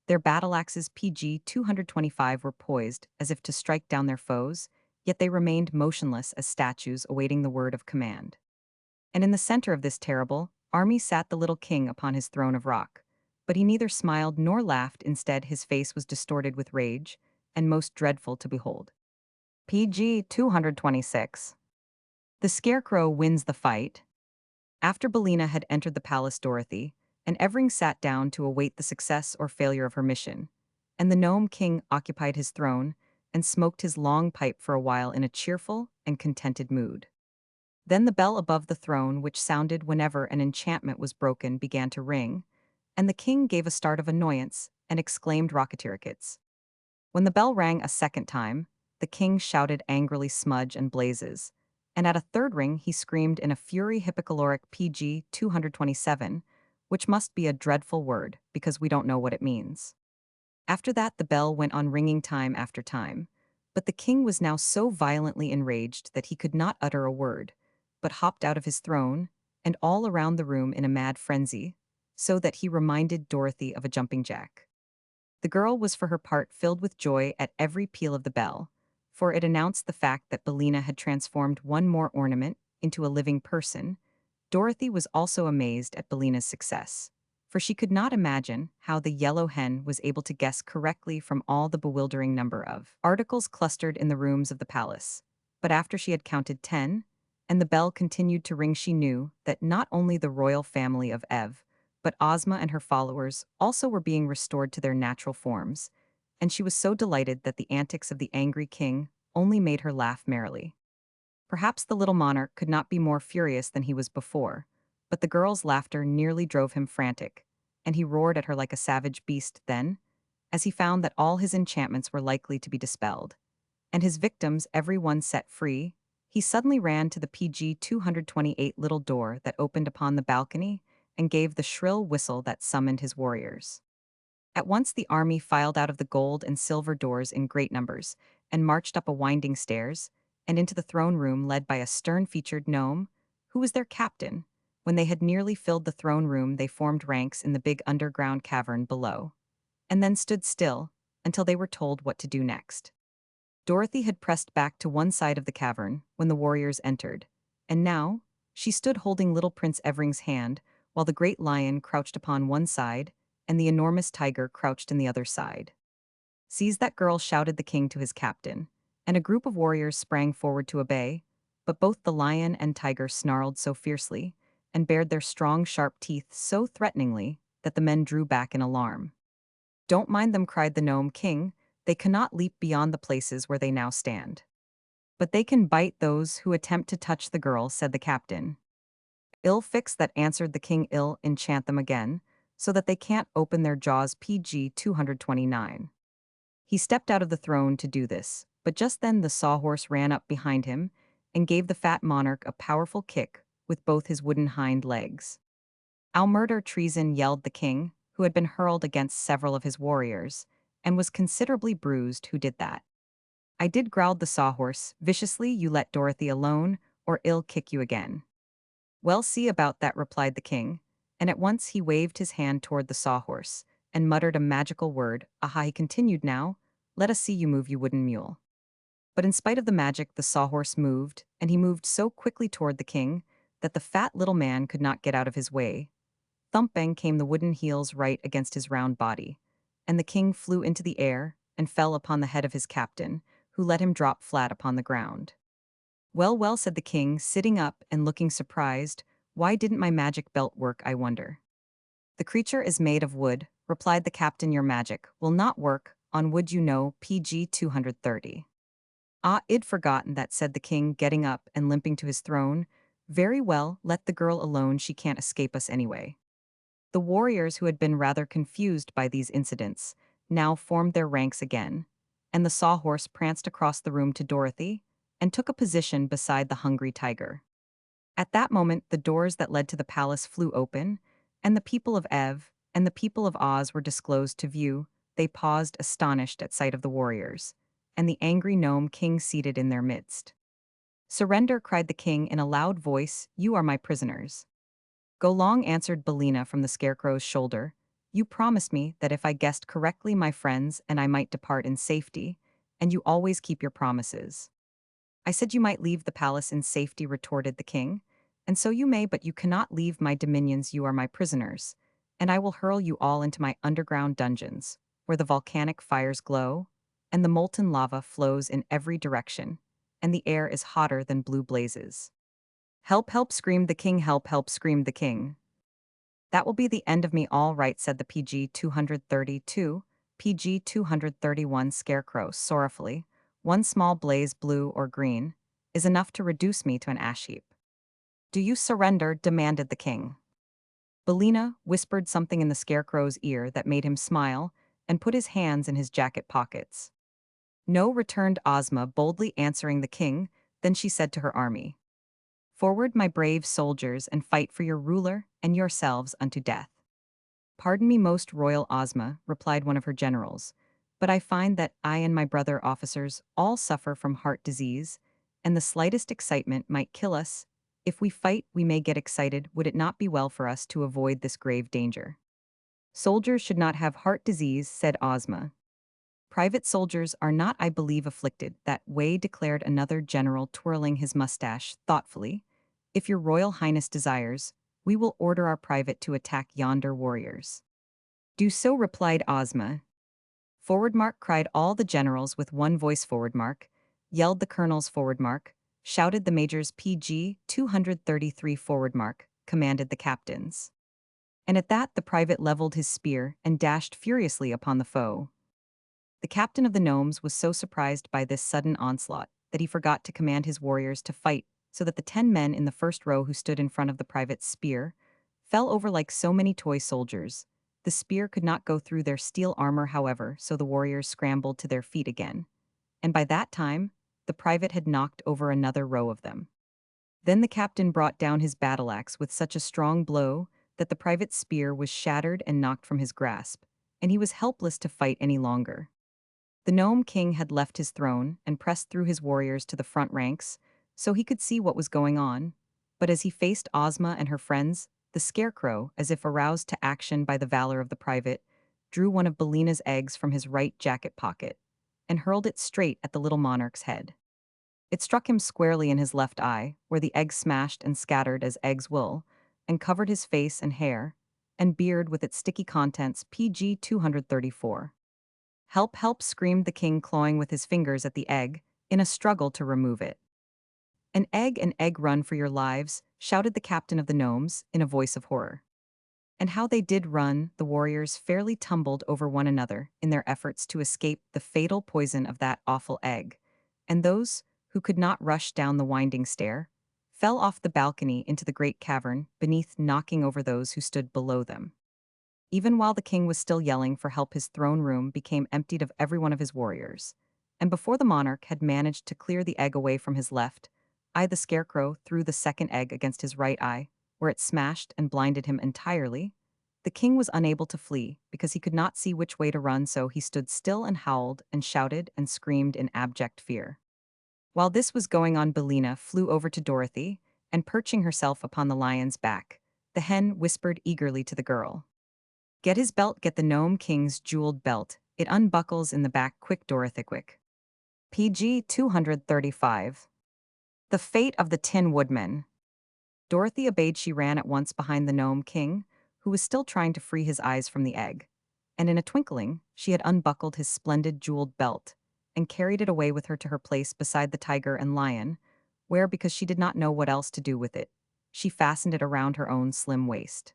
Their battle axes PG 225 were poised as if to strike down their foes, yet they remained motionless as statues awaiting the word of command. And in the center of this terrible army sat the little king upon his throne of rock. But he neither smiled nor laughed. Instead, his face was distorted with rage, and most dreadful to behold. PG 226. The Scarecrow wins the fight. After Belina had entered the palace, Dorothy and Evering sat down to await the success or failure of her mission, and the Gnome King occupied his throne and smoked his long pipe for a while in a cheerful and contented mood. Then the bell above the throne, which sounded whenever an enchantment was broken, began to ring, and the king gave a start of annoyance and exclaimed "Rocketeerkits." When the bell rang a second time, the king shouted angrily "Smudge and blazes," and at a third ring he screamed in a fury hypocaloric PG 227, which must be a dreadful word because we don't know what it means. After that the bell went on ringing time after time, but the king was now so violently enraged that he could not utter a word, but hopped out of his throne and all around the room in a mad frenzy, so that he reminded Dorothy of a jumping jack. The girl was for her part filled with joy at every peal of the bell, for it announced the fact that Belina had transformed one more ornament into a living person. Dorothy was also amazed at Belina's success, for she could not imagine how the yellow hen was able to guess correctly from all the bewildering number of articles clustered in the rooms of the palace. But after she had counted 10, and the bell continued to ring, she knew that not only the royal family of Ev, but Ozma and her followers also were being restored to their natural forms, and she was so delighted that the antics of the angry king only made her laugh merrily. Perhaps the little monarch could not be more furious than he was before, but the girl's laughter nearly drove him frantic, and he roared at her like a savage beast. Then, as he found that all his enchantments were likely to be dispelled, and his victims every one set free, he suddenly ran to the PG 228 little door that opened upon the balcony and gave the shrill whistle that summoned his warriors. At once the army filed out of the gold and silver doors in great numbers, and marched up a winding stairs, and into the throne room led by a stern-featured gnome, who was their captain. When they had nearly filled the throne room, they formed ranks in the big underground cavern below, and then stood still until they were told what to do next. Dorothy had pressed back to one side of the cavern when the warriors entered, and now she stood holding little Prince Evering's hand, while the great lion crouched upon one side and the enormous tiger crouched in the other side. "Seize that girl," shouted the king to his captain, and a group of warriors sprang forward to obey, but both the lion and tiger snarled so fiercely and bared their strong, sharp teeth so threateningly that the men drew back in alarm. "Don't mind them," cried the Gnome King. "They cannot leap beyond the places where they now stand." "But they can bite those who attempt to touch the girl," said the captain. "Ill fix that," answered the king. "Ill enchant them again, so that they can't open their jaws." PG 229. He stepped out of the throne to do this, but just then the sawhorse ran up behind him and gave the fat monarch a powerful kick with both his wooden hind legs. "I'll murder treason," yelled the king, who had been hurled against several of his warriors, and was considerably bruised. "Who did that?" "I did," growled the sawhorse viciously. "You let Dorothy alone, or I'll kick you again." "Well, see about that," replied the king, and at once he waved his hand toward the sawhorse and muttered a magical word. "Aha," he continued, "now, let us see you move, you wooden mule." But in spite of the magic, the sawhorse moved, and he moved so quickly toward the king that the fat little man could not get out of his way. Thump bang came the wooden heels right against his round body, and the king flew into the air and fell upon the head of his captain, who let him drop flat upon the ground. "Well, well," said the king, sitting up and looking surprised. "Why didn't my magic belt work, I wonder?" "The creature is made of wood," replied the captain. "Your magic will not work on wood, you know." PG 230. Ah, I'd forgotten that, said the king, getting up and limping to his throne. Very well, let the girl alone, she can't escape us anyway. The warriors, who had been rather confused by these incidents, now formed their ranks again, and the sawhorse pranced across the room to Dorothy and took a position beside the hungry tiger. At that moment, the doors that led to the palace flew open, and the people of Ev and the people of Oz were disclosed to view. They paused astonished at sight of the warriors, and the angry gnome king seated in their midst. Surrender, cried the king in a loud voice, you are my prisoners. Go long, answered Bellina from the scarecrow's shoulder. You promised me that if I guessed correctly, my friends and I might depart in safety, and you always keep your promises. I said you might leave the palace in safety, retorted the king. And so you may, but you cannot leave my dominions, you are my prisoners. And I will hurl you all into my underground dungeons, where the volcanic fires glow, and the molten lava flows in every direction, and the air is hotter than blue blazes. Help, help, screamed the king, help, help, screamed the king. That will be the end of me, all right, said the PG 232, PG 231 scarecrow sorrowfully. One small blaze, blue or green, is enough to reduce me to an ash heap. Do you surrender? Demanded the king. Bellina whispered something in the scarecrow's ear that made him smile and put his hands in his jacket pockets. No, returned Ozma, boldly answering the king. Then she said to her army, forward, my brave soldiers, and fight for your ruler and yourselves unto death. Pardon me, most royal Ozma, replied one of her generals, but I find that I and my brother officers all suffer from heart disease, and the slightest excitement might kill us. If we fight, we may get excited. Would it not be well for us to avoid this grave danger? Soldiers should not have heart disease, said Ozma. Private soldiers are not, I believe, afflicted that way, declared another general, twirling his mustache thoughtfully. If your royal highness desires, we will order our private to attack yonder warriors. Do so, replied Ozma. Forward mark, cried all the generals with one voice. Forward mark, yelled the colonels. Forward mark, shouted the majors. PG 233 forward mark, commanded the captains. And at that the private leveled his spear and dashed furiously upon the foe. The captain of the gnomes was so surprised by this sudden onslaught that he forgot to command his warriors to fight, so that the 10 men in the first row who stood in front of the private's spear fell over like so many toy soldiers. The spear could not go through their steel armor, however, so the warriors scrambled to their feet again. And by that time, the private had knocked over another row of them. Then the captain brought down his battle axe with such a strong blow that the private's spear was shattered and knocked from his grasp, and he was helpless to fight any longer. The Gnome King had left his throne and pressed through his warriors to the front ranks, so he could see what was going on. But as he faced Ozma and her friends, the Scarecrow, as if aroused to action by the valor of the private, drew one of Bellina's eggs from his right jacket pocket and hurled it straight at the little monarch's head. It struck him squarely in his left eye, where the egg smashed and scattered as eggs will, and covered his face and hair and beard with its sticky contents. PG 234. Help, help, screamed the king, clawing with his fingers at the egg, in a struggle to remove it. An egg, run for your lives, shouted the captain of the gnomes, in a voice of horror. And how they did run, the warriors fairly tumbled over one another in their efforts to escape the fatal poison of that awful egg, and those who could not rush down the winding stair fell off the balcony into the great cavern beneath, knocking over those who stood below them. Even while the king was still yelling for help, his throne room became emptied of every one of his warriors. And before the monarch had managed to clear the egg away from his left eye, the Scarecrow threw the second egg against his right eye, where it smashed and blinded him entirely. The king was unable to flee because he could not see which way to run, so he stood still and howled and shouted and screamed in abject fear. While this was going on, Bellina flew over to Dorothy, and perching herself upon the lion's back, the hen whispered eagerly to the girl. Get his belt, get the Gnome King's jeweled belt. It unbuckles in the back, quick, Dorothy, quick. PG 235. The Fate of the Tin Woodman. Dorothy obeyed. She ran at once behind the Gnome King, who was still trying to free his eyes from the egg. And in a twinkling, she had unbuckled his splendid jeweled belt and carried it away with her to her place beside the tiger and lion, where, because she did not know what else to do with it, she fastened it around her own slim waist.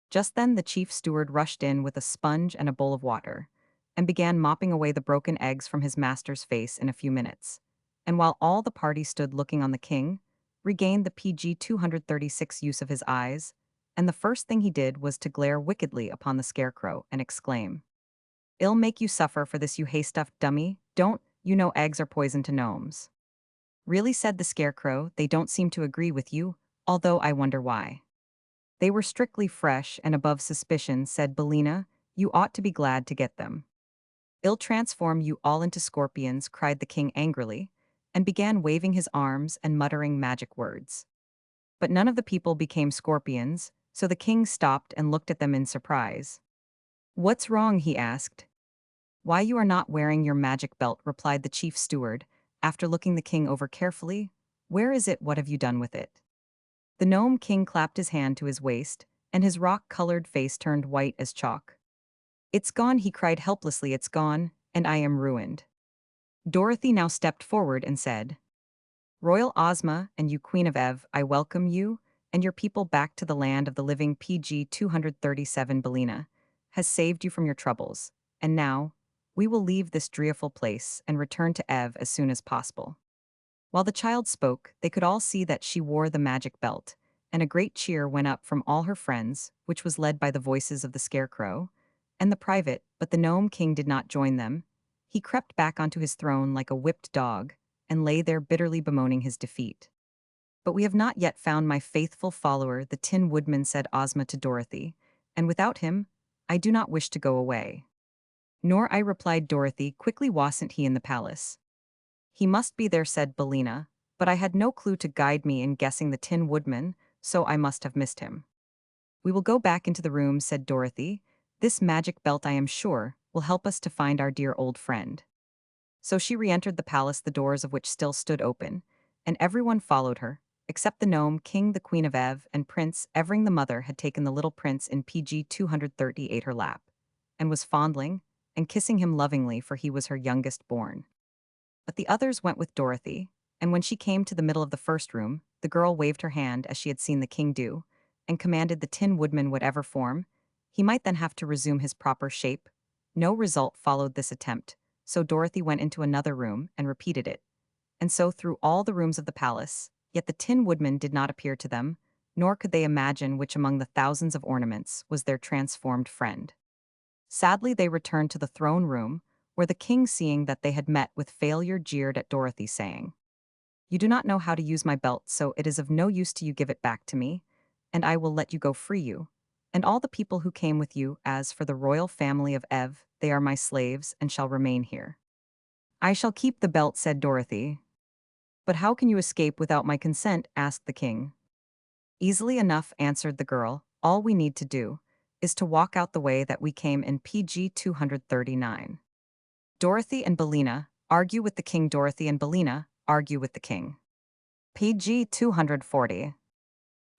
Just then the chief steward rushed in with a sponge and a bowl of water, and began mopping away the broken eggs from his master's face in a few minutes. and while all the party stood looking on the king, regained the PG 236 use of his eyes, and the first thing he did was to glare wickedly upon the scarecrow and exclaim, "I'll make you suffer for this, you hay-stuffed dummy. Don't you know eggs are poison to gnomes?" "Really," said the scarecrow, "they don't seem to agree with you, although I wonder why." "They were strictly fresh and above suspicion," said Bellina. "You ought to be glad to get them." "I'll transform you all into scorpions," cried the king angrily, and began waving his arms and muttering magic words. But none of the people became scorpions, so the king stopped and looked at them in surprise. "What's wrong?" he asked. "Why, you are not wearing your magic belt," replied the chief steward, after looking the king over carefully. "Where is it? What have you done with it?" The gnome king clapped his hand to his waist, and his rock-colored face turned white as chalk. "It's gone," he cried helplessly, "it's gone, and I am ruined." Dorothy now stepped forward and said, "Royal Ozma, and you Queen of Ev, I welcome you and your people back to the land of the living. PG 237 Bellina has saved you from your troubles, and now, we will leave this drearful place and return to Ev as soon as possible." While the child spoke, they could all see that she wore the magic belt, and a great cheer went up from all her friends, which was led by the voices of the scarecrow and the private, but the gnome king did not join them. He crept back onto his throne like a whipped dog, and lay there bitterly bemoaning his defeat. "But we have not yet found my faithful follower, the Tin Woodman," said Ozma to Dorothy, "and without him, I do not wish to go away." "Nor I," replied Dorothy, quickly. "Wasn't he in the palace?" "He must be there," said Bellina, "but I had no clue to guide me in guessing the Tin Woodman, so I must have missed him." "We will go back into the room," said Dorothy. "This magic belt, I am sure, will help us to find our dear old friend." So she re-entered the palace, the doors of which still stood open, and everyone followed her, except the gnome king, the Queen of Ev, and Prince Evering. The mother had taken the little prince in PG 238 her lap, and was fondling and kissing him lovingly, for he was her youngest born. But the others went with Dorothy, and when she came to the middle of the first room, the girl waved her hand as she had seen the king do, and commanded the Tin Woodman whatever form he might then have to resume his proper shape. No result followed this attempt, so Dorothy went into another room and repeated it, and so through all the rooms of the palace, yet the Tin Woodman did not appear to them, nor could they imagine which among the thousands of ornaments was their transformed friend. Sadly they returned to the throne room, where the king, seeing that they had met with failure, jeered at Dorothy, saying, "You do not know how to use my belt, so it is of no use to you. Give it back to me, and I will let you go free, you and all the people who came with you. As for the royal family of Ev, they are my slaves and shall remain here." "I shall keep the belt," said Dorothy. "But how can you escape without my consent?" asked the king. "Easily enough," answered the girl. "All we need to do is to walk out the way that we came in." PG 239. Dorothy and Bellina argue with the king. Dorothy and Bellina argue with the king. PG 240.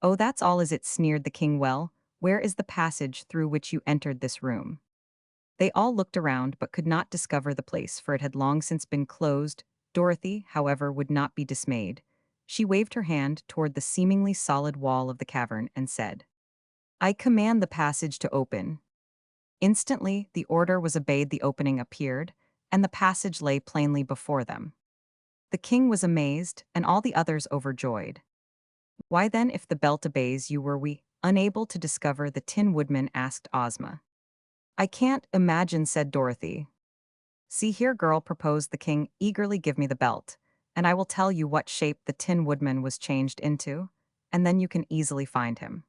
"Oh, that's all, is it?" sneered the king. "Well, where is the passage through which you entered this room?" They all looked around but could not discover the place, for it had long since been closed. Dorothy, however, would not be dismayed. She waved her hand toward the seemingly solid wall of the cavern and said, "I command the passage to open." Instantly, the order was obeyed. The opening appeared, and the passage lay plainly before them. The king was amazed, and all the others overjoyed. "Why then, if the belt obeys you, were we unable to discover the Tin Woodman?" asked Ozma. "I can't imagine," said Dorothy. "See here, girl," proposed the king eagerly, "give me the belt, and I will tell you what shape the Tin Woodman was changed into, and then you can easily find him."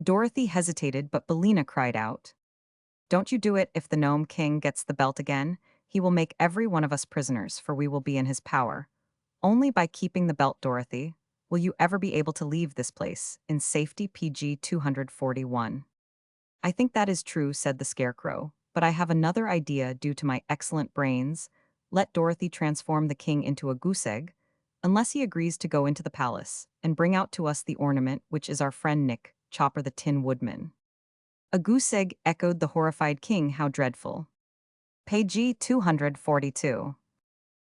Dorothy hesitated, but Bellina cried out, "Don't you do it. If the Gnome King gets the belt again, he will make every one of us prisoners, for we will be in his power. Only by keeping the belt, Dorothy, will you ever be able to leave this place in safety." PG 241. "I think that is true," said the Scarecrow, "but I have another idea due to my excellent brains. Let Dorothy transform the king into a goose egg, unless he agrees to go into the palace and bring out to us the ornament which is our friend Nick Chopper the Tin Woodman." "A goose egg?" echoed the horrified king. "How dreadful." PG 242.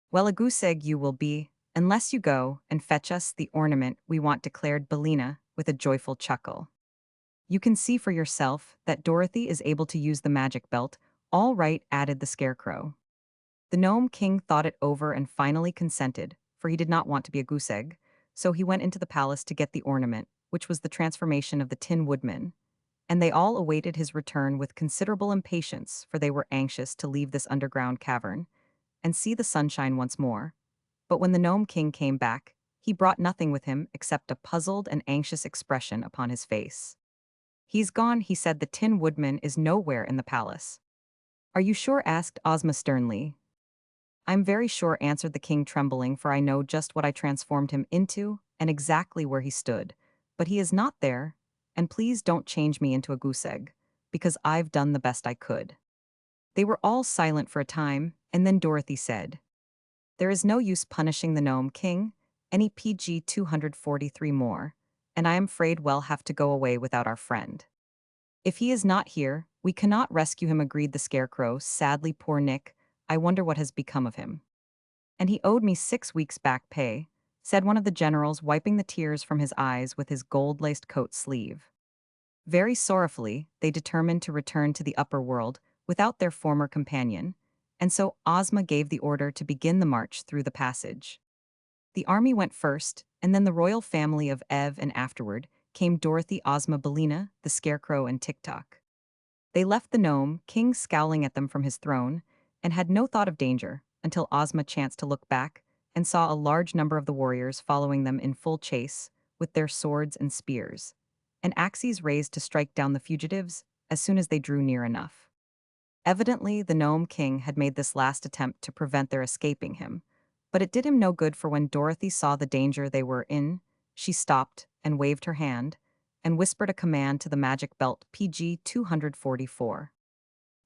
"Well, a goose egg you will be, unless you go and fetch us the ornament we want," declared Bellina with a joyful chuckle. "You can see for yourself that Dorothy is able to use the magic belt." "All right," added the Scarecrow. The Gnome King thought it over and finally consented, for he did not want to be a goose egg, so he went into the palace to get the ornament, which was the transformation of the Tin Woodman, and they all awaited his return with considerable impatience, for they were anxious to leave this underground cavern and see the sunshine once more. But when the Gnome King came back, he brought nothing with him except a puzzled and anxious expression upon his face. "He's gone," he said. "The Tin Woodman is nowhere in the palace." "Are you sure?" asked Ozma sternly. "I'm very sure," answered the king, trembling, "for I know just what I transformed him into and exactly where he stood. But he is not there, and please don't change me into a goose egg, because I've done the best I could." They were all silent for a time, and then Dorothy said, "There is no use punishing the Gnome King, any PG 243 more, and I am afraid we'll have to go away without our friend. If he is not here, we cannot rescue him," agreed the Scarecrow sadly. "Poor Nick, I wonder what has become of him." "And he owed me 6 weeks' back pay," said one of the generals, wiping the tears from his eyes with his gold-laced coat sleeve. Very sorrowfully, they determined to return to the upper world without their former companion, and so Ozma gave the order to begin the march through the passage. The army went first, and then the royal family of Ev, and afterward came Dorothy, Ozma, Billina, the Scarecrow, and Tik-Tok. They left the Gnome King scowling at them from his throne, and had no thought of danger until Ozma chanced to look back and saw a large number of the warriors following them in full chase, with their swords and spears, and axes raised to strike down the fugitives as soon as they drew near enough. Evidently, the Gnome King had made this last attempt to prevent their escaping him, but it did him no good, for when Dorothy saw the danger they were in, she stopped and waved her hand and whispered a command to the magic belt PG 244.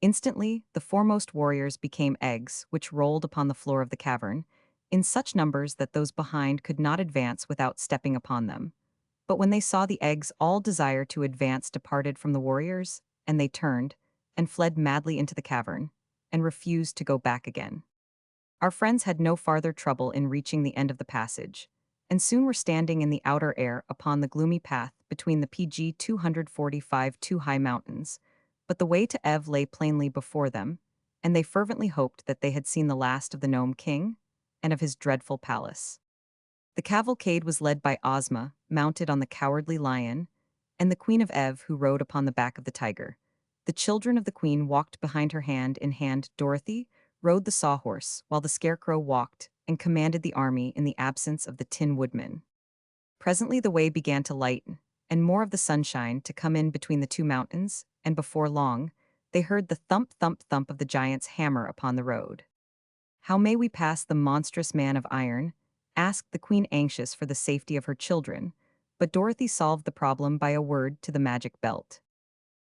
Instantly, the foremost warriors became eggs, which rolled upon the floor of the cavern, in such numbers that those behind could not advance without stepping upon them. But when they saw the eggs, all desire to advance departed from the warriors, and they turned and fled madly into the cavern, and refused to go back again. Our friends had no farther trouble in reaching the end of the passage, and soon were standing in the outer air upon the gloomy path between the PG 245 two high mountains. But the way to Ev lay plainly before them, and they fervently hoped that they had seen the last of the Gnome King and of his dreadful palace. The cavalcade was led by Ozma, mounted on the Cowardly Lion, and the Queen of Ev, who rode upon the back of the tiger. The children of the Queen walked behind her. Hand in hand, Dorothy rode the Sawhorse, while the Scarecrow walked and commanded the army in the absence of the Tin Woodman. Presently the way began to lighten, and more of the sunshine to come in between the two mountains, and before long, they heard the thump, thump, thump of the giant's hammer upon the road. "How may we pass the monstrous man of iron?" asked the Queen, anxious for the safety of her children, but Dorothy solved the problem by a word to the magic belt.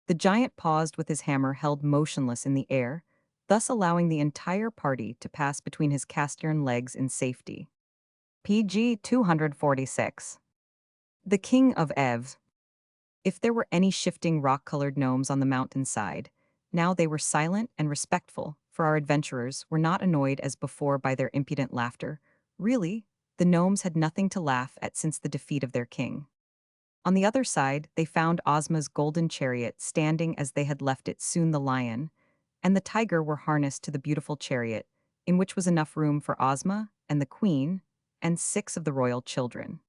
The giant paused with his hammer held motionless in the air, thus allowing the entire party to pass between his cast-iron legs in safety. PG 246. The King of Ev. If there were any shifting rock-colored gnomes on the mountainside, now they were silent and respectful, for our adventurers were not annoyed as before by their impudent laughter. Really, the gnomes had nothing to laugh at since the defeat of their king. On the other side, they found Ozma's golden chariot standing as they had left it. Soon the lion and the tiger were harnessed to the beautiful chariot, in which was enough room for Ozma and the Queen and 6 of the royal children.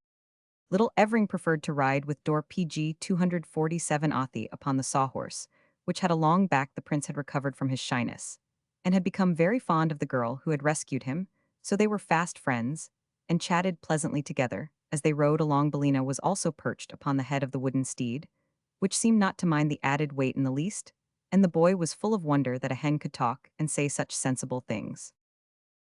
Little Evering preferred to ride with Dor PG 247 Othi upon the Sawhorse, which had a long back. The prince had recovered from his shyness, and had become very fond of the girl who had rescued him, so they were fast friends, and chatted pleasantly together. As they rode along, Bellina was also perched upon the head of the wooden steed, which seemed not to mind the added weight in the least, and the boy was full of wonder that a hen could talk and say such sensible things.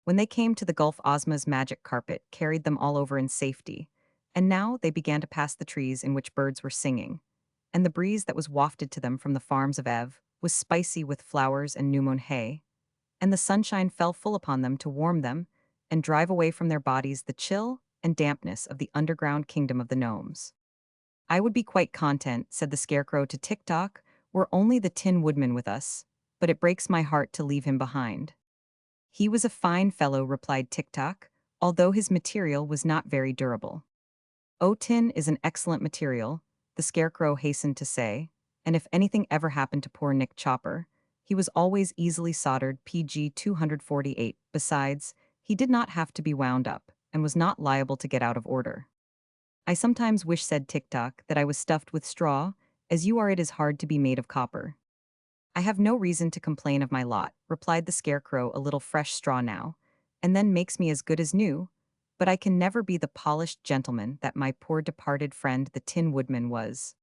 When they came to the gulf, Ozma's magic carpet carried them all over in safety, and now they began to pass the trees in which birds were singing, and the breeze that was wafted to them from the farms of Ev was spicy with flowers and new mown hay, and the sunshine fell full upon them to warm them and drive away from their bodies the chill and dampness of the underground kingdom of the gnomes. "I would be quite content," said the Scarecrow to Tik-Tok, "were only the Tin Woodman with us, but it breaks my heart to leave him behind." "He was a fine fellow," replied Tik-Tok, "although his material was not very durable." "Oh, tin is an excellent material," the Scarecrow hastened to say, "and if anything ever happened to poor Nick Chopper, He was always easily soldered PG 248. Besides, he did not have to be wound up and was not liable to get out of order. I sometimes wish, said TikTok, that I was stuffed with straw, as you are it is hard to be made of copper. I have no reason to complain of my lot, replied the Scarecrow, a little fresh straw now, and then makes me as good as new, but I can never be the polished gentleman that my poor departed friend the Tin Woodman was.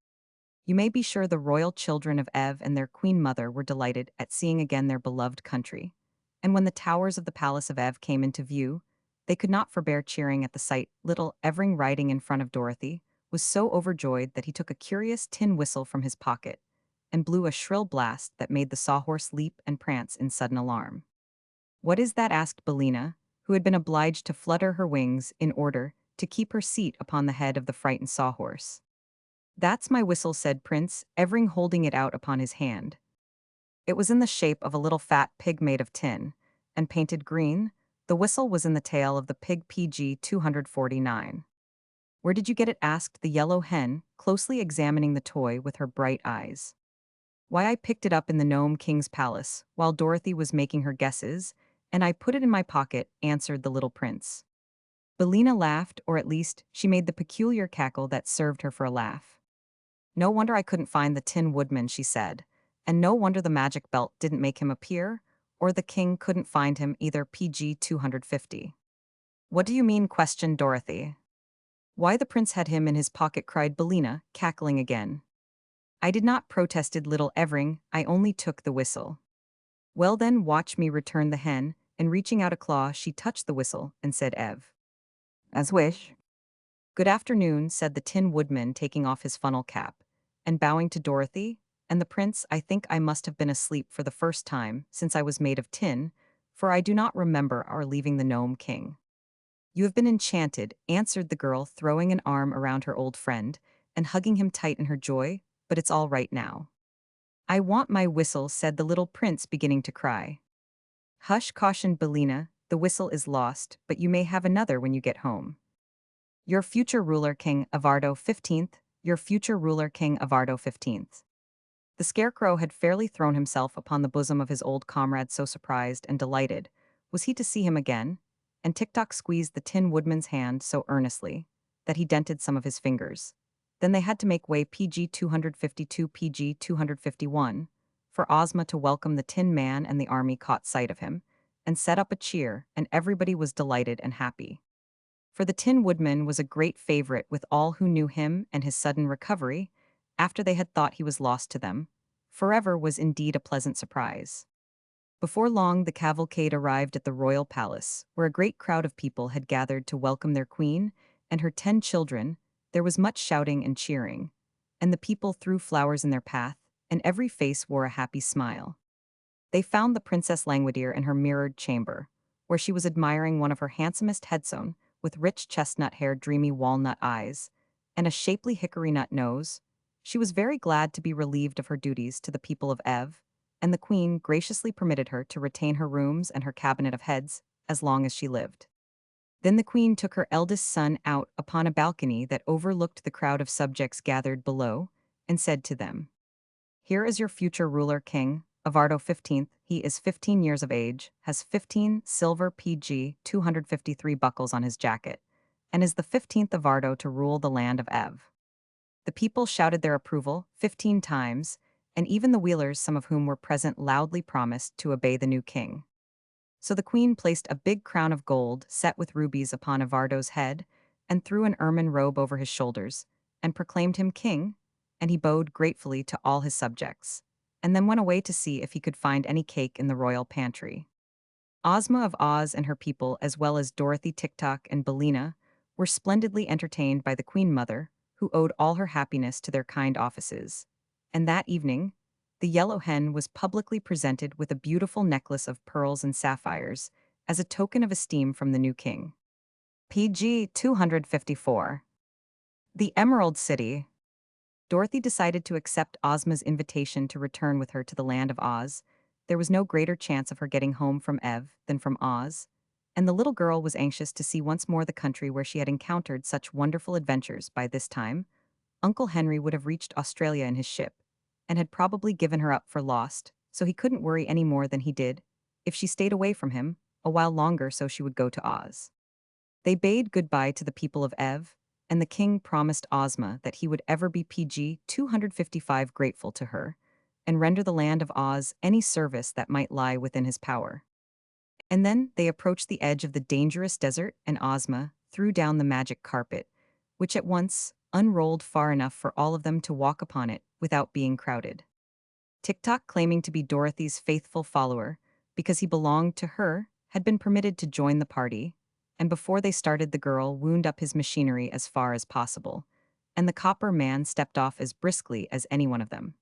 You may be sure the royal children of Ev and their queen mother were delighted at seeing again their beloved country, and when the towers of the palace of Ev came into view, they could not forbear cheering at the sight. Little Evering, riding in front of Dorothy, was so overjoyed that he took a curious tin whistle from his pocket and blew a shrill blast that made the sawhorse leap and prance in sudden alarm. "What is that?" asked Bellina, who had been obliged to flutter her wings in order to keep her seat upon the head of the frightened sawhorse. "That's my whistle," said Prince Evering, holding it out upon his hand. It was in the shape of a little fat pig made of tin, and painted green. The whistle was in the tail of the pig PG 249. "Where did you get it?" asked the yellow hen, closely examining the toy with her bright eyes. "Why, I picked it up in the Gnome King's palace, while Dorothy was making her guesses, and I put it in my pocket," answered the little prince. Bellina laughed, or at least, she made the peculiar cackle that served her for a laugh. "No wonder I couldn't find the Tin Woodman," she said, "and no wonder the magic belt didn't make him appear, or the king couldn't find him either." PG 250. "What do you mean?" questioned Dorothy. "Why, the prince had him in his pocket," cried Bellina, cackling again. "I did not," protested little Evering, "I only took the whistle." "Well then, watch me," returned the hen, and reaching out a claw she touched the whistle and said, "Ev." "As wish." "Good afternoon," said the Tin Woodman, taking off his funnel cap, and bowing to Dorothy and the prince. "I think I must have been asleep for the first time since I was made of tin, for I do not remember our leaving the Gnome King." "You have been enchanted," answered the girl, throwing an arm around her old friend and hugging him tight in her joy, "but it's all right now." "I want my whistle," said the little prince, beginning to cry. "Hush," cautioned Bellina, "the whistle is lost, but you may have another when you get home. Your future ruler, King Avardo 15th, your future ruler, King Avardo 15th. The Scarecrow had fairly thrown himself upon the bosom of his old comrade, so surprised and delighted was he to see him again, and TikTok squeezed the Tin Woodman's hand so earnestly that he dented some of his fingers. Then they had to make way, PG 252 PG 251, for Ozma to welcome the Tin Man, and the army caught sight of him and set up a cheer, and everybody was delighted and happy. For the Tin Woodman was a great favorite with all who knew him, and his sudden recovery, after they had thought he was lost to them, forever, was indeed a pleasant surprise. Before long the cavalcade arrived at the royal palace, where a great crowd of people had gathered to welcome their queen and her 10 children. There was much shouting and cheering, and the people threw flowers in their path, and every face wore a happy smile. They found the Princess Langwidere in her mirrored chamber, where she was admiring one of her handsomest headstone, with rich chestnut hair, dreamy walnut eyes, and a shapely hickory nut nose. She was very glad to be relieved of her duties to the people of Ev, and the queen graciously permitted her to retain her rooms and her cabinet of heads as long as she lived. Then the queen took her eldest son out upon a balcony that overlooked the crowd of subjects gathered below, and said to them, "Here is your future ruler, King Avardo 15th. He is 15 years of age, has 15 silver PG 253 buckles on his jacket, and is the 15th Avardo to rule the land of Ev." The people shouted their approval 15 times, and even the Wheelers, some of whom were present, loudly promised to obey the new king. So the queen placed a big crown of gold set with rubies upon Avardo's head, and threw an ermine robe over his shoulders, and proclaimed him king, and he bowed gratefully to all his subjects, and then went away to see if he could find any cake in the royal pantry. Ozma of Oz and her people, as well as Dorothy, TikTok, and Bellina, were splendidly entertained by the Queen Mother, who owed all her happiness to their kind offices. And that evening, the yellow hen was publicly presented with a beautiful necklace of pearls and sapphires as a token of esteem from the new king. PG 254. The Emerald City. Dorothy decided to accept Ozma's invitation to return with her to the land of Oz. There was no greater chance of her getting home from Ev than from Oz, and the little girl was anxious to see once more the country where she had encountered such wonderful adventures. By this time, Uncle Henry would have reached Australia in his ship, and had probably given her up for lost, so he couldn't worry any more than he did if she stayed away from him a while longer so she would go to Oz. They bade goodbye to the people of Ev, and the king promised Ozma that he would ever be PG 255 grateful to her and render the land of Oz any service that might lie within his power. And then they approached the edge of the dangerous desert, and Ozma threw down the magic carpet, which at once unrolled far enough for all of them to walk upon it without being crowded. TikTok, claiming to be Dorothy's faithful follower because he belonged to her, had been permitted to join the party, and before they started, the girl wound up his machinery as far as possible, and the copper man stepped off as briskly as any one of them.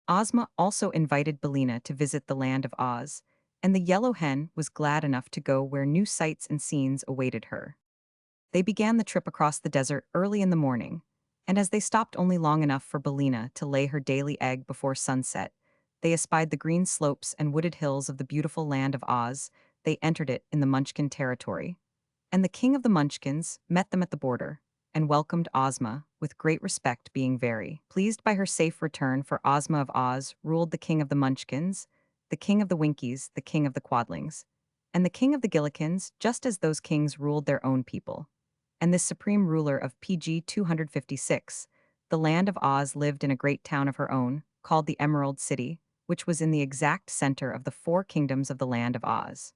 Ozma also invited Billina to visit the land of Oz, and the yellow hen was glad enough to go where new sights and scenes awaited her. They began the trip across the desert early in the morning, and as they stopped only long enough for Billina to lay her daily egg before sunset, they espied the green slopes and wooded hills of the beautiful land of Oz. They entered it in the Munchkin territory, and the king of the Munchkins met them at the border and welcomed Ozma with great respect, being very pleased by her safe return. For Ozma of Oz ruled the king of the Munchkins, the king of the Winkies, the king of the Quadlings, and the king of the Gillikins, just as those kings ruled their own people. And this supreme ruler of PG 256, the land of Oz, lived in a great town of her own, called the Emerald City, which was in the exact center of the four kingdoms of the land of Oz.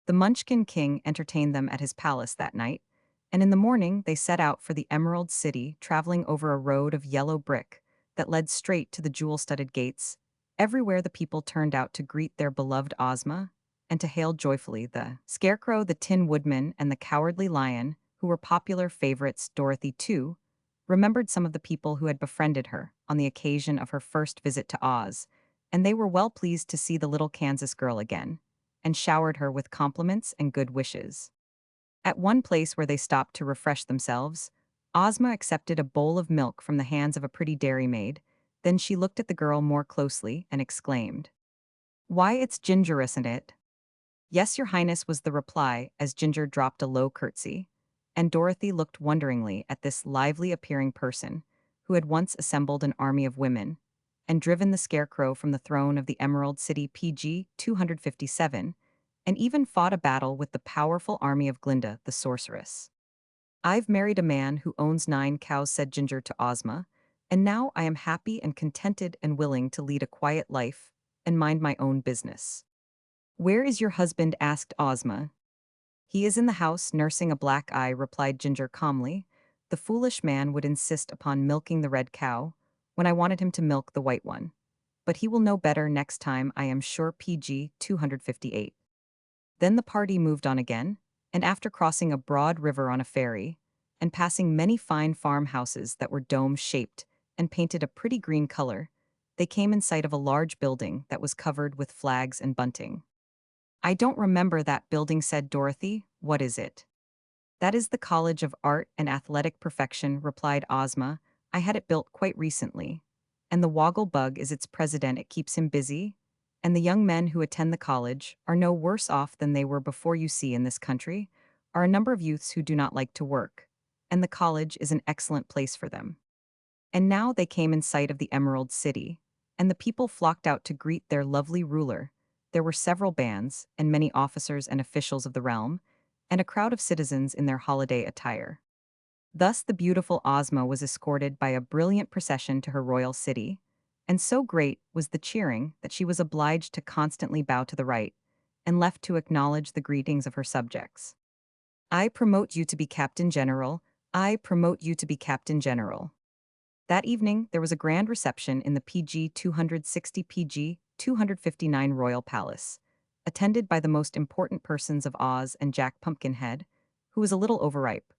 The Munchkin king entertained them at his palace that night, and in the morning they set out for the Emerald City, traveling over a road of yellow brick that led straight to the jewel-studded gates. Everywhere the people turned out to greet their beloved Ozma and to hail joyfully the Scarecrow, the Tin Woodman, and the Cowardly Lion, who were popular favorites. Dorothy, too, remembered some of the people who had befriended her on the occasion of her first visit to Oz, and they were well pleased to see the little Kansas girl again, and showered her with compliments and good wishes. At one place where they stopped to refresh themselves, Ozma accepted a bowl of milk from the hands of a pretty dairymaid. Then she looked at the girl more closely and exclaimed, "Why, it's Ginger, isn't it?" "Yes, Your Highness," was the reply, as Ginger dropped a low curtsy, and Dorothy looked wonderingly at this lively-appearing person who had once assembled an army of women and driven the Scarecrow from the throne of the Emerald City PG 257, and even fought a battle with the powerful army of Glinda, the sorceress. "I've married a man who owns 9 cows," said Ginger to Ozma, "and now I am happy and contented and willing to lead a quiet life and mind my own business." "Where is your husband?" asked Ozma. "He is in the house, nursing a black eye," replied Ginger calmly. "The foolish man would insist upon milking the red cow when I wanted him to milk the white one. But he will know better next time, I am sure." PG 258. Then the party moved on again, and after crossing a broad river on a ferry, and passing many fine farmhouses that were dome-shaped and painted a pretty green color, they came in sight of a large building that was covered with flags and bunting. "I don't remember that building," said Dorothy. "What is it?" "That is the College of Art and Athletic Perfection," replied Ozma. "I had it built quite recently. And the Woggle Bug is its president. It keeps him busy. And the young men who attend the college are no worse off than they were before. You see, in this country are a number of youths who do not like to work, and the college is an excellent place for them." And now they came in sight of the Emerald City, and the people flocked out to greet their lovely ruler. There were several bands, and many officers and officials of the realm, and a crowd of citizens in their holiday attire. Thus the beautiful Ozma was escorted by a brilliant procession to her royal city, and so great was the cheering that she was obliged to constantly bow to the right, and left to acknowledge the greetings of her subjects. "I promote you to be Captain General. I promote you to be Captain General." That evening, there was a grand reception in the PG 260 PG 259 Royal Palace, attended by the most important persons of Oz, and Jack Pumpkinhead, who was a little overripe,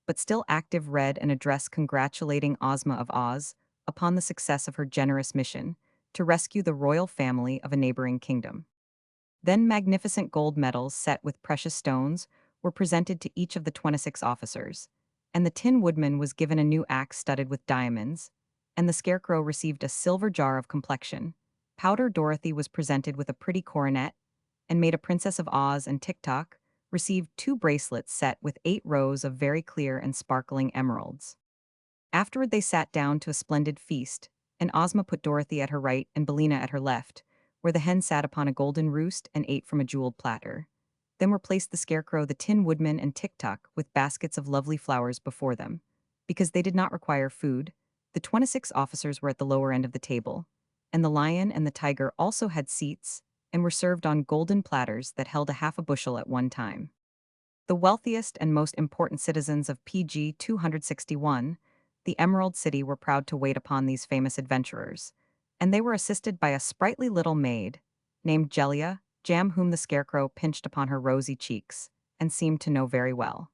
but still active, read an address congratulating Ozma of Oz upon the success of her generous mission to rescue the royal family of a neighboring kingdom. Then magnificent gold medals set with precious stones were presented to each of the 26 officers, and the Tin Woodman was given a new axe studded with diamonds, and the Scarecrow received a silver jar of complexion powder. Dorothy was presented with a pretty coronet, and made a Princess of Oz, and TikTok received 2 bracelets set with 8 rows of very clear and sparkling emeralds. Afterward they sat down to a splendid feast, and Ozma put Dorothy at her right and Billina at her left, where the hen sat upon a golden roost and ate from a jeweled platter. Then were placed the Scarecrow, the Tin Woodman, and Tik-Tok with baskets of lovely flowers before them. Because they did not require food, the 26 officers were at the lower end of the table, and the Lion and the Tiger also had seats and were served on golden platters that held a half a bushel at one time. The wealthiest and most important citizens of PG 261, the Emerald City, were proud to wait upon these famous adventurers, and they were assisted by a sprightly little maid named Jellia Jam, whom the Scarecrow pinched upon her rosy cheeks and seemed to know very well.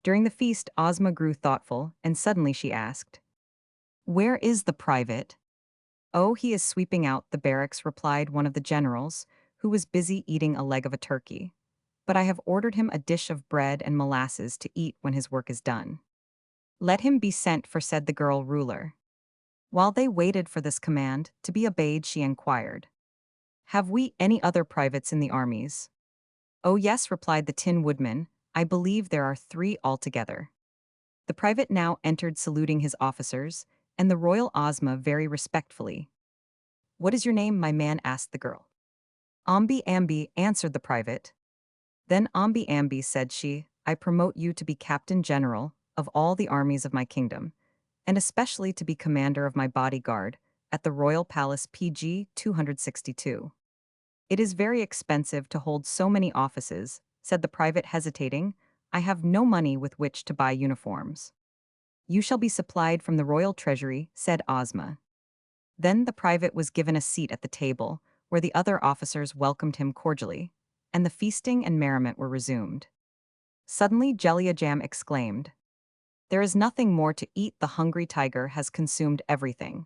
During the feast, Ozma grew thoughtful, and suddenly she asked, "Where is the private?" "Oh, he is sweeping out the barracks," replied one of the generals, who was busy eating a leg of a turkey. "But I have ordered him a dish of bread and molasses to eat when his work is done." "Let him be sent for," said the girl ruler. While they waited for this command to be obeyed, she inquired, "Have we any other privates in the armies?" "Oh yes," replied the Tin Woodman. "I believe there are 3 altogether." The private now entered, saluting his officers, and the royal Ozma very respectfully. "What is your name, my man?" asked the girl. "Ombi Ambi," answered the private. Then Ombi Ambi, said she, "I promote you to be Captain General of all the armies of my kingdom, and especially to be commander of my bodyguard at the Royal Palace PG 262. "It is very expensive to hold so many offices," said the private, hesitating. "I have no money with which to buy uniforms." "You shall be supplied from the royal treasury," said Ozma. Then the private was given a seat at the table, where the other officers welcomed him cordially, and the feasting and merriment were resumed. Suddenly Jellia Jam exclaimed, "There is nothing more to eat, the hungry tiger has consumed everything."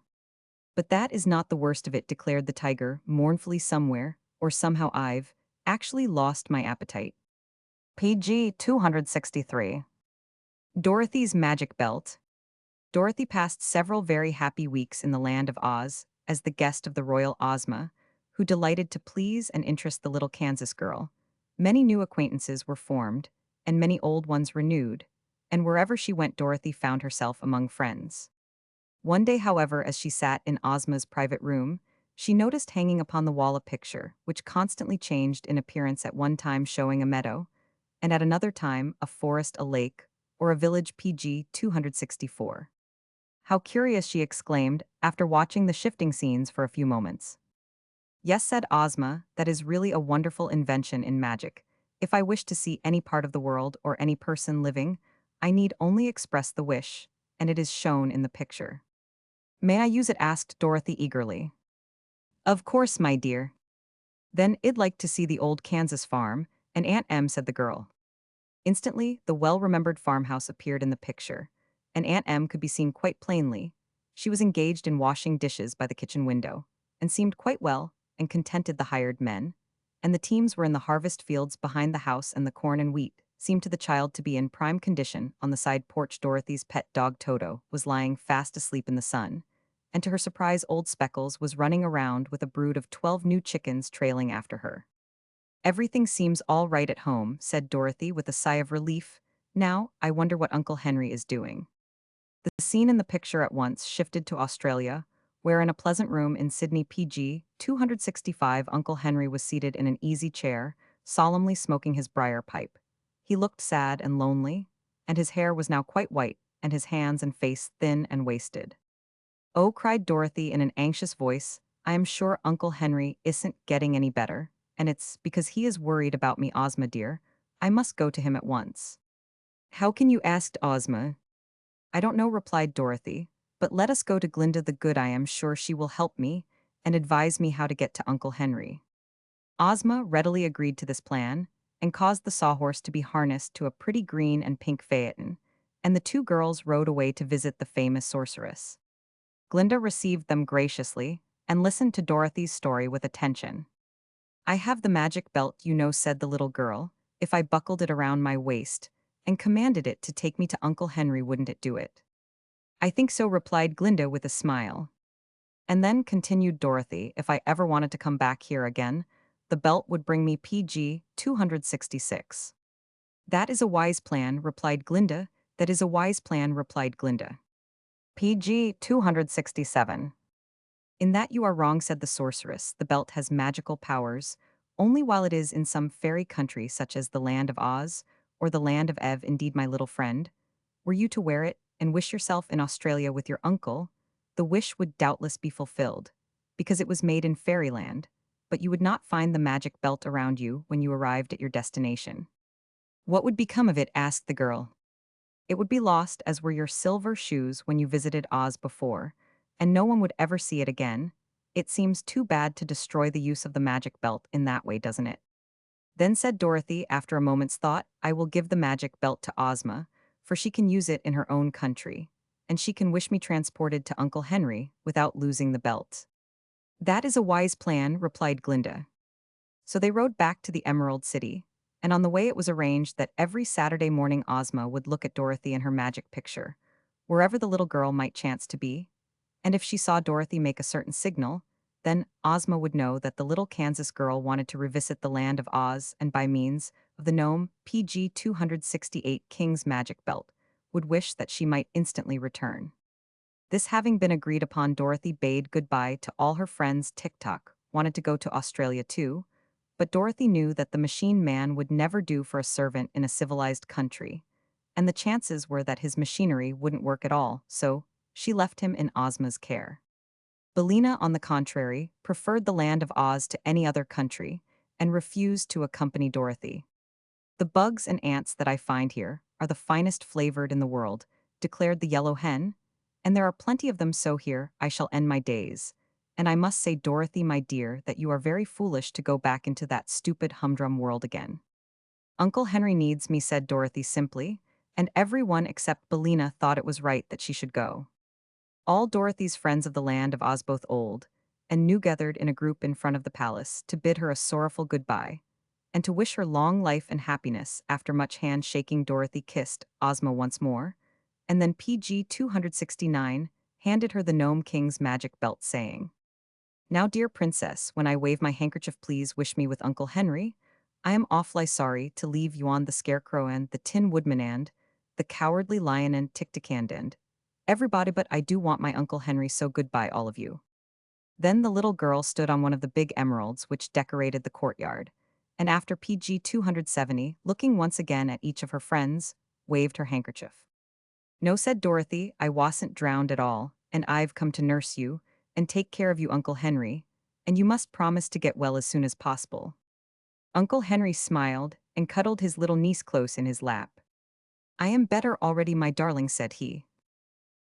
"But that is not the worst of it," declared the tiger mournfully. "Somewhere, or somehow, I've actually lost my appetite." PG 263. Dorothy's Magic Belt. Dorothy passed several very happy weeks in the land of Oz as the guest of the royal Ozma, who delighted to please and interest the little Kansas girl. Many new acquaintances were formed, and many old ones renewed, and wherever she went Dorothy found herself among friends. One day, however, as she sat in Ozma's private room, she noticed hanging upon the wall a picture which constantly changed in appearance, at one time showing a meadow, and at another time a forest, a lake, or a village. PG 264. "How curious!" she exclaimed, after watching the shifting scenes for a few moments. "Yes," said Ozma, "that is really a wonderful invention in magic. If I wish to see any part of the world or any person living, I need only express the wish, and it is shown in the picture." "May I use it?" asked Dorothy eagerly. "Of course, my dear." "Then I'd like to see the old Kansas farm and Aunt Em," said the girl. Instantly, the well-remembered farmhouse appeared in the picture, and Aunt Em could be seen quite plainly. She was engaged in washing dishes by the kitchen window, and seemed quite well and contented. The hired men and the teams were in the harvest fields behind the house, and the corn and wheat seemed to the child to be in prime condition. On the side porch, Dorothy's pet dog Toto was lying fast asleep in the sun, and to her surprise old Speckles was running around with a brood of 12 new chickens trailing after her. "Everything seems all right at home," said Dorothy with a sigh of relief. "Now, I wonder what Uncle Henry is doing." The scene in the picture at once shifted to Australia, where in a pleasant room in Sydney. PG 265, Uncle Henry was seated in an easy chair, solemnly smoking his briar pipe. He looked sad and lonely, and his hair was now quite white, and his hands and face thin and wasted. "Oh," cried Dorothy in an anxious voice, "I am sure Uncle Henry isn't getting any better, and it's because he is worried about me. Ozma dear, I must go to him at once." "How can you?" asked Ozma. "I don't know," replied Dorothy, "but let us go to Glinda the Good. I am sure she will help me and advise me how to get to Uncle Henry." Ozma readily agreed to this plan and caused the sawhorse to be harnessed to a pretty green and pink phaeton, and the 2 girls rode away to visit the famous sorceress. Glinda received them graciously and listened to Dorothy's story with attention. "I have the magic belt, you know," said the little girl. "If I buckled it around my waist and commanded it to take me to Uncle Henry, wouldn't it do it?" "I think so," replied Glinda with a smile. "And then," continued Dorothy, "if I ever wanted to come back here again, the belt would bring me." PG 266. "That is a wise plan," replied Glinda. "That is a wise plan," replied Glinda. PG 267. In that you are wrong, said the sorceress. The belt has magical powers, only while it is in some fairy country such as the land of Oz, or the land of Ev. Indeed, my little friend, were you to wear it and wish yourself in Australia with your uncle, the wish would doubtless be fulfilled, because it was made in fairyland, but you would not find the magic belt around you when you arrived at your destination. What would become of it? Asked the girl. It would be lost, as were your silver shoes when you visited Oz before, and no one would ever see it again. It seems too bad to destroy the use of the magic belt in that way, doesn't it? Then said Dorothy, after a moment's thought, I will give the magic belt to Ozma, for she can use it in her own country, and she can wish me transported to Uncle Henry without losing the belt. That is a wise plan, replied Glinda. So they rode back to the Emerald City, and on the way it was arranged that every Saturday morning Ozma would look at Dorothy in her magic picture, wherever the little girl might chance to be, and if she saw Dorothy make a certain signal, then Ozma would know that the little Kansas girl wanted to revisit the land of Oz and by means of the gnome PG 268 King's magic belt, would wish that she might instantly return. This having been agreed upon, Dorothy bade goodbye to all her friends. Tick-Tock wanted to go to Australia too, but Dorothy knew that the machine man would never do for a servant in a civilized country, and the chances were that his machinery wouldn't work at all, so she left him in Ozma's care. Billina, on the contrary, preferred the land of Oz to any other country, and refused to accompany Dorothy. The bugs and ants that I find here are the finest flavored in the world, declared the yellow hen, and there are plenty of them, so here I shall end my days. And I must say, Dorothy, my dear, that you are very foolish to go back into that stupid humdrum world again. Uncle Henry needs me, said Dorothy simply, and everyone except Billina thought it was right that she should go. All Dorothy's friends of the land of Oz, both old and new, gathered in a group in front of the palace to bid her a sorrowful goodbye, and to wish her long life and happiness. After much hand-shaking, Dorothy kissed Ozma once more, and then PG 269 handed her the Gnome King's magic belt, saying, Now, dear princess, when I wave my handkerchief, please wish me with Uncle Henry. I am awfully sorry to leave you on the Scarecrow and the Tin Woodman and the Cowardly Lion and Tick-Tick and everybody, but I do want my Uncle Henry, so goodbye, all of you. Then the little girl stood on one of the big emeralds which decorated the courtyard, and after PG 270, looking once again at each of her friends, waved her handkerchief. No, said Dorothy, I wasn't drowned at all, and I've come to nurse you and take care of you, Uncle Henry, and you must promise to get well as soon as possible. Uncle Henry smiled and cuddled his little niece close in his lap. I am better already, my darling, said he.